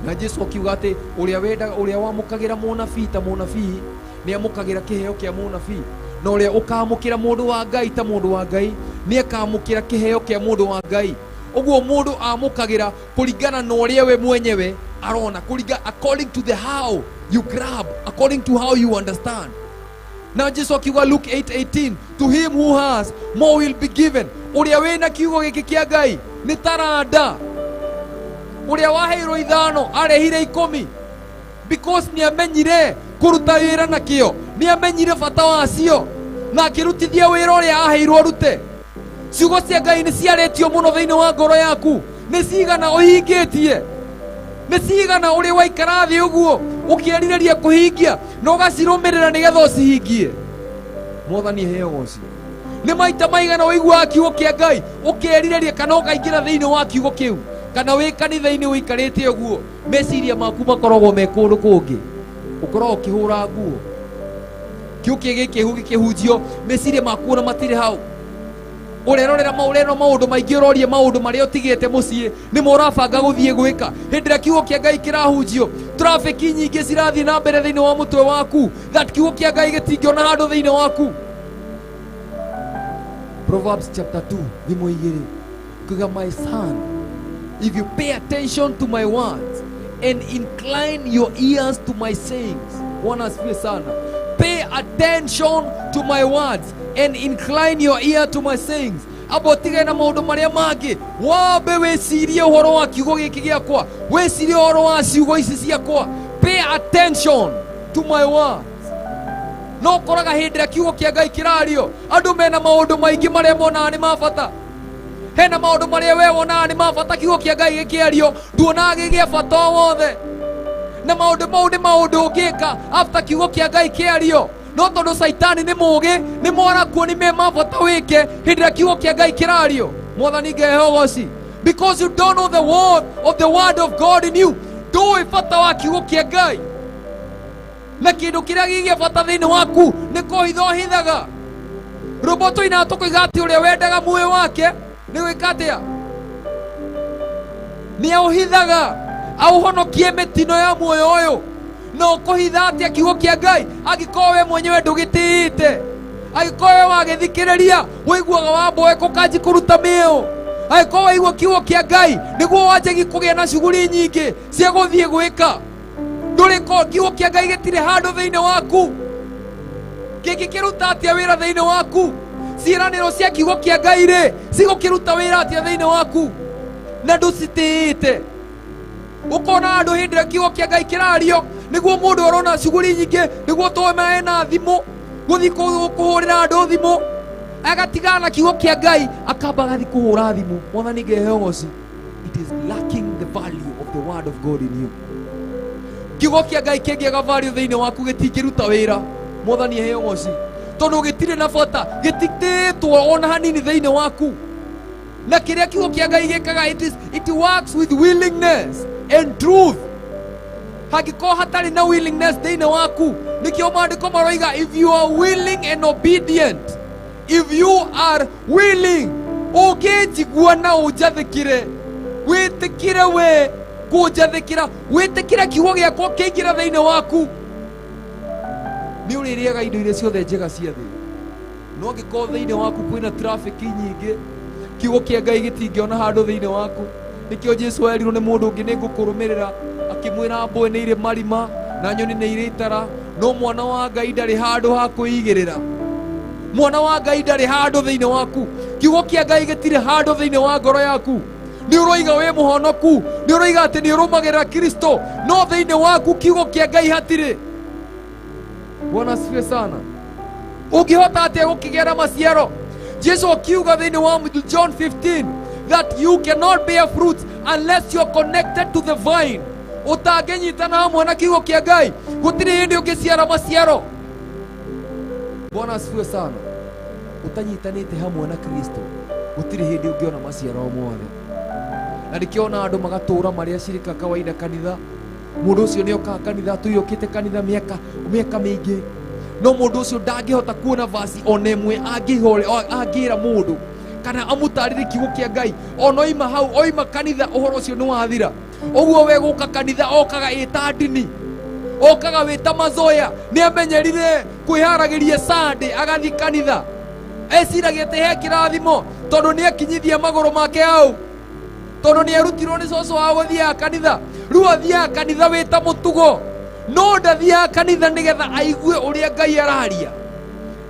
Na Jesũ akiuga atĩ ũrĩa wamũkagĩra mũnabii ta mũnabii nĩ amũkagĩra kĩheo kĩa mũnabii, na ũrĩa ũkamũkĩra mũndũ wa Ngai ta mũndũ wa Ngai nĩ akamũkĩra kĩheo kĩa mũndũ wa Ngai. Ũguo mũndũ amũkagĩra kũringana na ũrĩa we mwenyewe arona, according to the how you grab, according to how you understand. Na Jesũ akiuga Luke 8:18, to him who has more will be given. Ũrĩa wĩna kiugo gĩkĩ kĩa Ngai nĩ taranda. Ũrĩa waheirwo 5 arehire 10, because nĩ amenyire kũruta wĩra na kĩo, nĩ amenyire bata wacio na akĩrutithia wĩra ũrĩa aheirwo arute. Ciugo cia Ngai nĩ ciarĩtio mũno thĩinĩ wa ngoro yaku, nĩ cigana ũhingĩtie, nĩ cigana ũrĩ waikara thĩ ũguo ũkĩerirĩria kũhingia na ũgacirũmĩrĩra nĩgetha ũcihingie. Mwathani aheoci. Nĩ maita maigana ũiguaga kiugo kĩa Ngai ũkĩerirĩria kana ũkaingĩra thĩinĩ wa kiugo kĩu, kana wĩ kanitha-inĩ ũikarĩte ũguo meciria maku makoragwo me kũndũ kũngĩ, ũkoragwo ũkĩhũra nguo, kiugo gĩkĩ gĩkĩhunjio meciria maku na matirĩ hau. Ũrerorera maũndũ maingĩ, ũroria maũndũ marĩa ũtigĩte mũciĩ nĩmo ũrabanga gũthiĩ gwĩka. Hĩndĩ ĩrĩa kiugo kĩa Ngai kĩrahunjio, traffic nyingĩ cirathiĩ na mbere thĩinĩ wa mũtwe waku, that kiugo kĩa Ngai gĩtingĩona handũ thĩinĩ waku. Proverbs chapter 2 thimo 2 kuga, my son, if you pay attention to my words and incline your ears to my sayings. Bwana asifiwe sana. Pay attention to my words and incline your ear to my sayings. Abo tige na maũndũ marĩa mangĩ, wambe wĩcirie ũhoro wa kiugo gĩkĩ gĩakwa, wĩcirie ũhoro wa ciugo ici ciakwa. Pay attention to my words. No koraga hĩndĩ ĩrĩa kiugo kĩa Ngai kĩrario, andũ mena maũndũ maingĩ marĩa monaga nĩ ma bata. Hena maũndũ marĩa we wonaga nĩ ma bata, kiugo kĩa Ngai gĩkĩario nduonaga gĩgĩa bata wothe. Na maũndũ mau nĩ maũndũ ũngĩka after kiugo kĩa Ngai kĩario, no tondũ Saitani nĩ mũũgĩ, nĩ mora kuoni me ma bata wĩke hĩndĩ ĩrĩa kiugo kĩa Ngai kĩrario. Mwathani Ngai aheoci. Because you don't know the worth of the word of God in you. Ndũĩ bata wa kiugo kĩa Ngai. Na kĩndũ kĩrĩa gĩgĩa bata thĩinĩ waku nĩ kũhitha ũhithaga. Roboto ina tũkoiga atĩ ũrĩa wendaga muoyo wake nĩ gwĩka atĩa? Nĩ auhithaga auhonokie mĩtino ya muoyo ũyũ. No kũhitha atĩa kiugo kĩa Ngai angĩkorwo we mwenyewe ndũgĩtĩĩte? Angĩkorwo we wagĩthikĩrĩria wĩiguaga wamboeka ũkanji kũruta mĩĩo? Angĩkorwo waigua kiugo kĩa Ngai nĩguo wanjagi kũgĩa na shughuli nyingĩ cia gũthiĩ gwĩka? Ndũrĩ kiugo kĩa Ngai gĩtirĩ handũ thĩinĩ waku. Gĩkĩruta atĩa wĩra thĩinĩ waku? Ciĩranĩro cia kiugo kĩa Ngai rĩ cigũkĩruta wĩra atĩa thĩinĩ waku? Na ndũcitĩĩte. Ũkona andũ hĩndĩ ĩrĩa kiugo kĩa Ngai kĩrario nĩguo mũndũ arona shughuli nyingĩ, nĩguo tũwe ena thimũ gũthiĩ kũhũrĩra andũ thimũ, agatigana na kiugo kĩa Ngai akamba gathi kũhũra thimũ. Mwathani ngeheo goci. It is lacking the value of the word of God in you. Kiugo kĩa Ngai kĩngĩaga value thĩinĩ waku gĩtingĩruta wĩra. Mwathani eheo goci. Tondũ gĩtirĩ na bata, gĩtitĩtwo ona hanini thĩinĩ waku. Na kĩrĩa kiugo kĩa Ngai gĩkaga, it works with willingness and truth. Hangĩkorwo hatarĩ na willingness thĩinĩ waku, nĩkĩo maandĩko maroiga, if you are willing and obedient, if you are willing, ũngĩnjigua na ũnjathĩkĩre, wĩtĩkĩre we kũnjathĩkĩra, wĩtĩkĩre kiugo gĩakwa kĩingĩra thĩinĩ waku, nĩ ũrĩrĩaga indo iria ciothe njega cia thĩ. No angĩkorwo thĩinĩ waku kwĩna traffic nyingĩ, kiugo kĩa Ngai gĩtingĩona handũ thĩinĩ waku. Nĩkĩo Jesũ erirwo nĩ mũndũ ũngĩ, nĩngũkũrũmĩrĩra, akĩmwĩra mbũĩ nĩ irĩ marima na nyoni nĩ irĩ itara, no mwana wa Ngai ndarĩ handũ ha kwĩigĩrĩra. Mwana wa Ngai ndarĩ handũ thĩinĩ waku. Kiugo kĩa Ngai gĩtirĩ handũ thĩinĩ wa ngoro yaku. Nĩ ũroiga wĩ mũhonoku, nĩ ũroiga atĩ nĩ ũrũmagĩrĩra Kristo, no thĩinĩ waku kiugo kĩa Ngai hatirĩ. Bwana asifiwe sana. Ũngĩhota atĩa gũkĩgĩa na maciaro? Jesũ akiuga thĩinĩ wa John 15 that you cannot bear fruits unless you are connected to the vine. Ũtangĩnyitana hamwe na kiugo kĩa Ngai gũtirĩ hĩndĩ ũngĩciara maciaro. Bwana asifiwe sana. Ũtanyitanĩte hamwe na Kristo gũtirĩ hĩndĩ ũngĩona maciaro mothe. Na nĩkĩona andũ magatũũra marĩa cirika kawaida kanitha. Mũndũ ũcio nĩ okaga kanitha, tũiyũkĩte kanitha mĩaka mĩingĩ, no mũndũ ũcio ndangĩhota kuona vasi ona ĩmwe angĩra mũndũ kana amũtarĩrie kiugo kĩa Ngai. Ona oima hau, oima kanitha, ũhoro ũcio nĩ wathira. Ũguo we gũka kanitha okaga ĩta ndini, okaga wĩta mazoya, nĩ amenyerire kwĩharagĩria Sunday agathiĩ kanitha, eciragia atĩ he kĩrathimo tondũ nĩ akinyithia magũrũ make hau, tondũ nĩ erutirwo nĩ cũcũ wa gũthiaga kanitha. Rĩu athiaga kanitha wĩta mũtugo, no ndathiaga kanitha nĩgetha aigue ũrĩa Ngai araria.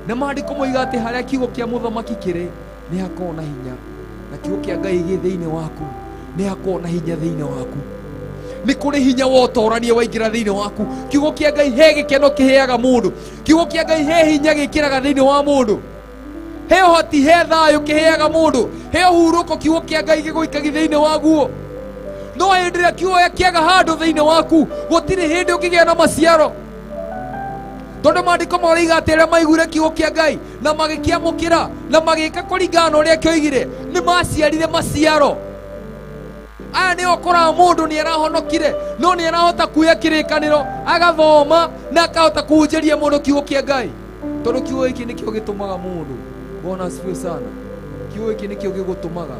Na maandĩko moiga atĩ harĩa kiugo kĩa mũthamaki kĩrĩ nĩ hakorwo na hinya, na kiugo kĩa Ngai gĩ thĩinĩ waku nĩ hakorwo na hinya thĩinĩ waku. Nĩ kũrĩ hinya wa ũtoorania waingĩra thĩinĩ waku. Kiugo kĩa Ngai he gĩkeno kĩheaga mũndũ. Kiugo kĩa Ngai he hinya gĩkĩraga thĩinĩ wa mũndũ. He ũhoti, he thayũ kĩheaga mũndũ. He ũhurũko kiugo kĩa Ngai gĩgũikagi thĩinĩ waguo. No hĩndĩ ĩrĩa kiugo kĩaga handũ thĩinĩ waku, gũtirĩ hĩndĩ ũngĩgĩa na maciaro. Tondũ maandĩko maroiga atĩ arĩa maiguire kiugo kĩa Ngai na magĩkĩamũkĩra na magĩka kũringana na ũrĩa kĩoigire, nĩ maciarire maciaro. Aya nĩ ũkoraga mũndũ nĩ arahonokire, no nĩ arahota kuoya kĩrĩkanĩro, agathoma na akahota kũhunjĩria mũndũ kiugo kĩa Ngai. Tondũ kiugo gĩkĩ nĩkĩo gĩtũmaga mũndũ. Bwana asifiwe sana. Kiugo gĩkĩ nĩkĩo gĩgũtũmaga.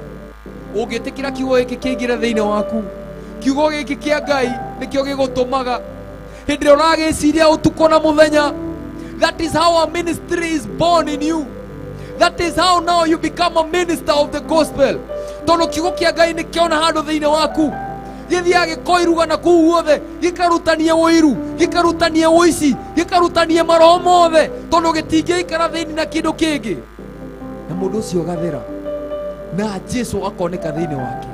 Ũngĩtĩkĩra kiugo gĩkĩ kĩingĩre thĩinĩ waku, kiugo gĩkĩ kĩa Ngai nĩkĩo gĩgũtũmaga. Hĩndĩ ĩrĩa ũragĩciria ũtukũ na mũthenya, that is how a ministry is born in you. That is how now you become a minister of the gospel. Tondũ kiugo kĩa Ngai nĩ kĩona handũ thĩinĩ waku, gĩthiaga gĩkoiruga na kũu guothe, gĩkarutania ũiru, gĩkarutania ũici, gĩkarutania maroho mothe, tondũ gĩtingĩikara thĩinĩ na kĩndũ kĩngĩ. Na mũndũ ũcio agathera, na Jesũ akoneka thĩinĩ wake.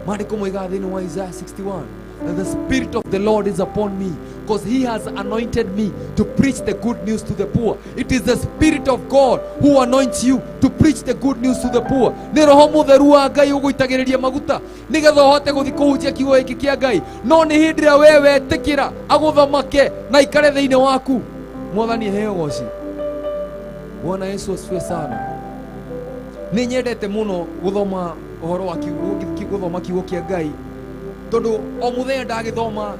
Maandĩko moigaga thĩinĩ wa Isaiah 61 that the Spirit of the Lord is upon me, because He has anointed me to preach the good news to the poor. It is the Spirit of God who anoints you to preach the good news to the poor. Nĩ roho mũtheru wa Ngai ũgũitagĩrĩria maguta nĩgetha ũhote gũthiĩ kũhunjia kiugo gĩkĩ kĩa Ngai. No nĩ hĩndĩ ĩrĩa we wetĩkĩra agũthamake na ikare thĩinĩ waku. Mwathani aheo goci. Bwana Yesu asifiwe sana. Nĩ nyendete mũno gũthoma ohoro wa gũthoma kiugo kĩa Ngai, tondu o muthenya ndagĩthoma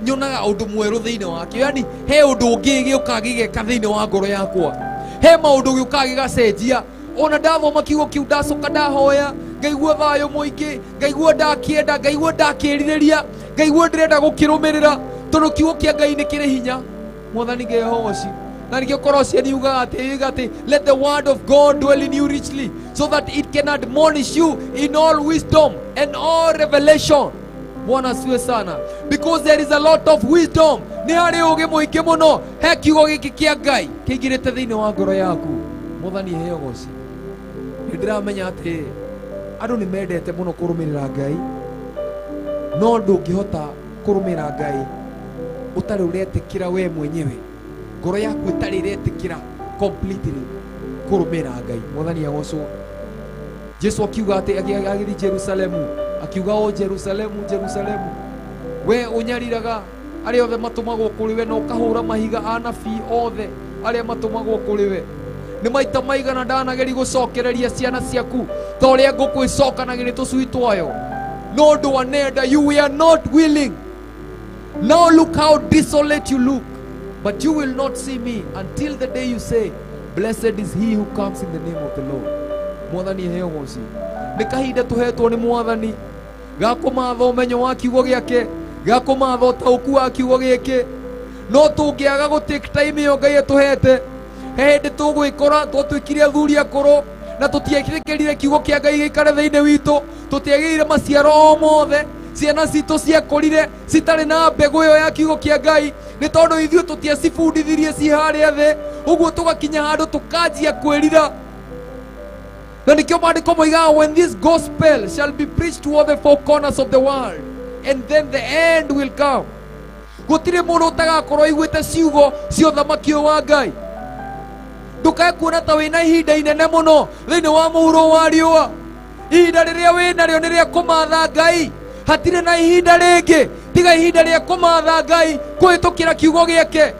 nyonaga ũndũ mwerũ thĩinĩ wakĩo. Yani he ũndũ ũngĩ gĩũkaga gĩgeka thĩinĩ wa ngoro yakwa, he maũndũ gĩũkaga gĩgacenjia. Ona ndathoma kiugo kĩu ndacoka ndahoya, ngaigua thayũ mũingĩ, ngaigua ndakĩenda, ngaigua ndakĩrirĩria, ngaigua ndĩrenda gũkĩrũmĩrĩra, tondũ kiugo kĩa Ngai nĩ kĩrĩ hinya. Mwathani Ngehoci, na nikio Colossians yugaga atĩ let the word of God dwell in you richly, so that it can admonish you in all wisdom and all revelation. Bwana asifiwe sana. Because there is a lot of wisdom. Ni harĩ ũgĩ mũingĩ mũno he kiugo gĩkĩ kĩa Ngai kĩingĩrĩte thĩinĩ wa ngoro yaku. Mwathani heo goci. Nĩndĩramenya atĩ andũ nĩ mendete mũno kũrũmĩrĩra Ngai, no ndũngĩhota kũrũmĩrĩra Ngai ũtarĩ ũretĩkĩra we mwenyewe, ngoro yaku ĩtarĩ ĩretĩkĩra completely kũrũmĩrĩra Ngai. Mwathani agocwo. Jesu akiuga atĩ agĩthiĩ Jerusalemu, akiuga o Jerusalemu, Jerusalemu, we ũnyariraga arĩa othe matũmagwo kũrĩ we na ũkahũra mahiga anabii othe arĩa matũmagwo kũrĩ we. Nĩ maita maigana ndanageri gũcokereria ciana ciaku ta ũrĩa ngũkũ ĩcokanagĩrĩ tũcui twayo, no ndũ wanenda, you were not willing. Now look how desolate you look, but you will not see me until the day you say, blessed is he who comes in the name of the Lord. Mwathani heo goci. Nĩ kahinda tũhetwo nĩ Mwathani ga kũmatha ũmenyo wa kiugo gĩake, ga kũmatha ũtaũku wa kiugo gĩkĩ. No tũngĩaga gũtake time ĩyo Ngai atũhete, he hĩndĩ tũgwĩkora twatuĩkire athuri akũrũ na tũtiekĩrĩkĩrire kiugo kĩa Ngai gĩikare thĩinĩ witũ, tũtiagĩire maciaro o mothe. Ciana citũ ciakũrire citarĩ na mbegũ ĩyo ya kiugo kĩa Ngai, nĩ tondũ ithuĩ tũtiacibundithirie ci harĩa thĩ, ũguo tũgakinya handũ tũkanjia kwĩrira. Na nikio maandĩko moigaga, when this gospel shall be preached to all the four corners of the world, and then the end will come. Gũtirĩ mũndũ ũtagakorwo aiguĩte ciugo cia ũthamaki wa Ngai. Ndũkae kuona ta wĩna ihinda inene mũno thĩinĩ wa mũhuro wa riũa. Ihinda rĩrĩa wĩnarĩo nĩ rĩa kũmatha Ngai. Hatirĩ na ihinda rĩngĩ tiga ihinda rĩa kũmatha Ngai kũhĩtũkĩra kiugo gĩake.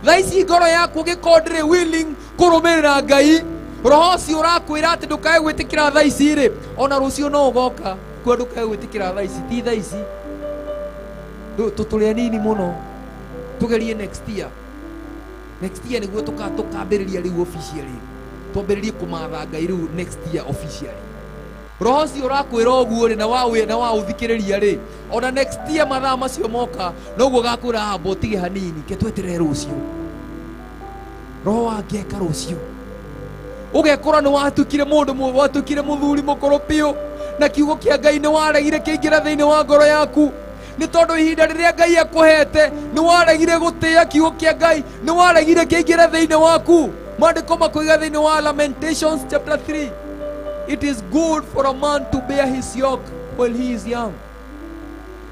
Thaa ici ngoro yaku ũngĩkorwo ndĩrĩ willing kũrũmĩrĩra Ngai, roho ũcio ũrakwĩra atĩ ndũkae gwĩtĩkĩra thaa ici rĩ, ona rũciũ no ũgoka kuo ndũkae gwĩtĩkĩra thaa ici, ti thaa ici. Tũrĩ anini mũno, tũgerie next year. Next year nĩguo tũkambĩrĩria rĩu officially, twambĩrĩrie kũmatha Ngai rĩu next year officially. Roho ũcio ũrakwĩra ũguo rĩ na waũthikĩrĩria rĩ, ona next year mathaa macio moka noguo gakwĩra hamba ũtige hanini ke tweterere rũciũ. Roho wangĩeka rũciũ ũgekora nĩ watuĩkire mũndũ watuĩkire mũthuri mũkũrũ biũ na kiugo kĩa Ngai nĩ waregire kĩingĩra thĩinĩ wa ngoro yaku. Nĩ tondũ ihinda rĩrĩa Ngai akũhete nĩ waregire gũtĩĩa kiugo kĩa Ngai, nĩ waregire kĩingĩra thĩinĩ waku. Maandĩko makoiga thĩinĩ wa Lamentations chapter 3, it is good for a man to bear his yoke while he is young.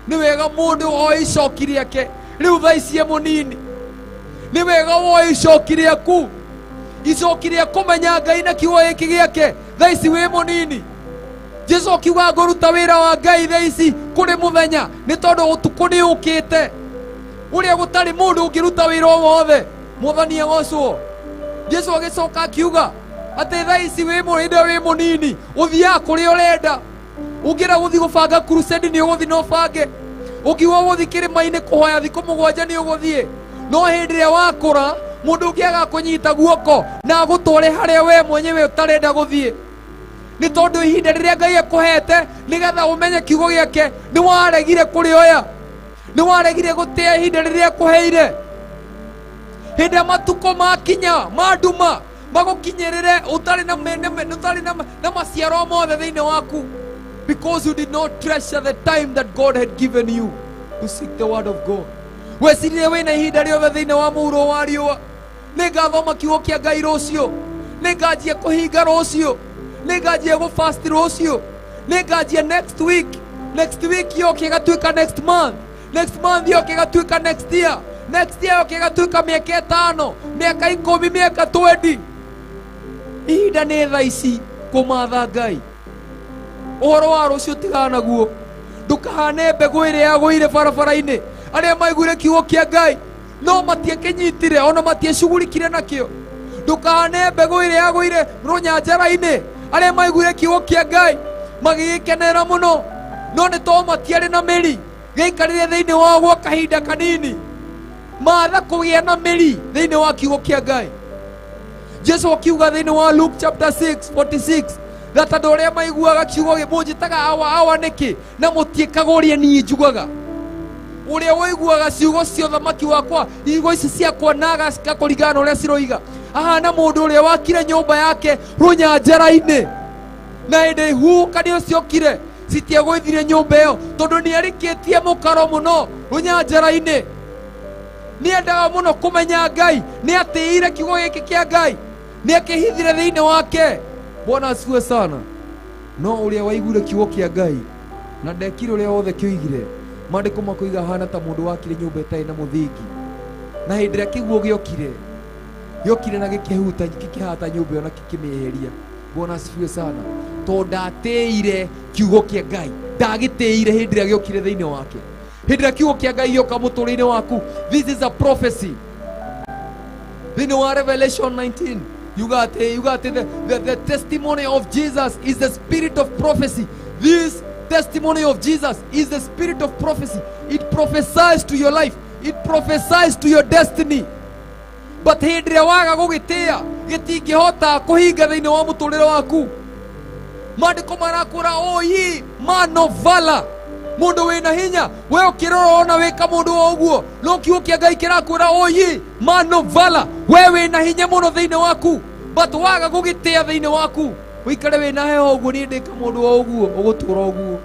Nĩ wega mũndũ oe icoki rĩake rĩu thaa ici mũnini. Nĩ wega woe icoki rĩaku, icoki rĩa kũmenya Ngai na kiugo gĩkĩ gĩake thaa ici wĩ mũnini. Jesu akiuga ngũruta wĩra wa Ngai thaa ici kũrĩ mũthenya, nĩ tondũ ũtukũ nĩ ũkĩte ũrĩa gũtarĩ mũndũ ũngĩruta wĩra o wothe. Mwathani agocwo. Jesu agĩcoka akiuga atĩ thaa ici wĩ mũnini ũthiaga kũrĩa ũrenda. Ũngĩra gũthiĩ gũbanga crusade nĩ ũgũthiĩ na ũbange. Ũngiuga gũthiĩ kĩrĩma-inĩ kũhoya thikũ 7 nĩ ũgũthiĩ. No hĩndĩ ĩrĩa wakũra mũndũ ũngĩ agakũnyita guoko na agũtware harĩa we mwenyewe ũtarenda gũthiĩ. Nĩ tondũ ihinda rĩrĩa Ngai akũhete nĩgetha ũmenye kiugo gĩake nĩ waregire kũrĩoya, nĩ waregire gũtĩa ihinda rĩrĩa akũheire. Hĩndĩ matukũ makinya manduma magũkinyĩrĩre ũtarĩ na maciaro mothe thĩinĩ waku, because you did not treasure the time that God had given you to seek the word of God. Wecirire wĩna ihinda rĩothe thĩinĩ wa mũhuro wa riũa. Nĩ ngathoma kiugo kĩa Ngai rũciũ, nĩ nganjia kũhinga rũciũ, nĩ nganjia gũfast rũciũ, nĩ nganjia next week. Next week yoke ĩgatuĩka next month, next month yoke ĩgatuĩka next year, next year yoke ĩgatuĩka mĩaka 5, mĩaka 10, mĩaka 20. Ihinda nĩ thaa ici kũmatha Ngai. Ũhoro wa rũciũ tigana naguo. Ndũkahane mbegũ ĩrĩa yagũire barabara-inĩ. Arĩa maiguire kiugo kĩa Ngai no matiakĩnyitire ona matiacugurikire nakĩo. Ndũkahane mbegũ ĩrĩa yagũire rũnyanjara-inĩ. Arĩa maiguire kiugo kĩa Ngai magigikenera muno no nĩ to matiarĩ na mĩri gĩikarire thĩinĩ wa gwa kahinda kanini matha kũgĩa na mĩri thĩinĩ wa kiugo kĩa Ngai. Jesu akiuga thĩinĩ wa Luke chapter 6:46 that andũ arĩa maiguaga kiugo mũnjĩtaga awa nĩkĩ na mũtiĩkaga ũrĩa niĩ njugaga. Ũrĩa waiguaga ciugo cia ũthamaki wakwa igo ici ciakwa naga cikakũringana na ũrĩa ciroiga ahana mũndũ ũrĩa wakire nyũmba yake rũnyanjara-inĩ na hĩndĩ ihuhũkanio ciokire citiagũithire nyũmba ĩyo tondũ nĩarĩkĩtie mũkaro mũno rũnyanjara-inĩ. Nĩendaga mũno kũmenya Ngai, nĩatĩĩire kiugo gĩkĩ kĩa Ngai, nĩakĩhithire thĩinĩ wake. Bwana asifiwe sana. No ũrĩa waiguire kiugo kĩa Ngai na ndekire ũrĩa wothe kĩoigire, maandĩko makoiga hana ta mũndũ wakire nyũmba ĩtarĩ na mũthingi, na hĩndĩ ĩrĩa kĩguo gĩokire na gĩkĩhata nyũmba ĩyo na gĩkĩmĩeheria. Bwana asifiwe sana. Tondũ ndatĩĩire kiugo kĩa Ngai, ndagĩtĩĩire hĩndĩ ĩrĩa gĩokire thĩinĩ wake. Hĩndĩ ĩrĩa kiugo kĩa Ngai gĩoka mũtũũrĩre-inĩ waku, this is a prophecy. Thĩinĩ wa Revelation 19 you got the testimony of Jesus is the spirit of prophecy. This testimony of Jesus is the spirit of prophecy. It prophesies to your life, it prophesies to your destiny. But hĩndĩ ĩrĩa waga gũgĩtĩĩa gĩtingĩhota kũhinga thĩinĩ wa mũtũũrĩre waku. Maandĩko marakũra o ye man of valor, mũndũ wĩna hinya. We ũkĩrora ona wĩka mũndũ wa ũguo, no kiugo kĩa Ngai kĩrakũra o ye man of valor, we wĩna hinya mũno thĩinĩ waku, but waga gũgĩtĩĩa thĩinĩ waku, ũikare wĩna heho ũguo nĩ ndĩka mũndũ wa ũguo, ũgũtũũra ũguo.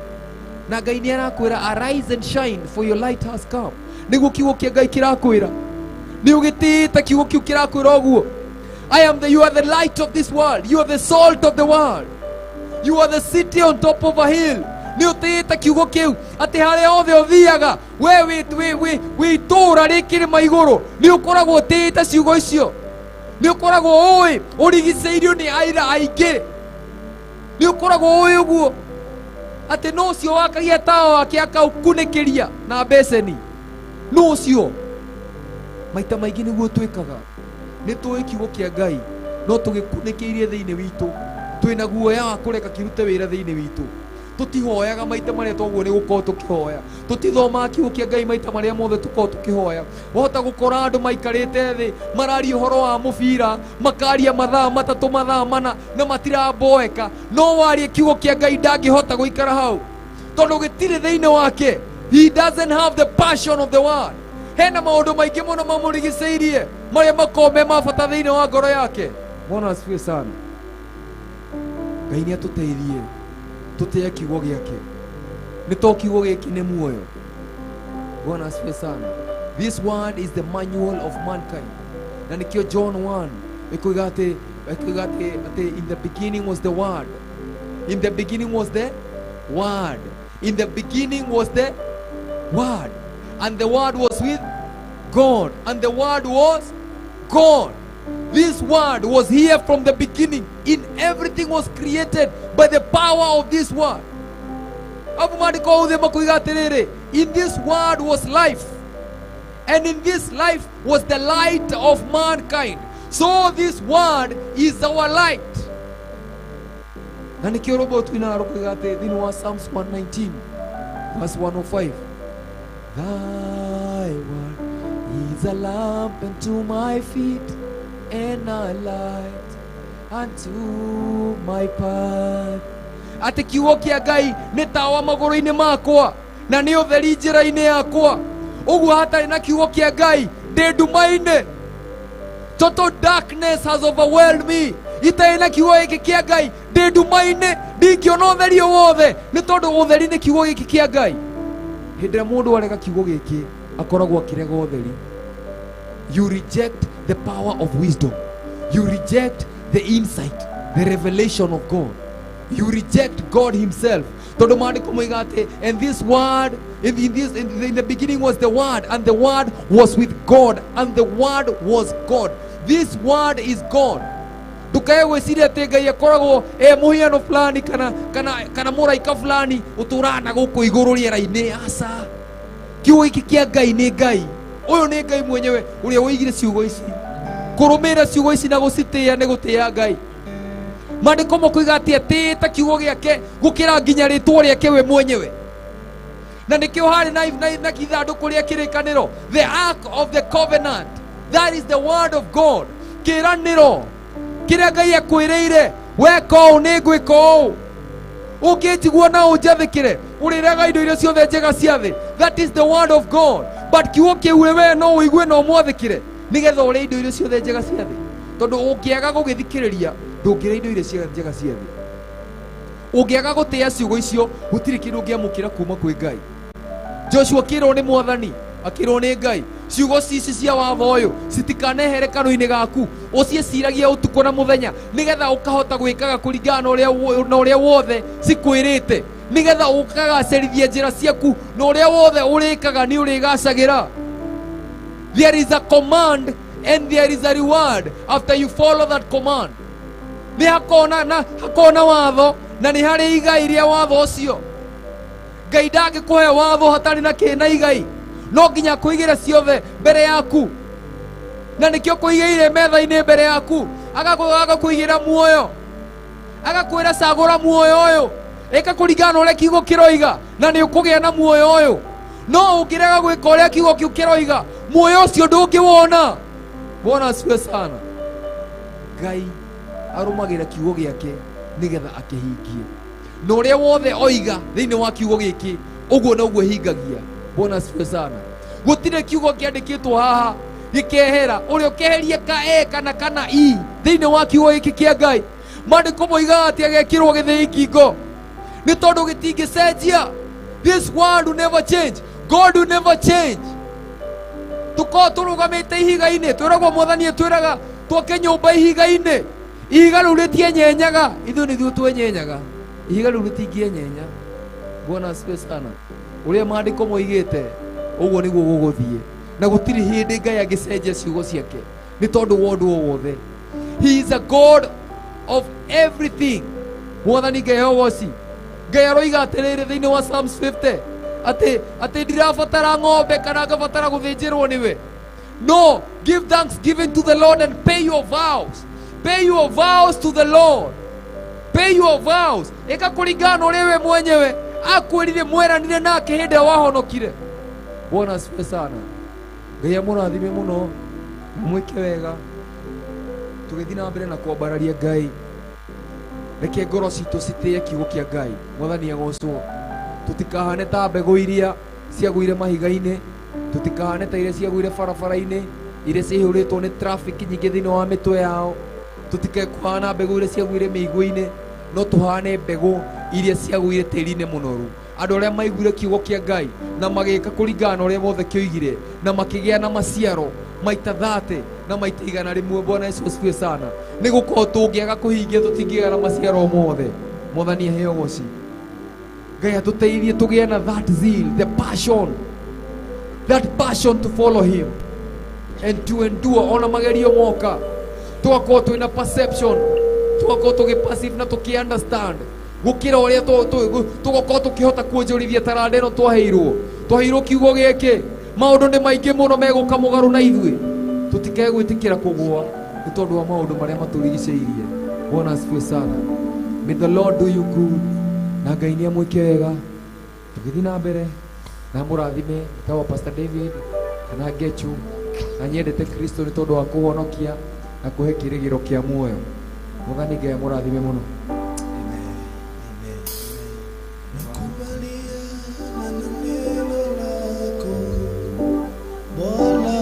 Na Ngai nĩarakwĩra arise and shine for your light has come. Nĩguo kiugo kĩa Ngai kĩrakwĩra nĩ ũgĩtĩĩte kiugo kĩu kĩrakwĩra ũguo. You are the light of this world, you are the salt of the world, you are the city on top of a hill. Nĩ ũtĩĩte kiugo kĩu atĩ harĩa othe ũthiaga we itũũra rĩkĩrĩma igũrũ nĩ ũkoragwo ũtĩĩte ciugo icio. Nĩ ũkoragwo ũĩ ũrigicĩirio nĩ aira aingĩ, nĩ ũkoragwo ũĩ ũguo atĩ no ũcio wakagia tawa wake akaukunĩkĩria na beceni. No ũcio maita maingĩ nĩguo twĩkaga, nĩ tũĩ kiugo kĩa Ngai no tũgĩkunĩkĩirie thĩinĩ witũ, twĩna guoya wa kũreka kĩrute wĩra thĩinĩ witũ. Tũtihoyaga maita marĩa toguo nĩ gũkorwo tũkĩhoya, tũtithomaga kiugo kĩa Ngai maita marĩa mothe tũkorwo tũkĩhoya. Wahota gũkora andũ maikarĩte thĩ mararia ũhoro wa mũbira, makaria mathaa matatũ mathaa mana na matiramboeka, no warie kiugo kĩa Ngai ndangĩhota gũikara hau tondũ gĩtirĩ thĩinĩ wake. He doesn't have the passion of the word. Hena maũndũ maingĩ mũno mamũrigicĩirie marĩa makorwo me ma bata thĩinĩ wa ngoro yake. Bwana asifiwe sana. Ngai nĩatũteithie tutĩe kiugo gĩake, nĩ to kiugo gĩkĩ nĩ muoyo. Bwana asifiwe sana. This word is the manual of mankind. Na nĩkĩo John 1 ĩkoiga atĩ in the beginning was the word, in the beginning was the word, in the beginning was the word, and the word was with God, and the word was God. This word was here from the beginning. In everything was created by the power of this word. In this word was life, and in this life was the light of mankind. So this word is our light. And in Psalms 119 verse 105, thy word is a lamp unto my feet and a light unto my path. Ati kiugo kĩa Ngai nĩ tawa magũrũ-inĩ makwa na nĩ ũtheri njĩra-inĩ yakwa. Ũguo hatarĩ na kiugo kĩa Ngai ndĩ nduma-inĩ. Total darkness has overwhelmed me. Itarĩ na kiugo gĩkĩ kĩa Ngai ndĩ nduma-inĩ, ndingĩona ũtheri o wothe, nĩ tondũ ũtheri nĩ kiugo gĩkĩ kĩa Ngai. Hĩndĩ ĩrĩa mũndũ arega kiugo gĩkĩ akoragwo akĩrega ũtheri. You reject the power of wisdom. You reject the insight, the revelation of God. You reject God himself. And this word, in the beginning was the word, and the word was with God, and the word was God. This word is God. Dukae gwĩciria atĩ Ngai akoragwo mũhiano fulani kana mũraika fulani ũtũrana gũkũ igũrũ rĩera-inĩ. Aca, kiugo gĩkĩ kĩa Ngai nĩ Ngai. Ũyũ nĩ Ngai mwenyewe ũrĩa woigire ciugo ici. Kũrũmĩrĩra ciugo ici na gũcitĩĩa nĩ gũtĩĩa Ngai. Maandiko mokuiga ati atĩĩte kiugo gĩake gũkĩra nginya rĩtwa rĩake we mwenyewe. Na nikio harĩ na kithandũkũ rĩa kĩrĩkanĩro, the ark of the covenant, that is the word of God. Kĩranĩro kĩrĩa Ngai akwĩrĩire, weka ũũ nĩ ngwĩka ũũ, ũngĩnjigua na ũnjathĩkĩre ũrĩrega indo iria ciothe njega cia thĩ. That is the word of God. But kiugo kĩu we no ũigue na ũmwathĩkĩre nĩgetha ũrĩa indo iria ciothe njega cia thĩ. Tondũ ũngĩaga gũgĩthikĩrĩria ndũngĩrĩa indo iria njega cia thĩ. Ũngĩaga gũtĩa ciugo icio gũtirĩ kĩndũ ũngĩamũkĩra kuma kwĩ Ngai. Joshua akĩrwo nĩ Mwathani, akĩrwo nĩ Ngai, ciugo cici cia watho ũyũ citikanehere kanua-inĩ gaku, ũciĩciragie ũtukũ na mũthenya nĩgetha ũkahota gwĩkaga kũringana na ũrĩa wothe cikwĩrĩte, nĩgetha ũkagacĩrithia njĩra ciaku na ũrĩa wothe ũrĩkaga nĩ ũrĩgacagĩra. There is a command and there is a reward after you follow that command. Nĩ hakona watho na nĩ harĩ igai rĩa watho ũcio. Ngai ndangĩkũhe watho hatarĩ na kĩna igai, no nginya kũigĩre ciothe mbere yaku, na nĩkĩo kũigĩire metha-inĩ mbere yaku, agakũigĩra muoyo, agakwĩra cagũra muoyo ũyũ, ĩka kũringana ũrĩa kiugo kĩroiga na nĩ ũkũgĩa na muoyo ũyũ. No ũngĩrega gwĩka ũrĩa kiugo kĩu kĩroiga, muoyo ũcio ndũngĩwona. Bwana asifiwe sana. Ngai arũmagĩra kiugo gĩake nĩgetha akĩhingie, na ũrĩa wothe oiga thĩinĩ wa kiugo gĩkĩ ũguo noguo hingagia. Bwana asifiwe sana. Gũtirĩ kiugo kĩandĩkĩtwo haha gĩkehera, ũrĩa ũkeherie ka kana kana thĩinĩ wa kiugo gĩkĩ kĩa Ngai. Maandĩko moigaga atĩ agekĩrwo gĩthĩi ngingo, nĩ tondũ gĩtingĩcenjia. This word will never change. God will never change. Tũkorwo tũrũgamĩte ihiga-inĩ, twĩragwo Mwathani twĩraga twake nyũmba ihiga-inĩ, ihiga rĩu rĩtienyenyaga, ithuĩ nĩthuĩ twenyenyaga, ihiga rĩu rĩtingĩenyenya. Bwana asifiwe sana. Ũrĩa maandĩko moigĩte ũguo nĩguo gũgũthiĩ, na gũtirĩ hĩndĩ Ngai angĩcenjia ciugo ciake nĩ tondũ wa ũndũ o wothe. He is a God of everything. Mwathani Ngai ogoci. Ngai aroiga atĩrĩrĩ thĩinĩ wa Psalms 50 atĩ ndirabatara ng'ombe kana ngabatara gũthĩnjĩrwo nĩwe. No, give thanksgiving to the Lord and pay your vows. Pay your vows to the Lord. Pay your vows. Eka kũringana ũrĩa we mwenyewe akwĩrire mweranire nake hĩndĩ ĩrĩa wahonokire. Bwana asifiwe sana. Ngai amũrathime mũno, mwĩke wega, tũgĩthiĩ na mbere na kwambararia Ngai. Reke ngoro citũ citĩe kiugo kĩa Ngai. Mwathani agocwo. Tũtikahane ta mbegũ iria ciagũire mahiga-inĩ, tũtikahane ta iria ciagũire barabara-inĩ, iria cihũrĩtwo nĩ traffic nyingĩ thĩinĩ wa mĩtwe yao. Tũtikahana mbegũ iria ciagũire mĩigua-inĩ, no tũhane mbegũ iria ciagũire tĩri-inĩ mũnoru. Andũ arĩa maiguire kiugo kĩa Ngai na magĩka kũringana na ũrĩa mothe kĩoigire na makĩgĩa na maciaro maita 30 na maita 100. Bwana Yesu asifiwe sana. Nĩgũkorwo tũngĩaga kũhingia tũtingĩgĩa na maciaro mothe. Mwathani aheo goci. Ngai atũteithie tũgĩe na that zeal, the passion to follow him and to endure ona magerio moka. Tũgakorwo twĩna perception, tũgakorwo tũgĩ-perceive na tũkĩ-understand gũkĩra ũrĩa tũgakorwo tũkĩhota kuonjorithia taranda ĩno twaheirwo kiugo gĩkĩ. Maũndũ nĩ maingĩ mũno megũka mũgarũ na ithuĩ, tũtikae gwĩtĩkĩra kũgũa nĩ tondũ wa maũndũ marĩa matũrigicĩirie. Bwana asifiwe sana. May the Lord do you good. Na Ngai nĩ amwĩke wega. Tũgĩthiĩ na mbere na mũrathime tawa Pastor David kana Ngechu, na nyendete Kristo nĩ tondũ wa kũhonokia na kũhe kĩrĩgĩro kĩa muoyo. Mwathani Ngai amũrathime mũno. Bwana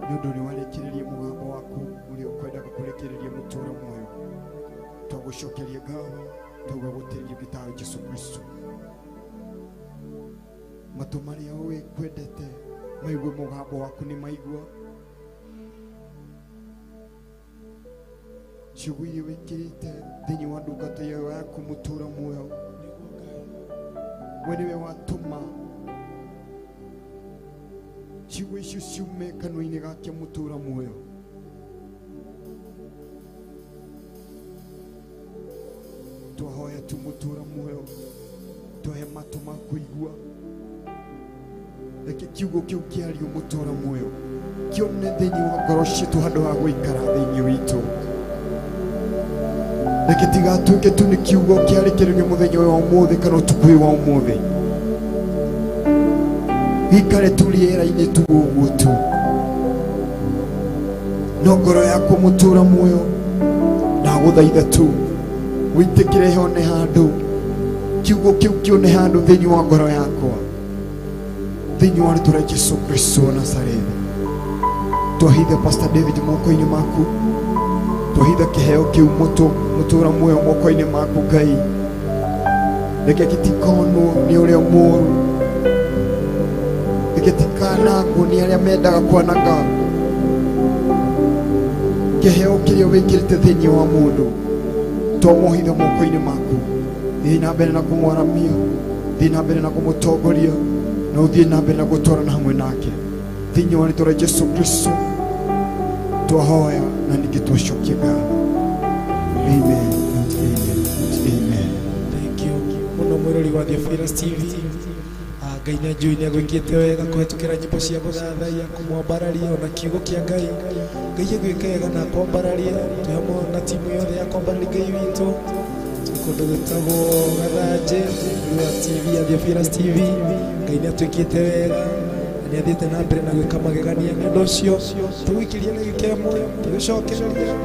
nyondo ni warekererie mugambo waku uri ukwendaga kurekereria mutura moyo twagucokerie ngaho tugaguteria gitawe Yesu Kristo matu maria we kwendete maigwe mugambo waku ni maigwa chugui wikirite thini wa ndungata yaku mutura moyo we niwe watuma chigwe icio ciume kanua-inĩ gake mutura muoyo twahoya tu mutura muoyo tuhe matu ma kuigua reke kiugo kiu kiario mutura muoyo kione thĩinĩ wa ngoro ciitũ handũ ha gũikara thĩinĩ witũ reke tigatuĩke tu nĩ kiugo kĩarĩkĩrĩrio mũthenya ũyũ wa ũmũthĩ kana ũtukũ ũyũ wa ũmũthĩ ikare tuliera-inĩ tu ũguo tu no ngoro yaku mutura muoyo ndagũthaitha tu wĩtĩkĩre hone handũ kiugo kĩu kĩone handũ thĩinĩ wa ngoro yakwa thĩinĩ wa rĩtwa rĩa Jesũ Kristo wa Nazarethi twahitha Pastor David moko-inĩ maku twahitha kĩheo kĩu mutura muoyo moko-inĩ maku Ngai reke gĩtikonwo nĩ ũrĩa mũũru gĩtikanangwo nĩ arĩa mendaga kwananga kĩheo kĩrĩa wĩkĩrĩte thĩinĩ wa mũndũ tũmũhithe moko-inĩ maku thiĩ na mbere na kũmwaramia thiĩ na mbere na kũmũtongoria na ũthiĩ na mbere na gũtwarana hamwe nake thĩinĩ wa rĩtwa rĩa Jesũ Kristo twahoya na ningĩ twacokia ngatho amen amen. Thank you mũno mwĩrori wa Theophilustv Ngai nĩ njũĩ nĩ agwĩkĩte wega kũhetũkĩra nyĩmbo cia gũthathaiya kũmwambararia ona kiugo kĩa Ngai Ngai agwĩka wega na kwambararia twĩ hamwe na timu yothe ya kwambararia Ngai witũ twĩ kũndũ gwĩtagwo Gathanji wa TV ya Theophilustv Ngai nĩ atwĩkĩte wega na nĩ athiĩte na mbere na gwĩka magegania nĩ ũndũ ũcio tũgũikĩrie na gĩkeno tũgĩcokereria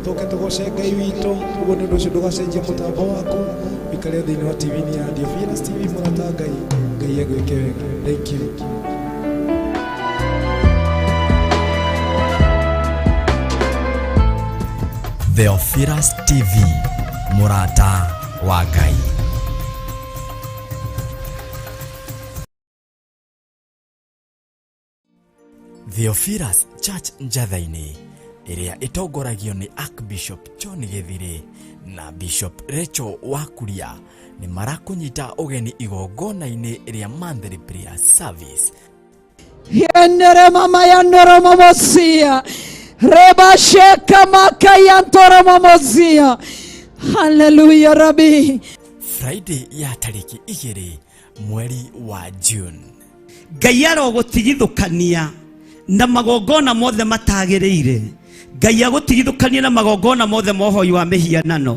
tũgoke tũgoce Ngai witũ ũguo nĩ ũndũ ũcio ndũgacenjia mũtambo waku wĩikare thĩinĩ wa TV-inĩ ya Theophilustv Murata Ngai agwĩke wega. Thank you. Theophilustv Murata wa Ngai. Theophilus Church Gathanji ĩrĩa ĩtongoragio nĩ Archbishop John Githiri na Bishop Rachel Wakuria nĩ marakũnyita ũgeni igongona-inĩ rĩa monthly prayer service. Yendere mama yandoro mamosia reba sheka makaya ntoro mamosia. Hallelujah Rabbi. Friday ya tariki 2 mweri wa June. Ngai arogũtigithũkania na magongona mothe matagĩrĩire. Ngai agũtigithũkanie na magongona mothe mohoi wa mĩhianano.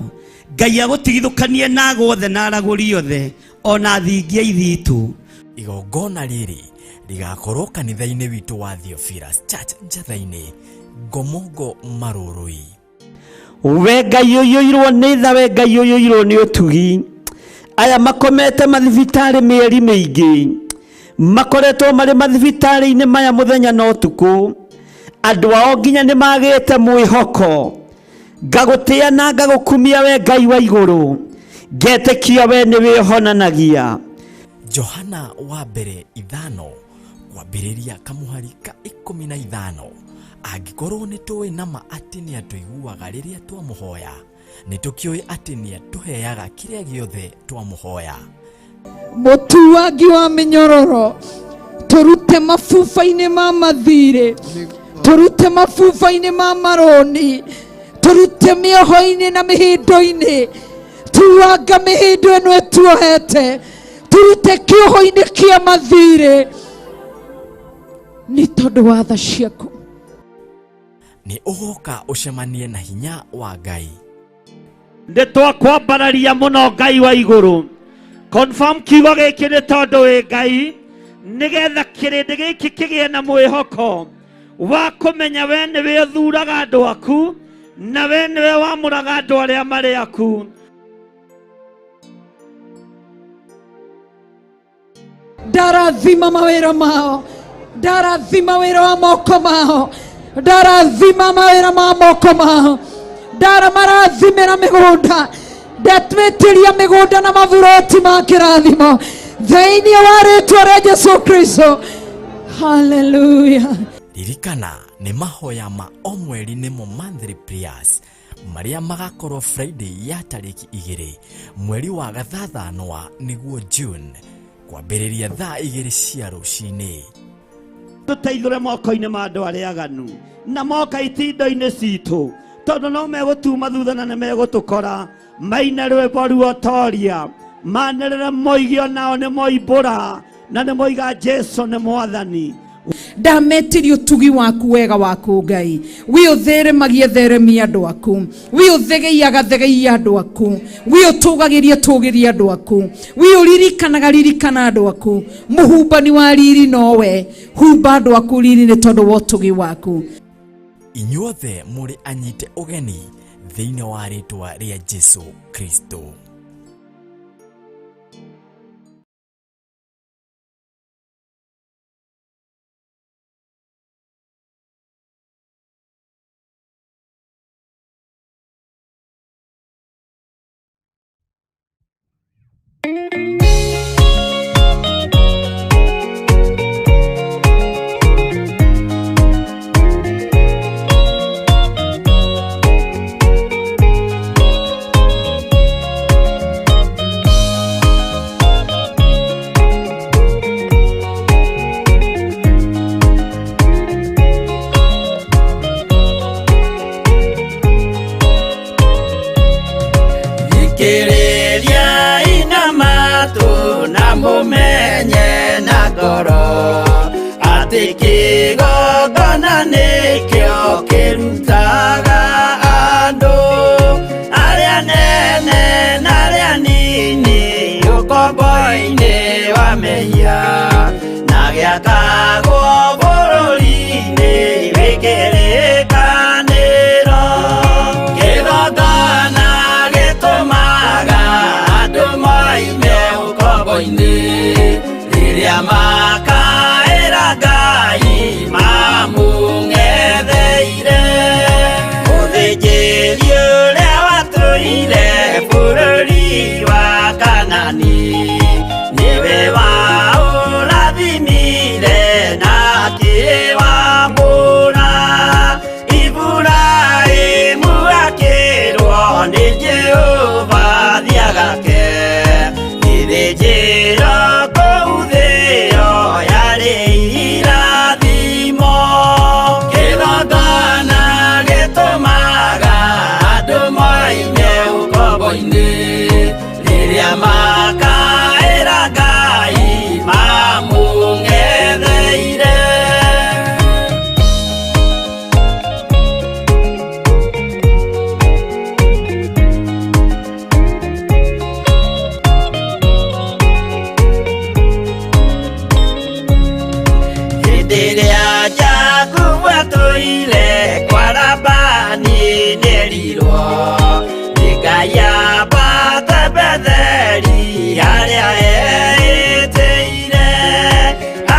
Ngai agũtigithũkanie na gothe na aragũri othe ona thingia ithitũ. Igongona rĩrĩ rigakorwo kanitha-inĩ witũ wa Theophilus Church Gathanji Ngomongo Marũrũi. We Ngai ũiyũirwo nĩ tha, we Ngai ũiyũirwo nĩ ũtugi. Aya makomete mathibitarĩ mĩeri mĩingĩ makoretwo marĩ mathibitarĩ-inĩ maya mũthenya na ũtukũ. Andũ ao nginya nĩ magĩte mwĩhoko. Ngagũtĩa na ngagũkumia we Ngai wa igũrũ. Ngetĩkia we nĩ wĩhonanagia. Johana wa mbere 5 kwambĩrĩria kamũhari ka 15. Angĩkorwo nĩ tũĩ nama atĩ nĩ atũiguaga rĩrĩa twamũhoya, nĩ tũkĩũĩ atĩ nĩ atũheaga kĩrĩa gĩothe twamũhoya. Mũtuangi wa mĩnyororo tũrute mabuba-inĩ ma mathirĩ, tũrute mabuba-inĩ ma maroni, tũrute mĩoho-inĩ na mĩhĩndo-inĩ, tuanga mĩhĩndo ĩno ĩtuohete, turute kĩoho-inĩ kĩa mathirĩ nĩ tondũ wa tha ciaku. Nĩ ũgoka ũcemanie na hinya wa Ngai. Ndĩtwakwambararia mũno Ngai wa igũrũ. Confirm kiugo gĩkĩ nĩ tondũ wĩ Ngai, nĩgetha kĩrĩndĩ gĩkĩ kĩgĩe na mwĩhoko wa kũmenya we nĩwe ũthuraga andũ aku na we nĩwe wamũraga andũ arĩa marĩ aku. Ndarathima mawĩra mao, ndarathima wĩra wa moko mao, ndarathima mawĩra ma moko mao, ndaramarathimĩra mĩgũnda, ndatwĩtĩria mĩgũnda na maburoti ma kĩrathimo thĩinĩ wa rĩtwa rĩa Jesũ Kristo. Hallelujah. Ririkana nĩ mahoya ma o mweri nĩmo monthly prayers maria magakorwo Friday ya tariki 2 mweri wa Gathathanwa nĩguo June kwambĩrĩria thaa 2 cia rũcinĩ. Tũteithũre moko-inĩ ma andũ arĩa aganu na moka itindo-inĩ citũ, tondũ no megũtuma thutha na nĩ megũtũkora maine rwĩmbo ruotoria manĩrĩre moigio nao nĩ moimbũra na nĩ moiga Jesũ nĩ Mwathani. Ndametirio tugi waku wega waku Ngai, wi utheremagie theremia andu aku, wi uthegeiaga thegeiia andu aku, wi utugagiria tugiria andu aku, wi uririkanaga ririkana andu aku, muhumbani wa riri nowe, humba andu aku riri ni tondu wa tugi waku. Inyuothe muri anyite ugeni thĩinĩ wa rĩtwa rĩa Jesũ Kristo. Mumenye na ngoro atĩ kĩgongona nĩkĩo kĩrutaga andũ arĩa nene na arĩa nini ũkombo-inĩ wa mehia na gĩakagwo bũrũri-inĩ wĩkĩrĩkanĩro. Kĩgongona gĩtũmaga andũ moime ũkombo-inĩ rĩrĩa makaĩra Ngai mamũng'etheire. Mũthĩnjĩri ũrĩa watũire bũrũri wa Kanani nĩwe waũrathimire na akĩwambũra. Iburahĩmu akĩrwo nĩ Jehova thiagake ithĩnjĩro kũu thĩyo yarĩ irathimo. Kĩgongona gĩtũmaga andũ moime ũkombo-inĩ rĩrĩa makaĩra Ngai mamũng'etheire. Rĩrĩa Jakubu atũire kwa Labani nĩerirwo nĩ Ngai ambate Betheli harĩa etĩire,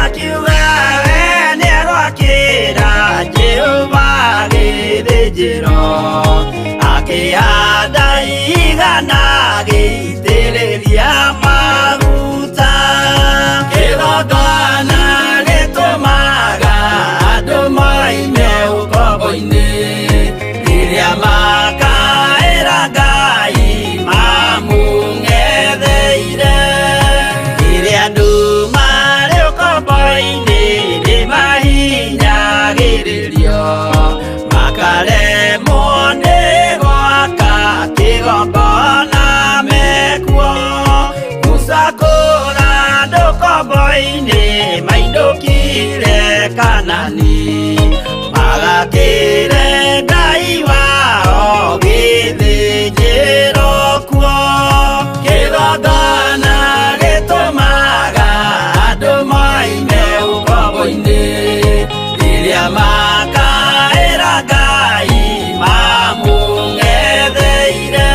akiuga we nĩegwakĩra Jehova gĩthĩnjĩro, akĩhanda igana gĩitĩrĩria maguta. Kĩgongona gĩtũmaga andũ moime ũkombo-inĩ rĩrĩa makaĩra Ngai mamũng'etheire. Rĩrĩa andũ marĩ ũkombo-inĩ nĩmahinyagĩrĩrio makaremwo nĩ gwaka kĩgongona mekuo. Gũcakũra andũ ũkombo-inĩ mainũkire Kanani magakĩre Ngai wao gĩthĩnjĩro kuo. Kĩgongona gĩtũmaga andũ moime ũkombo-inĩ rĩrĩa makaĩra Ngai mamũng'etheire.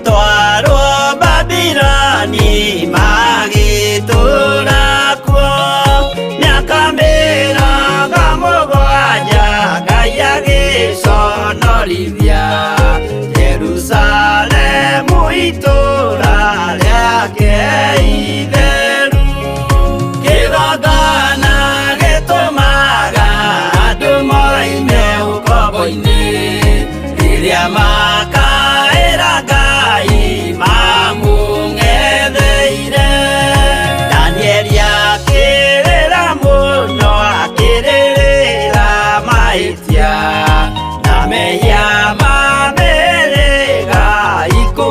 magĩtwarwo Babironi magĩtũũra kuo mĩaka mĩrongo mũgwanja Ngai agĩconorithia Jerusalemu itũũra rĩake itheru kĩgongona gĩtũmaga andũ moime ũkombo-inĩ rĩrĩa makaĩra Ngai mamũng'etheire Danieli akĩrĩra mũno akĩrĩrĩra mahĩtia na mehia ma mĩhĩrĩga 12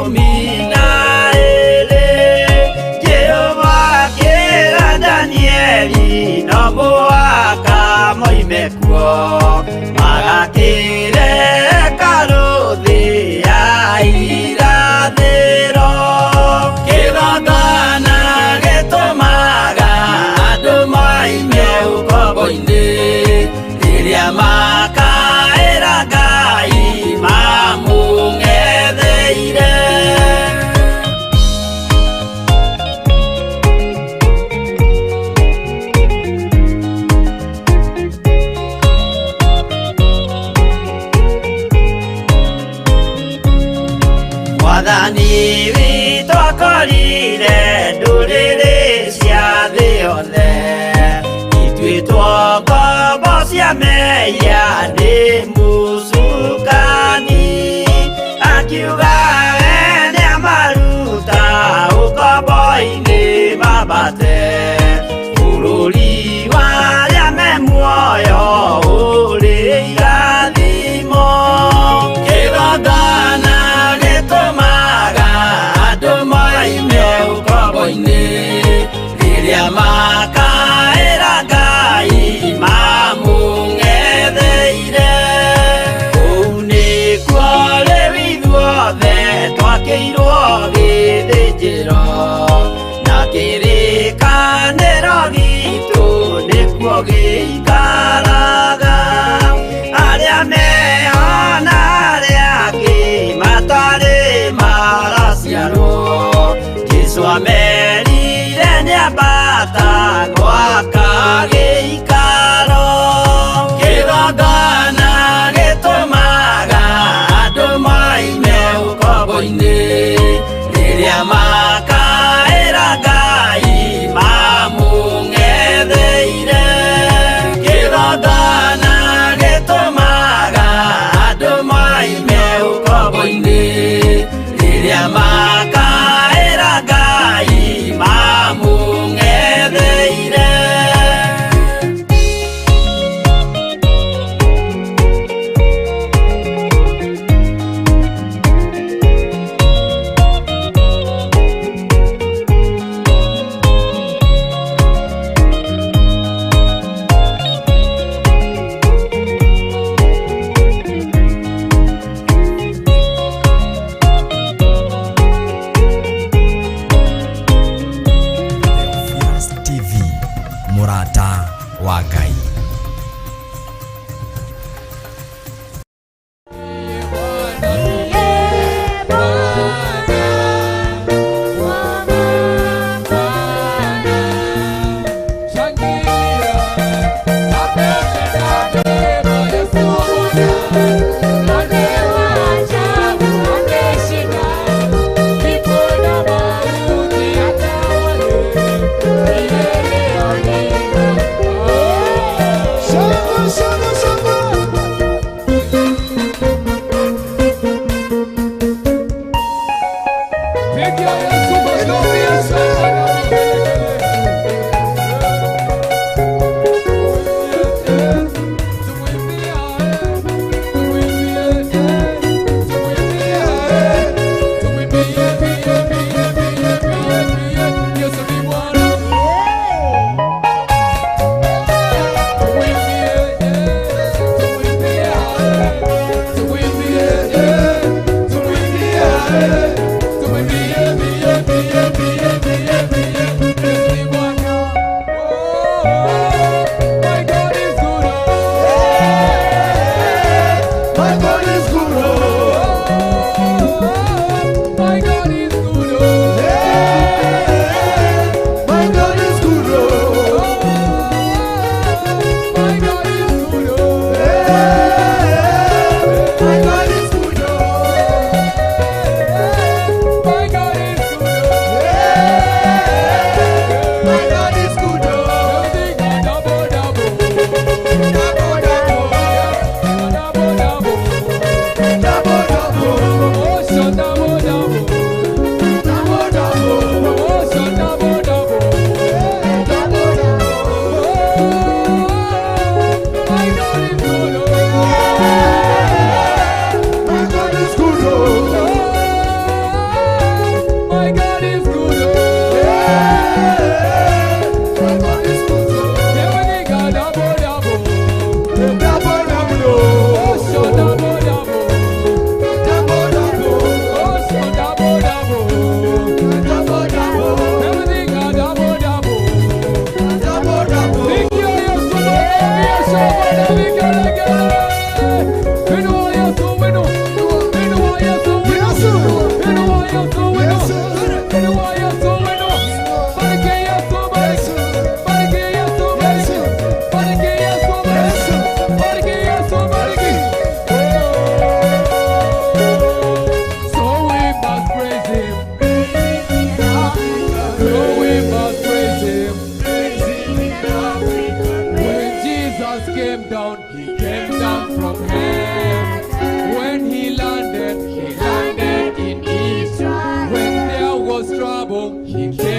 Jehova akĩra Danieli no mũhaka moime kuo magakĩre karũthĩ ya irathĩro kĩgongona gĩtũmaga andũ moime ũkombo-inĩ rĩrĩa makaĩra Ngai mamũng'etheire Mwathani witũ akorire ndũrĩrĩ cia thĩ yothe ituĩtwo ngombo cia mehia nĩ mũcukani akiuga nĩamaruta ũkombo-inĩ mambate bũrũri warĩa me muoyo ũrĩ irathimo kĩgongona gĩtũmaga andũ moime ũkombo-inĩ rĩrĩa makaĩra Ngai mamũng'etheire kũu nĩkuo rĩu ithuothe twakĩirwo gĩthĩnjĩro na kĩrĩkanĩro gitũ nĩkuo gĩikaraga arĩa meho na arĩa angĩ matarĩ maraciarwo Jesũ amerire nĩambata gwaka gĩikaro kĩgongona gĩtũmaga andũ moime ũkombo-inĩ rĩrĩa makaĩra Ngai mamũng'etheire kĩgongona gĩtũmaga andũ moime ũkombo-inĩ rĩrĩa makaĩra Ngai mamũng'etheire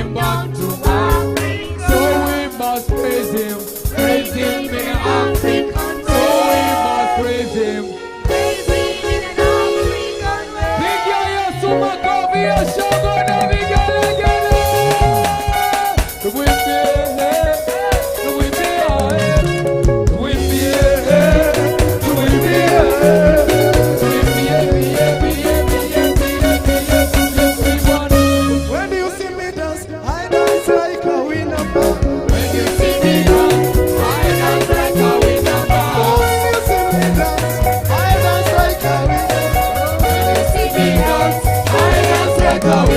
came back to Africa. So we must praise him in Africa. So we must praise him. Pigia Yesu makofi ya shangwe na vigelegele. Tuimbie, tuimbie, tuimbie, When you see me dance, I dance like a winner. When you see me dance, I dance like a winner. When you see me dance, I dance like a winner. When you see me dance, I dance like a winner.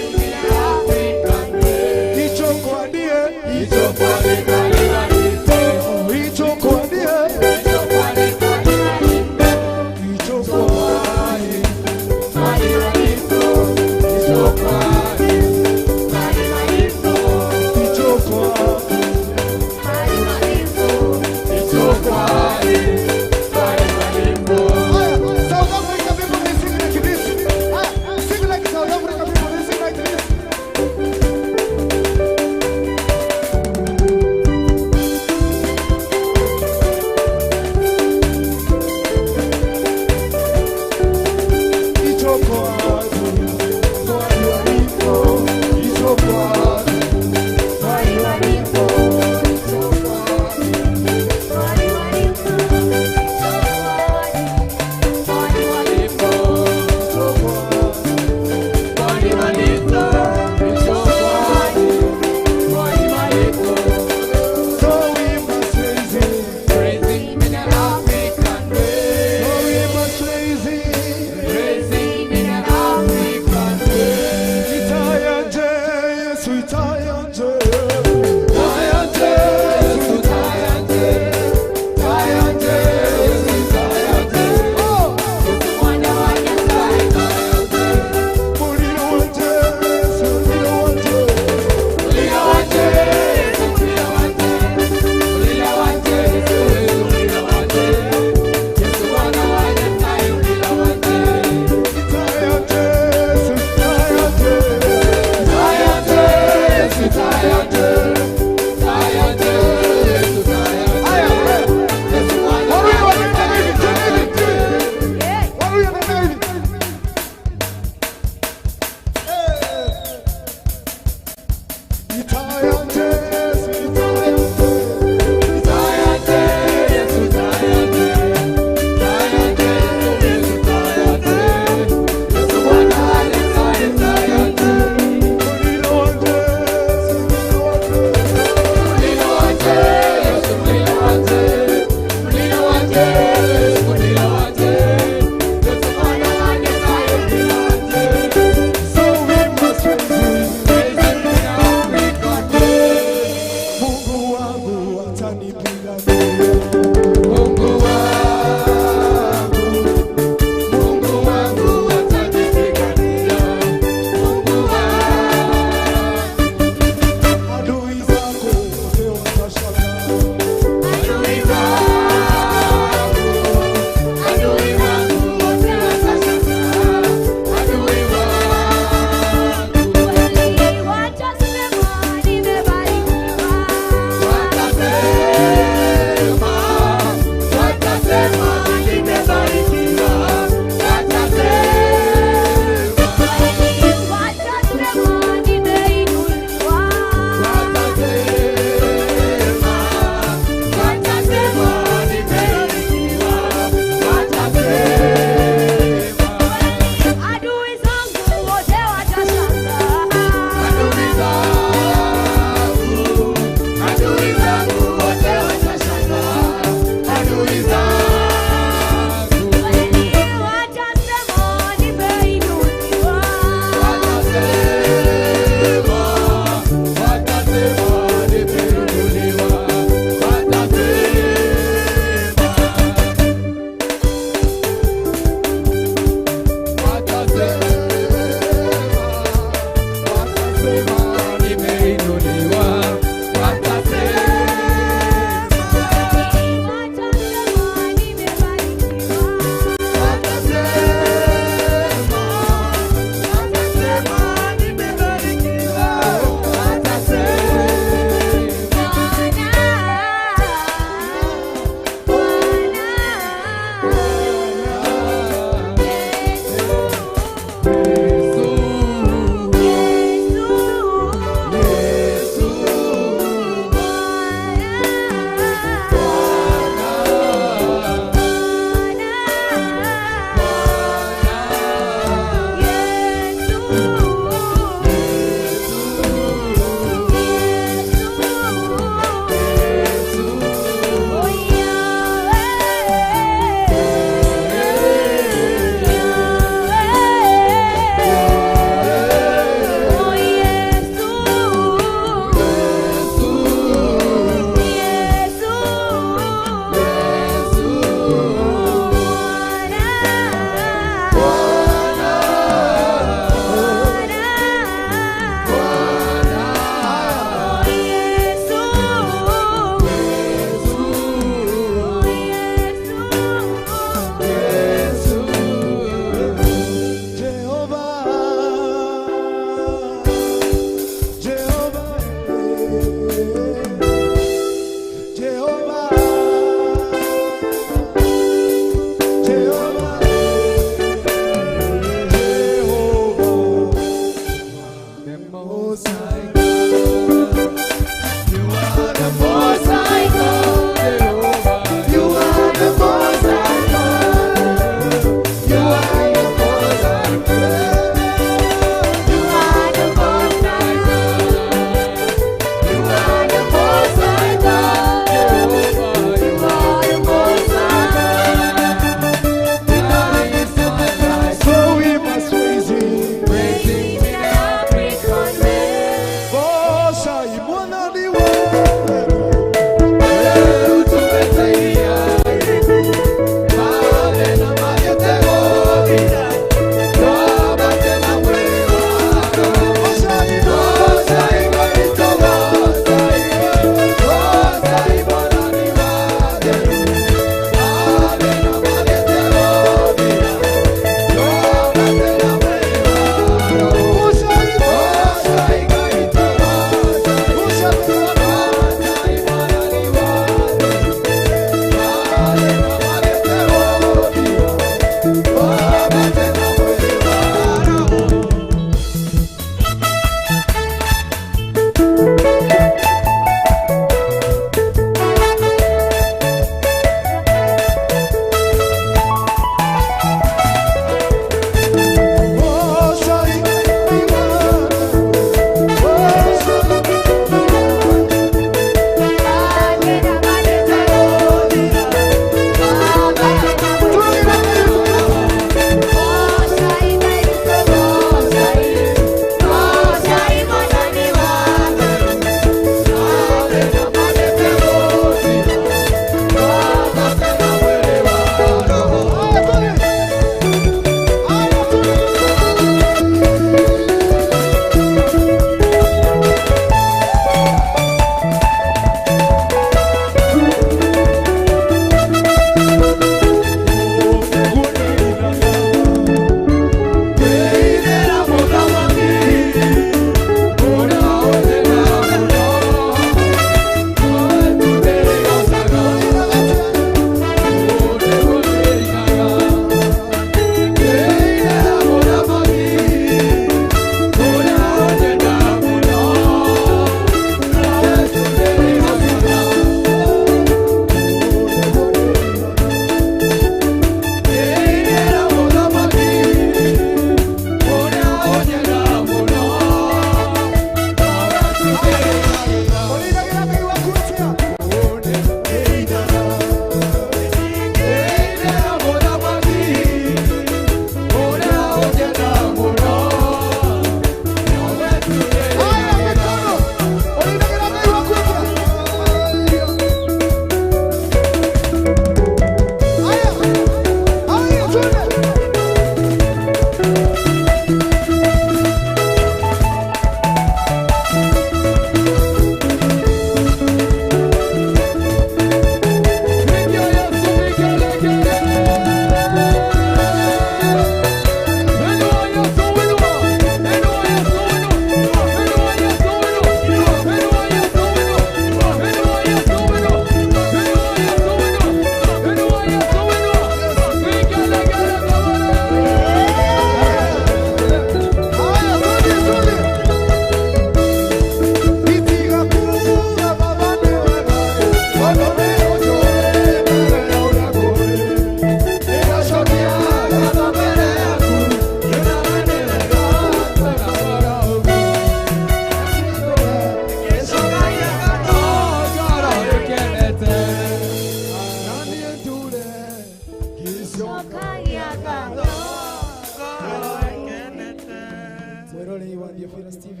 mwirori wa Theophilustv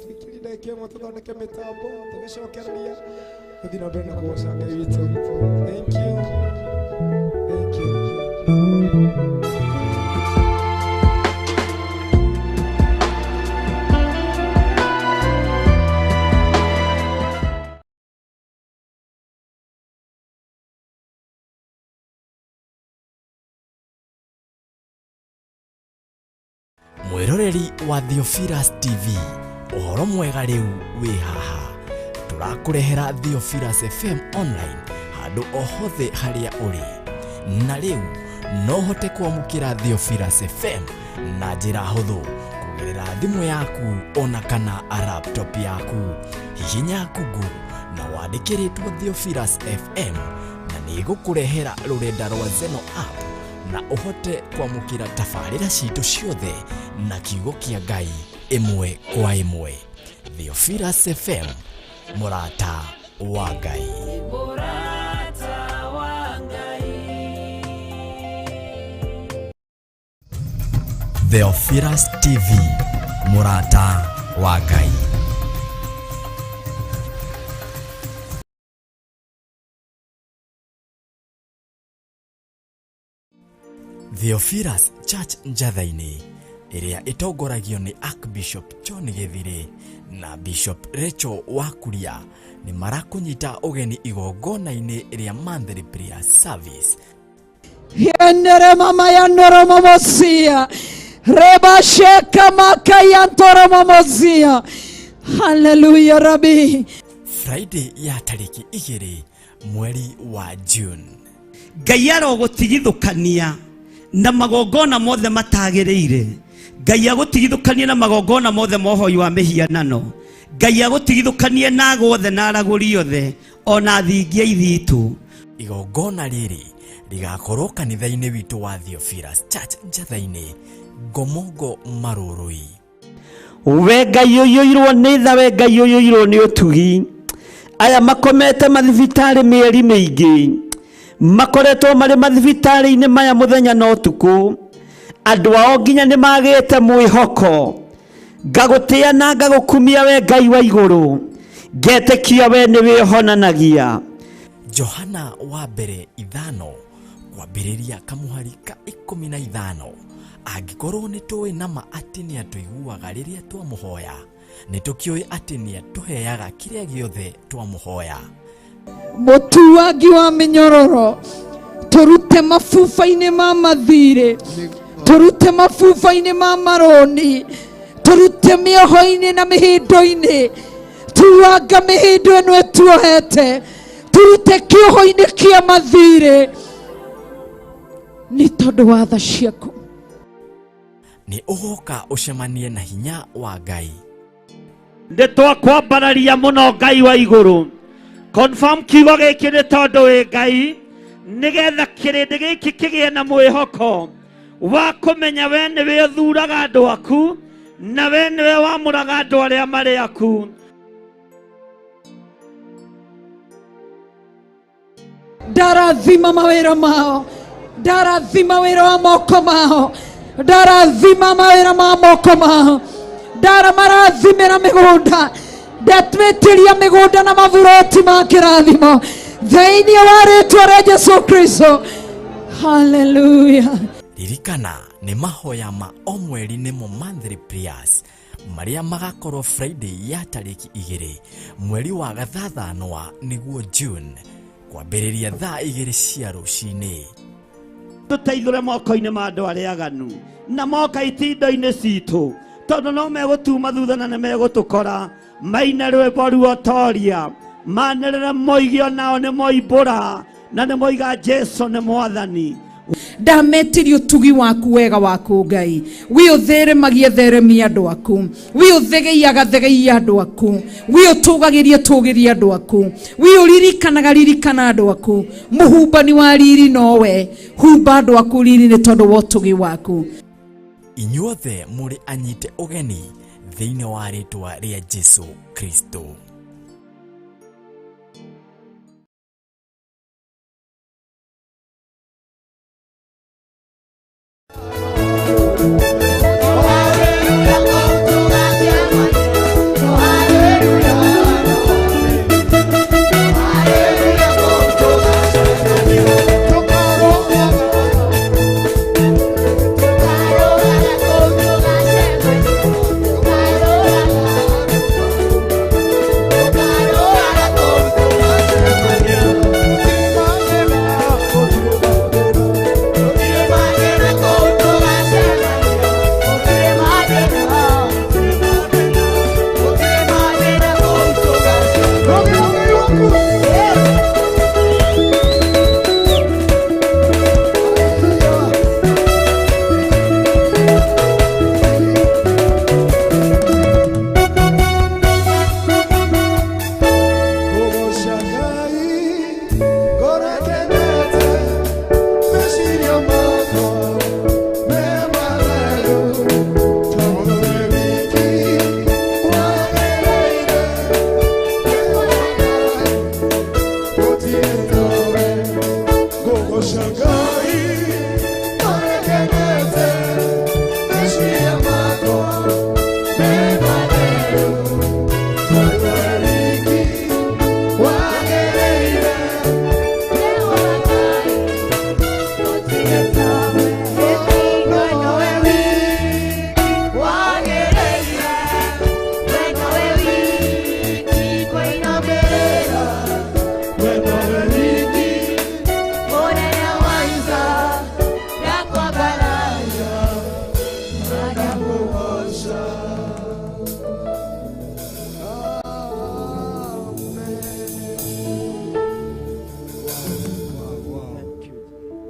twikirinde kemo tuthondeke mitambo tugicokereria guthii na mbere na kugoca Ngai witũ. Thank you. Thank you. Mwiroreri wa Theophilus TV, uhoro mwega riu wi haha. Turakurehera Theophilus FM online handu ohothe haria uri. Na riu no hote kwamukira Theophilus FM na njira huthu kugerera thimu yaku ona kana laptop yaku. Hihinya Google na wandĩkĩrĩtwo Theophilus FM na nĩgũkũrehera rũrenda rwa Zeno app na uhote kwamukira tafarĩra citũ ciothe na kiugo kĩa Ngai ĩmwe kwa ĩmwe. Theophilus FM, Murata wa Ngai. Murata wa Ngai. Theophilus TV, Murata wa Ngai. Theophilus Church Gathanji iria itongoragio ni Archbishop John Githiri na Bishop Rachel Wakuria ni marakunyita ugeni igongona-ini iria monthly prayer service. Yenere mama ya noromomosia reba sheka makaya ntoromomosia. Hallelujah Rabbi. Friday ya tariki 2 mweri wa June. Ngai arogutigithukania na magongona mothe matagĩrĩire. Ngai agutigithukanie na magongona mothe mohoi wa mihianano. Ngai agutigithukanie na agothe na aragũri othe ona thingia ithitu. Igongona riri rigakorwo kanitha-inĩ witũ wa Theophilus Church Gathanji, Ngomongo Marũrũi. We Ngai ũiyũirwo nĩ tha, we Ngai ũiyũirwo nĩ ũtugi. Aya makomete mathibitarĩ mĩeri mĩingĩ, makoretwo marĩ mathibitarĩ-inĩ maya mũthenya na ũtukũ. Andũ ao nginya nĩ magĩte mwĩhoko. Ngagũtĩa na ngagũkumia we Ngai wa igũrũ, ngetĩkia we nĩ wĩhonanagia. Johana wa mbere 5 kwambĩrĩria kamuhari ka 15. Angĩkorwo nĩ tũĩ nama atĩ nĩ atũiguaga rĩrĩa twamũhoya, nĩ tũkĩũĩ atĩ nĩ atũheaga kĩrĩa gĩothe twamũhoya. Mũtuangi wa mĩnyororo, tũrute mabuba-inĩ ma mathirĩ, tũrute mabuba-inĩ ma maroni, tũrute mĩoho-inĩ na mĩhĩndo-inĩ, tuanga mĩhĩndo ĩno ĩtuohete, turute kĩoho-inĩ kĩa mathirĩ nĩ tondũ wa tha ciaku. Nĩ ũgoka ũcemanie na hinya wa Ngai. Nĩ twakwambararia mũno Ngai wa igũrũ. Confirm kiugo gĩkĩ nĩ tondũ wĩ Ngai, nĩgetha kĩrĩndĩ gĩkĩ kĩgĩe na mwĩhoko wa kũmenya we nĩwe ũthuraga andũ aku na we nĩwe wamũraga andũ arĩa marĩ aku. Ndarathima mawĩra mao, ndarathima wĩra wa moko mao, ndarathima mawĩra ma moko mao, ndaramarathimĩra mĩgũnda, ndatwĩtĩria mĩgũnda na maburoti ma kĩrathimo thĩinĩ wa rĩtwa rĩa Jesũ Kristo. Hallelujah. Ririkana nĩ mahoya ma o mweri nĩmo monthly prayers maria magakorwo Friday ya tariki 2 mweri wa gathathanwa nĩguo June, kwambĩrĩria thaa 2 cia rũcinĩ. Tũteithũre moko-inĩ ma andũ arĩa aganu na moka itindo-inĩ citũ, tondũ no megũtuma thutha na nĩ megũtũkora. Maina rwĩmbo ruotoria manĩrĩre moige onao nĩ moimbũra na nĩ moiga Jesũ nĩ mwathani. Ndametirie ũtugi waku wega waku Ngai, we ũtheremagia theremia andũ aku, we ũthegeia gathegeia andũ aku, we ũtũgagĩria tũgĩria andũ aku, we ũririkanaga ririkana andũ aku. Mũhumbani wa riri nowe, humba andũ aku riri nĩ tondũ wa ũtugi waku. Inyuothe mũrĩ anyite ũgeni thĩinĩ wa rĩtwa rĩa Jesũ Kristo.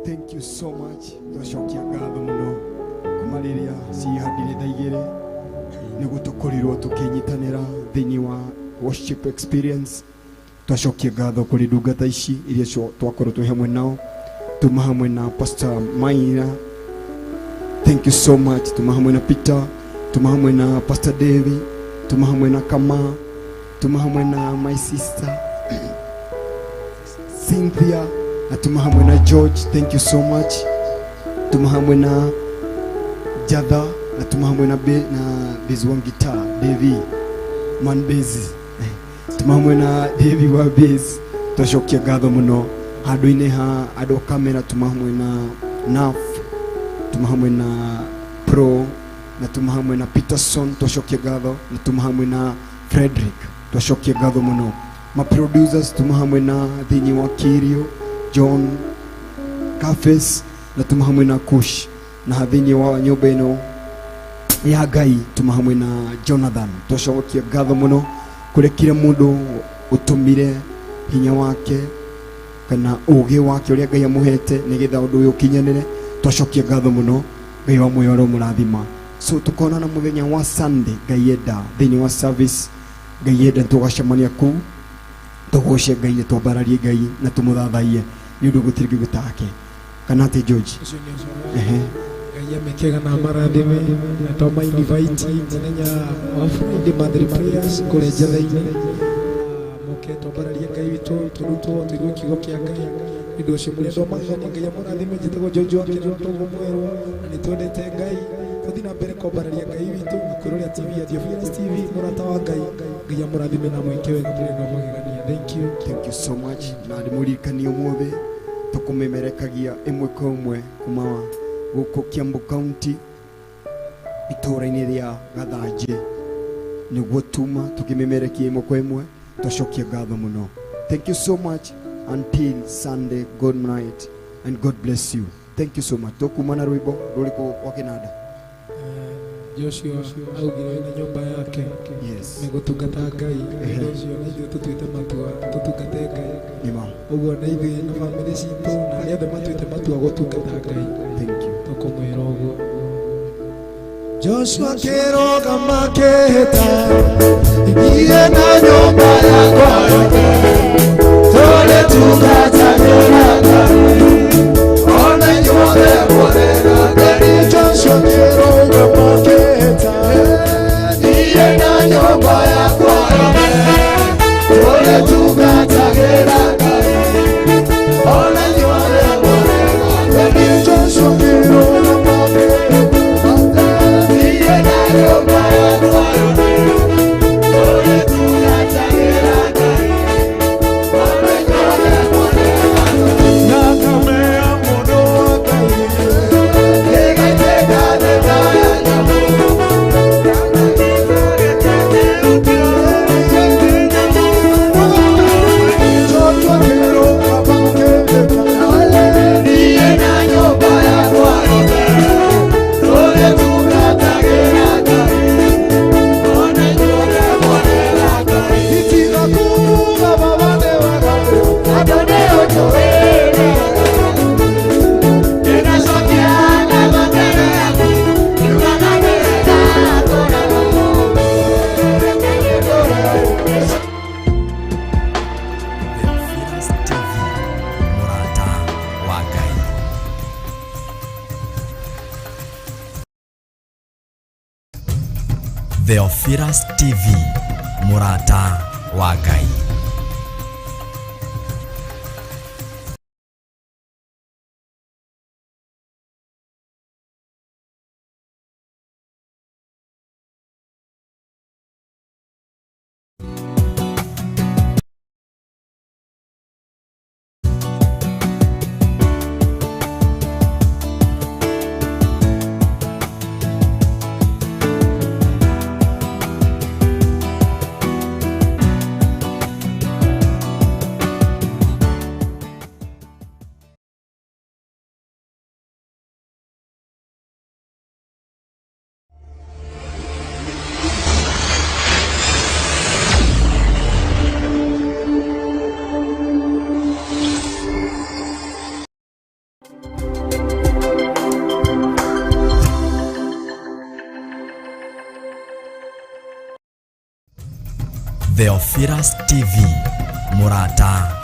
Thank you so much. Twacokia ngatho muno kumariria cihandire thaigire niguo tukorirwo tukinyitanira thiini wa worship experience. Twacokia ngatho kuri ndungata ici iria twakorwo twi hamwe nao, tuma hamwe na Pastor Maina. Thank you so much. Tuma hamwe na Peter, tuma hamwe na Pastor David, tuma hamwe na Kama, tuma hamwe na my sister Cynthia, na tuma hamwe na George. Thank you so much. Tuma hamwe na Jada, na tuma hamwe na Bezi wa guitar David man Bezi, tuma hamwe na David wa Bezi. Twacokia ngatho muno handu-ini ha andu kamera, tuma hamwe na Naf, tuma hamwe na Pro, na tuma hamwe na Peterson. Twacokia ngatho na tuma hamwe na Frederick. Twacokia ngatho muno ma producers, tuma hamwe na thiini wa Kirio John Cafes, na tuma hamwe na Kush, na thiini wa nyumba ino ya Ngai tuma hamwe na Jonathan. Twacokia ngatho muno kuri kila mundu utumire hinya wake kana ugi wake uria Ngai amuhete nigetha undu uyu kinyanire. Twacokia ngatho muno, Ngai wa muoyo ro murathima. So tukona na muthenya wa Sunday Ngai enda thiini wa service, Ngai enda tugacemania ku tugoce Ngai, twambararie Ngai na tumuthathaie ni undu gutiri gutake kana ati George. Ngai amekega na marathime na toma invite muthenya wa Friday Mother Prayers kule Gathanji. Moke twambararie Ngai witu turutwo tuigwe kiugo kia Ngai ndu ucio muri ndo magani Ngai amurathime njitagwo Jojo akira tugumwerwo na ni twendete Ngai tuthi na mbere kwambararia Ngai witu na kuroria TV ya Theophilustv Murata wa Ngai. Ngai amurathime na mwike wega muri ndo magani. Thank you so much. Na ndimuririkanie umuthi tukumemerekagia imwe kwa imwe kuma guku Kiambu County itura-ini ria Gathanji niguo tuma tukimemerekia imwe kwa imwe. Twacokia ngatho muno. Thank you so much. Until Sunday, good night and God bless you. Thank you so much. Tukumana rwimbo ruriko kwa kinanda. Joshua augire na nyumba yake megutungata Ngai Joshua na ithuĩ tutuĩte matua tutungate Ngai ũguo na ithuĩ na bamĩrĩ citũ na arĩa othe matuĩte matua gũtungata Ngai tũkũmwĩra ũguo. Joshua akĩrũgama akĩhĩta, niĩ na nyũmba yakwa yothe tũrĩtungatagĩra Ngai ona inyuothe mũrega Ngai. Joshua akĩrũgama akĩhĩta, niĩ na nyũmba yakwa yothe tũrĩtungatagĩra Ngai ona inyuothe mũrega Ngai. Joshua akĩrũgama akĩhĩta, niĩ na nyũmba yakwa yothe tũrĩtungatagĩra Ngai ona inyuothe mũrega Ngai. Na kamea mũndũ wa Ngai ĩgaitĩka thĩna ya nyamũ Theophilustv Murata wa Ngai. Theophilustv Murata.